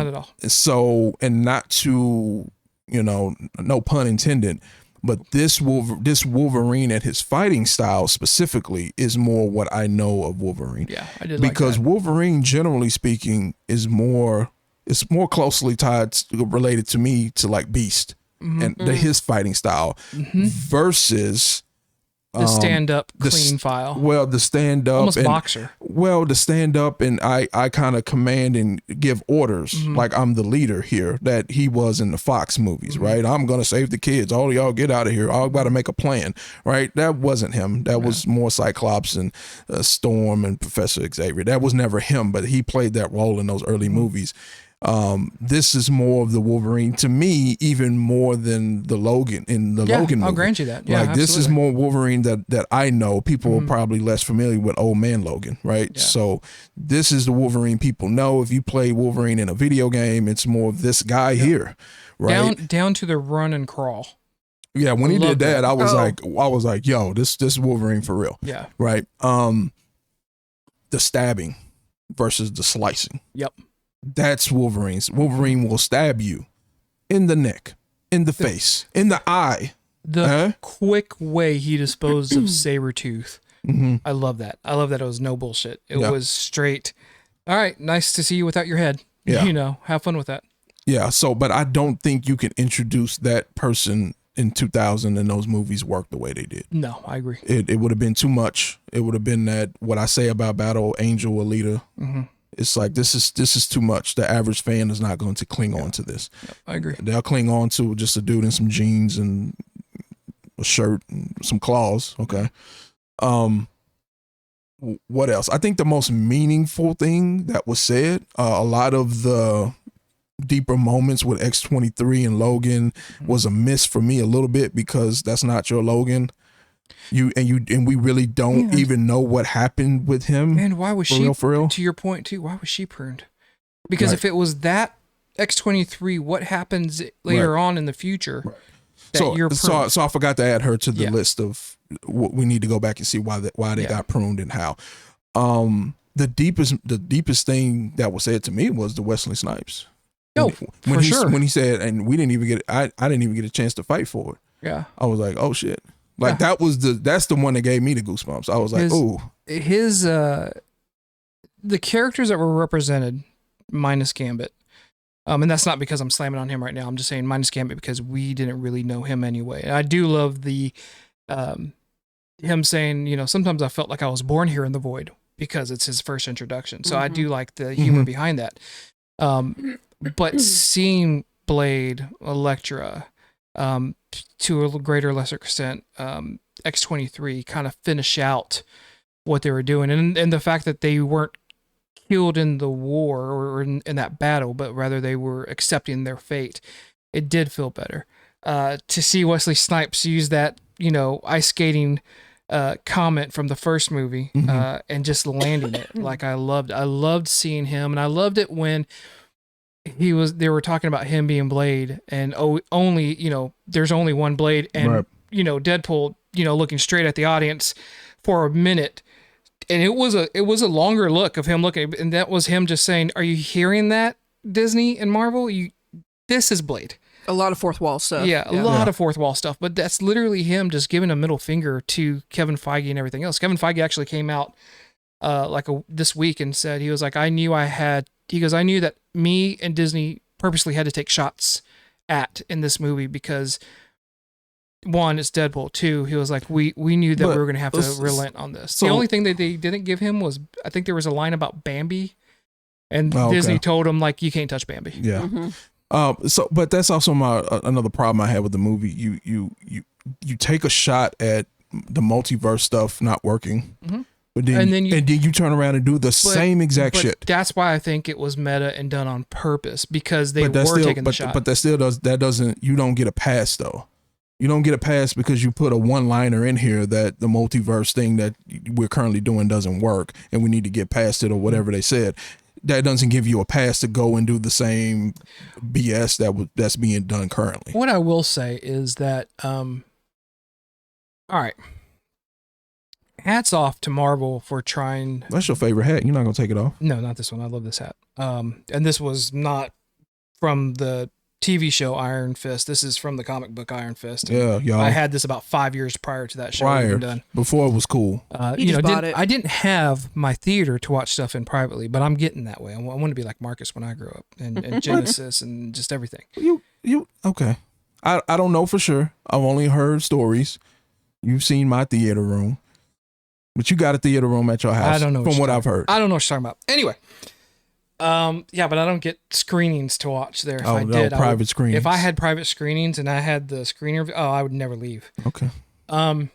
at all.
So, and not to, no pun intended, but this Wolverine and his fighting style specifically is more what I know of Wolverine.
Yeah, I did
because
like that.
Wolverine, generally speaking, is more closely related to me to like Beast and his fighting style versus
the stand-up clean file.
Well, the stand-up.
Almost
and,
boxer.
Well, the stand-up and I kind of command and give orders like I'm the leader here that he was in the Fox movies, right? I'm going to save the kids. All of y'all get out of here. I've got to make a plan, right? That wasn't him. That was more Cyclops and Storm and Professor Xavier. That was never him, but he played that role in those early movies. This is more of the Wolverine to me, even more than the Logan in the Logan movie.
I'll grant you that. Yeah,
like this is
absolutely.
more Wolverine that I know. People are probably less familiar with Old Man Logan, right?
Yeah.
So this is the Wolverine people know. If you play Wolverine in a video game, it's more of this guy here, right?
Down to the run and crawl.
Yeah, when he
Love
did that,
that.
I was like, yo, this Wolverine for real.
Yeah.
Right. The stabbing versus the slicing.
Yep.
That's Wolverine's. Wolverine will stab you in the neck, in the face, in the eye.
The quick way he disposed of Sabretooth. I love that. I love that it was no bullshit. It was straight. All right, nice to see you without your head.
Yeah.
Have fun with that.
Yeah. So, but I don't think you can introduce that person in 2000 and those movies work the way they did.
No, I agree.
It would have been too much. It would have been that what I say about Battle Angel Alita. It's like this is too much. The average fan is not going to cling on to this.
Yep, I agree.
They'll cling on to just a dude in some jeans and a shirt and some claws. Okay. What else? I think the most meaningful thing that was said, a lot of the deeper moments with X-23 and Logan was a miss for me a little bit because that's not your Logan. And we really don't even know what happened with him.
And why was she,
for real?
To your point too, why was she pruned? Because if it was that X-23, what happens later on in the future? Right.
So I forgot to add her to the list of what we need to go back and see why they got pruned and how. The deepest thing that was said to me was the Wesley Snipes.
For sure.
When he said, and we didn't even I didn't even get a chance to fight for it.
Yeah.
I was like, oh shit. Like that's the one that gave me the goosebumps. I was like, ooh.
His the characters that were represented minus Gambit. And that's not because I'm slamming on him right now. I'm just saying minus Gambit because we didn't really know him anyway. And I do love the him saying, sometimes I felt like I was born here in the void. because it's his first introduction. So I do like the humor behind that. But seeing Blade, Elektra, to a greater or lesser extent, X-23 kind of finish out what they were doing, and the fact that they weren't killed in the war or in that battle, but rather they were accepting their fate, it did feel better. To see Wesley Snipes use that, ice skating comment from the first movie and just landing it, like I loved seeing him, and I loved it when they were talking about him being Blade, and only there's only one Blade, and Deadpool looking straight at the audience for a minute, and it was a longer look of him looking, and that was him just saying, "Are you hearing that, Disney and Marvel? This is Blade."
A lot of fourth wall stuff.
Yeah, a lot of fourth wall stuff, but that's literally him just giving a middle finger to Kevin Feige and everything else. Kevin Feige actually came out this week and said, he was like, I knew that me and Disney purposely had to take shots in this movie because, one, it's Deadpool. Two, he was like, we knew that we were going to have to relent on this. The only thing that they didn't give him was, I think there was a line about Bambi, and Disney told him, like, you can't touch Bambi.
Yeah. But that's also another problem I had with the movie. You take a shot at the multiverse stuff not working, but then you turn around and do the same exact shit.
That's why I think it was meta and done on purpose, because they were taking the shot.
But that doesn't. You don't get a pass though. You don't get a pass because you put a one-liner in here that the multiverse thing that we're currently doing doesn't work, and we need to get past it or whatever they said. That doesn't give you a pass to go and do the same BS that's being done currently.
What I will say is that, all right, hats off to Marvel for trying.
That's your favorite hat. You're not gonna take it off.
No, not this one. I love this hat. And this was not from the TV show Iron Fist. This is from the comic book Iron Fist.
Yeah, y'all.
I had this about 5 years prior to that show being done.
Before it was cool.
I didn't have my theater to watch stuff in privately, but I'm getting that way. I want to be like Marcus when I grow up, and Genesis and just everything.
You okay? I don't know for sure. I've only heard stories. You've seen my theater room, but you got a theater room at your house.
I don't know
from what I've heard.
I don't know what you're talking about. Anyway. Yeah, but I don't get screenings to watch there. If I did,
private screenings.
If I had private screenings and I had the screener, I would never leave.
Okay.
But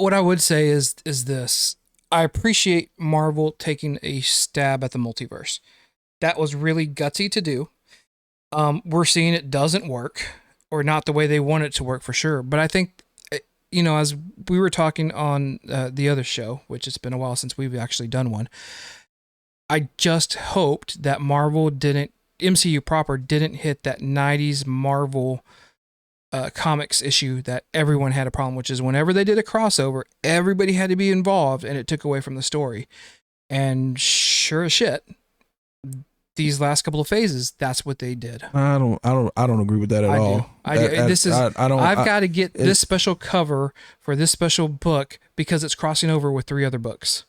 what I would say is this: I appreciate Marvel taking a stab at the multiverse. That was really gutsy to do. We're seeing it doesn't work, or not the way they want it to work for sure. But I think, as we were talking on the other show, which it's been a while since we've actually done one. I just hoped that MCU proper didn't hit that 90s Marvel comics issue that everyone had a problem, which is whenever they did a crossover, everybody had to be involved and it took away from the story. And sure as shit, these last couple of phases, that's what they did.
I don't agree with that at all.
I do. I've got to get this special cover for this special book because it's crossing over with 3 other books.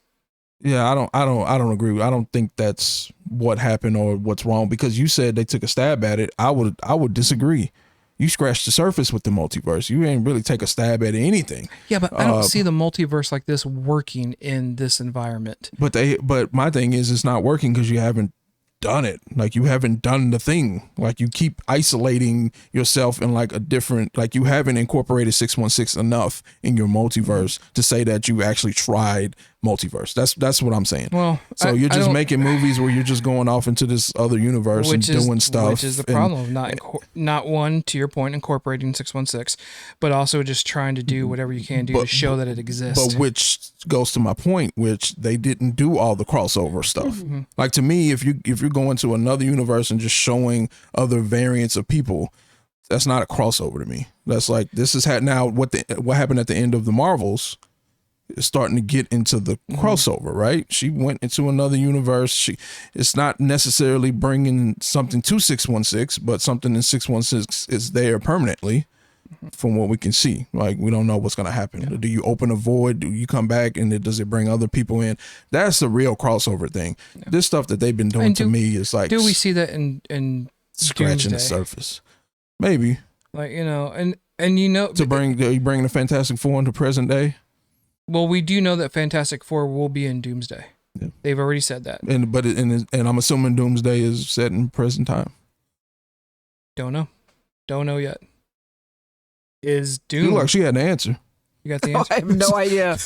Yeah, I don't agree. I don't think that's what happened or what's wrong, because you said they took a stab at it. I would disagree. You scratched the surface with the multiverse. You ain't really take a stab at anything.
Yeah, but I don't see the multiverse like this working in this environment.
But my thing is, it's not working because you haven't done it. Like, you haven't done the thing. Like, you keep isolating yourself in like a different, like, you haven't incorporated 616 enough in your multiverse to say that you actually tried multiverse. That's what I'm saying.
Well,
so you're just making movies where you're just going off into this other universe and doing stuff,
which is the problem of not one, to your point, incorporating 616, but also just trying to do whatever you can do to show that it exists.
But which goes to my point, which they didn't do all the crossover stuff. Like, to me, if you're going to another universe and just showing other variants of people, that's not a crossover to me. That's like, this is now what happened at the end of the Marvels is starting to get into the crossover, right? She went into another universe. It's not necessarily bringing something to 616, but something in 616 is there permanently from what we can see. Like, we don't know what's going to happen. Yeah. Do you open a void? Do you come back and does it bring other people in? That's the real crossover thing. Yeah. This stuff that they've been doing to me is like,
do we see that in
scratching the surface? Maybe.
Like, and to
bring the Fantastic Four into present day.
Well, we do know that Fantastic Four will be in Doomsday.
Yeah.
They've already said that.
And I'm assuming Doomsday is set in present time.
Don't know yet. Is Doom?
You look like she had an answer.
You got the
Oh,
answer?
I have no idea.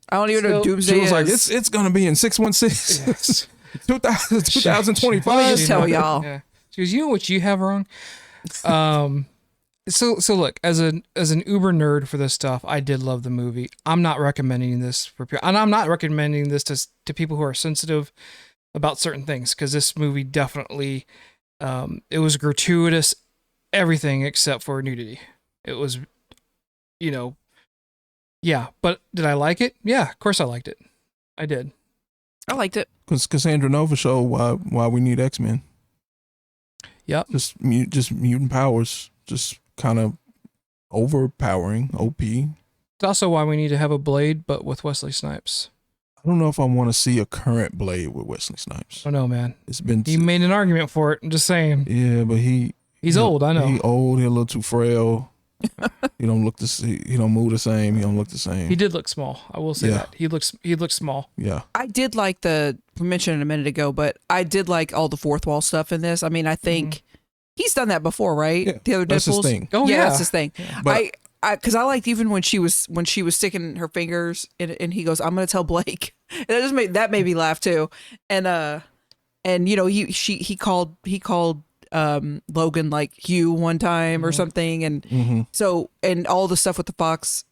I don't even know
So,
what Doomsday
She was
is.
like, it's gonna be in 616,
Yes.
2025.
Let me just tell y'all.
Yeah. She goes, you know what you have wrong? So look, as an uber nerd for this stuff, I did love the movie. I'm not recommending this for people, and I'm not recommending this to people who are sensitive about certain things, because this movie definitely, it was gratuitous, everything except for nudity. It was, yeah. But did I like it? Yeah, of course I liked it. I did.
I liked it.
Because Cassandra Nova showed why we need X-Men.
Yep.
Just mutant powers, just kind of overpowering. OP.
It's also why we need to have a Blade, but with Wesley Snipes.
I don't know if I want to see a current Blade with Wesley Snipes.
Oh no, man.
It's been
He made an argument for it. I'm just saying.
yeah, but
He's old. I know.
He old. He a little too frail. He don't look he don't move the same. He don't look the same.
He did look small. I will say
Yeah.
that. He looks small.
Yeah.
I did like we mentioned it a minute ago, but I did like all the fourth wall stuff in this. I mean, I think he's done that before, right?
Yeah,
The other
that's his
Deadpools.
thing.
Oh yeah.
That's his thing.
But
Because I liked even when she was sticking her fingers and he goes, "I'm gonna tell Blake." And that made me laugh too. And he called Logan like Hugh one time or something, and so and all the stuff with the Fox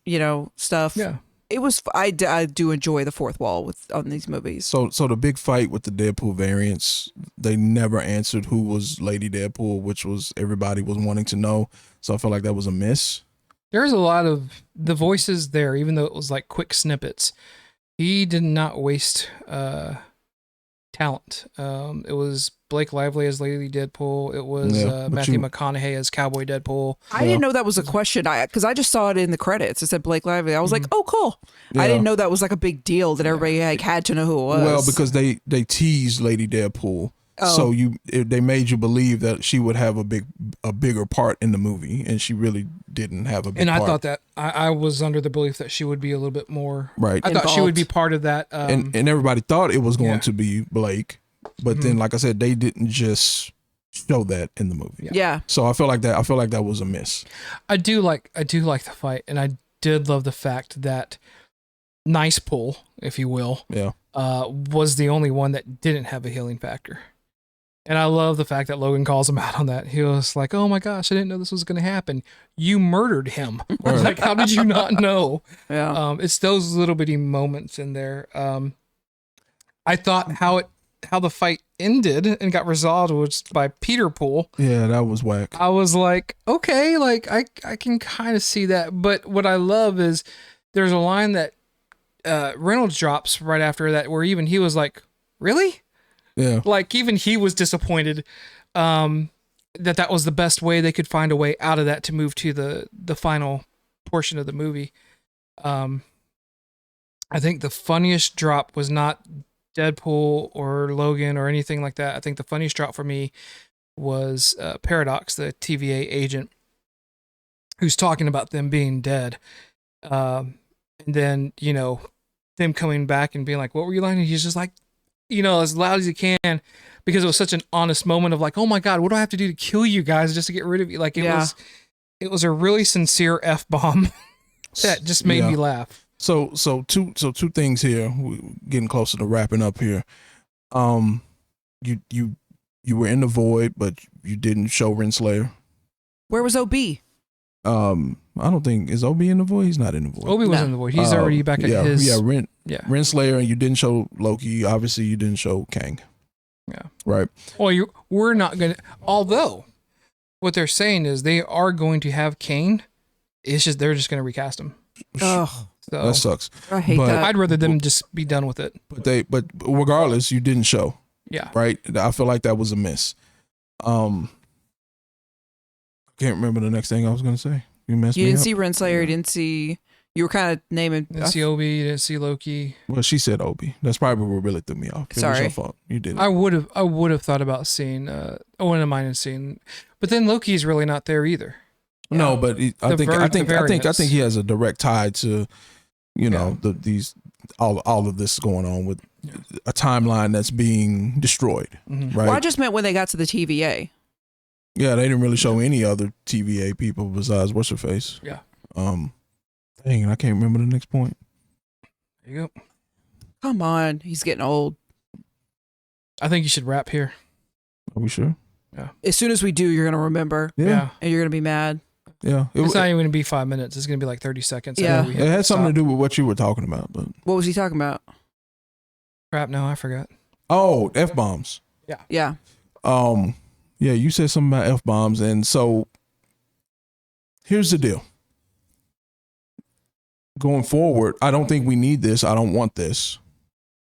stuff.
Yeah.
It was I do enjoy the fourth wall on these movies.
So the big fight with the Deadpool variants, they never answered who was Lady Deadpool, which was everybody was wanting to know. So I felt like that was a miss.
There's a lot of the voices there, even though it was like quick snippets. He did not waste talent. It was Blake Lively as Lady Deadpool. It was Matthew McConaughey as Cowboy Deadpool.
I didn't know that was a question. Because I just saw it in the credits. It said Blake Lively. I was like, oh, cool.
Yeah.
I didn't know that was like a big deal that everybody had to know who it was.
Well, because they teased Lady Deadpool, so they made you believe that she would have a bigger part in the movie, and she really didn't have a big
And I
part.
thought that I was under the belief that she would be a little bit more.
Right.
I thought she would
Involved.
be part of that.
And everybody thought it was going
Yeah.
to be Blake, but then, like I said, they didn't just show that in the movie.
yeah.
So I feel like that was a miss.
I do like the fight, and I did love the fact that Nice Pull, if you will,
Yeah.
was the only one that didn't have a healing factor. And I love the fact that Logan calls him out on that. He was like, "Oh my gosh, I didn't know this was going to happen. You murdered him. Like, how did you not know?"
Yeah.
It's those little bitty moments in there. I thought how the fight ended and got resolved was by Peter Pool.
Yeah, that was whack.
I was like, okay, like I can kind of see that. But what I love is there's a line that Reynolds drops right after that where even he was like, really?
Yeah.
Like even he was disappointed that was the best way they could find a way out of that to move to the final portion of the movie. I think the funniest drop was not Deadpool or Logan or anything like that. I think the funniest drop for me was Paradox, the TVA agent, who's talking about them being dead. And then, them coming back and being like, what were you lying? And he's just like, as loud as he can, because it was such an honest moment of like, oh my God, what do I have to do to kill you guys just to get rid of you? Like it was a really sincere F-bomb that just made me laugh.
So two things here. We're getting closer to wrapping up here. You were in the void, but you didn't show Renslayer.
Where was OB?
I don't think is OB in the void. He's not in the void.
Obi was in the void. He's already back at his.
Renslayer, and you didn't show Loki. Obviously, you didn't show Kang.
Yeah.
Right.
Well, we're not gonna. Although, what they're saying is they are going to have Kane. It's just they're just gonna recast him.
Oh,
So
That sucks.
I hate
But-
that.
I'd rather them just be done with it.
But regardless, you didn't show.
Yeah.
Right. I feel like that was a miss. I can't remember the next thing I was gonna say. You messed
You
me
didn't
up.
see Renslayer. You didn't see. You were kind of naming.
Didn't see Obi. Didn't see Loki.
Well, she said Obi. That's probably what really threw me off. It was
Sorry.
your fault. You did it.
I would have thought about seeing. I wouldn't mind seeing, but then Loki's really not there either.
No, but I
The
think
variants.
he has a direct tie to you know, all of this going on with a timeline that's being destroyed, right?
Well, I just meant when they got to the TVA.
Yeah, they didn't really show any other TVA people besides what's her face.
Yeah.
Dang, I can't remember the next point.
There you go.
Come on, he's getting old.
I think you should wrap here.
Are we sure?
Yeah.
As soon as we do, you're gonna remember.
Yeah.
And you're gonna be mad.
Yeah.
It's not even going to be 5 minutes. It's going to be like 30 seconds.
Yeah.
It
It had something to do with what you were talking about, but
What was he talking about?
Crap, no, I forgot.
oh, F-bombs.
Yeah.
Yeah, you said something about F-bombs, and so here's the deal. Going forward, I don't think we need this. I don't want this.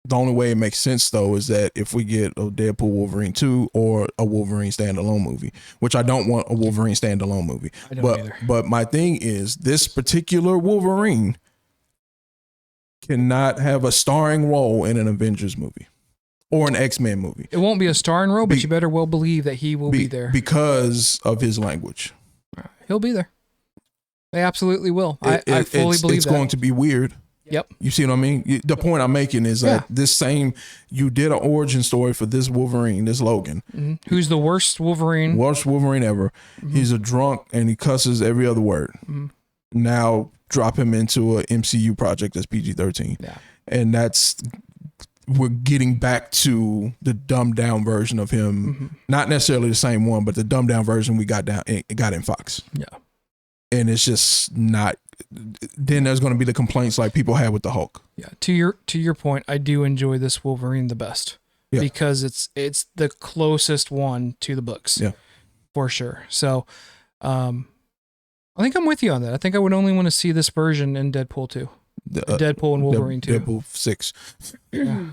The only way it makes sense, though, is that if we get a Deadpool Wolverine 2 or a Wolverine standalone movie, which I don't want a Wolverine standalone movie.
I don't either.
But my thing is, this particular Wolverine cannot have a starring role in an Avengers movie or an X-Men movie.
It won't be a starring role, but you better well believe that he will be there.
Because of his language.
He'll be there. They absolutely will. I fully believe
it's
that.
going to be weird.
Yep.
You see what I mean? The point I'm making is that you did an origin story for this Wolverine, this Logan.
Mm-hmm. Who's the worst Wolverine?
Worst Wolverine ever. Mm-hmm. He's a drunk and he cusses every other word. Mm-hmm. Now drop him into an MCU project that's PG-13.
Yeah.
And we're getting back to the dumbed down version of him. Mm-hmm. Not necessarily the same one, but the dumbed down version we got in Fox.
Yeah.
And it's just not. Then there's going to be the complaints like people had with the Hulk.
Yeah. To your point, I do enjoy this Wolverine the best because it's the closest one to the books.
Yeah.
For sure. So, I think I'm with you on that. I think I would only want to see this version in Deadpool 2. Deadpool and Wolverine 2.
Deadpool 6.
Yeah.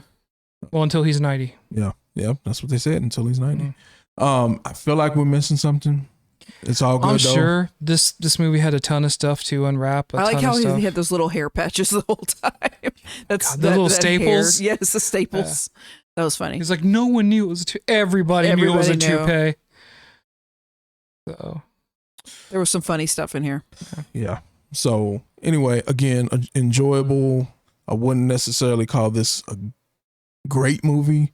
Well, until he's 90.
Yeah. Yeah. That's what they said. Until he's 90. Mm-hmm. I feel like we're missing something. It's all good.
I'm
though.
sure this movie had a ton of stuff to unwrap.
I like how he had those little hair patches the whole time. That's
God, the little staples.
Hair. Yes, the staples. That was funny.
He's like, no one knew it was everybody knew it was a toupee. So
there was some funny stuff in here.
Yeah. So anyway, again, enjoyable. I wouldn't necessarily call this a great movie.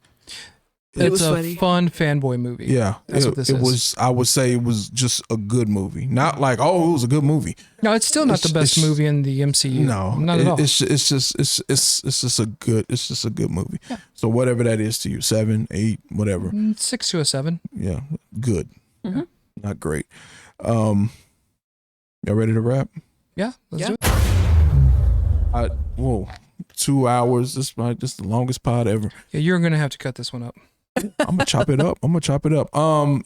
It's a
funny.
Fun fanboy movie.
Yeah,
That's what this is.
was. I would say it was just a good movie. Not like, oh, it was a good movie.
No, it's still not the best movie in the MCU.
No,
not at all.
It's just a good movie. Yeah. So whatever that is to you, 7, 8, whatever.
6 to a 7.
Yeah, good.
Mm-hmm.
Not great. Y'all ready to wrap?
Yeah, let's do it.
Whoa, 2 hours. This is the longest pod ever.
Yeah, you're gonna have to cut this one up.
I'm gonna chop it up.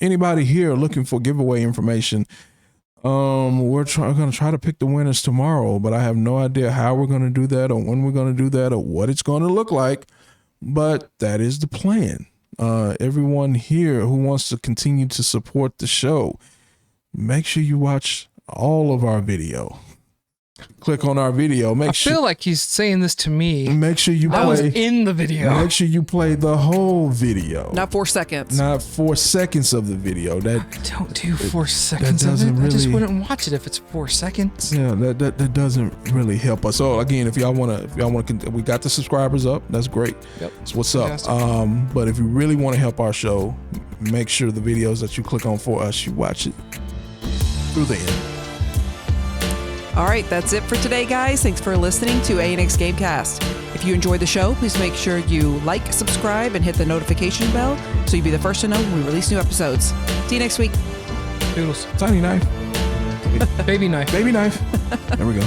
Anybody here looking for giveaway information? We're gonna try to pick the winners tomorrow, but I have no idea how we're gonna do that, or when we're gonna do that, or what it's gonna look like. But that is the plan. Everyone here who wants to continue to support the show, make sure you watch all of our video. Click on our video.
I feel like he's saying this to me.
Make sure you
I was in the video.
Make sure you play the whole video.
Not 4 seconds.
Not 4 seconds of the video.
I don't do 4 seconds of it. I just wouldn't watch it if it's 4 seconds.
Yeah, that doesn't really help us. So again, if y'all wanna, we got the subscribers up. That's great.
Yep.
That's what's up. But if you really want to help our show, make sure the videos that you click on for us, you watch it through the end.
All right, that's it for today, guys. Thanks for listening to ANX Gamecast. If you enjoyed the show, please make sure you like, subscribe, and hit the notification bell so you'll be the first to know when we release new episodes. See you next week.
Doodles.
Tiny knife.
Baby knife.
Baby knife. There we go.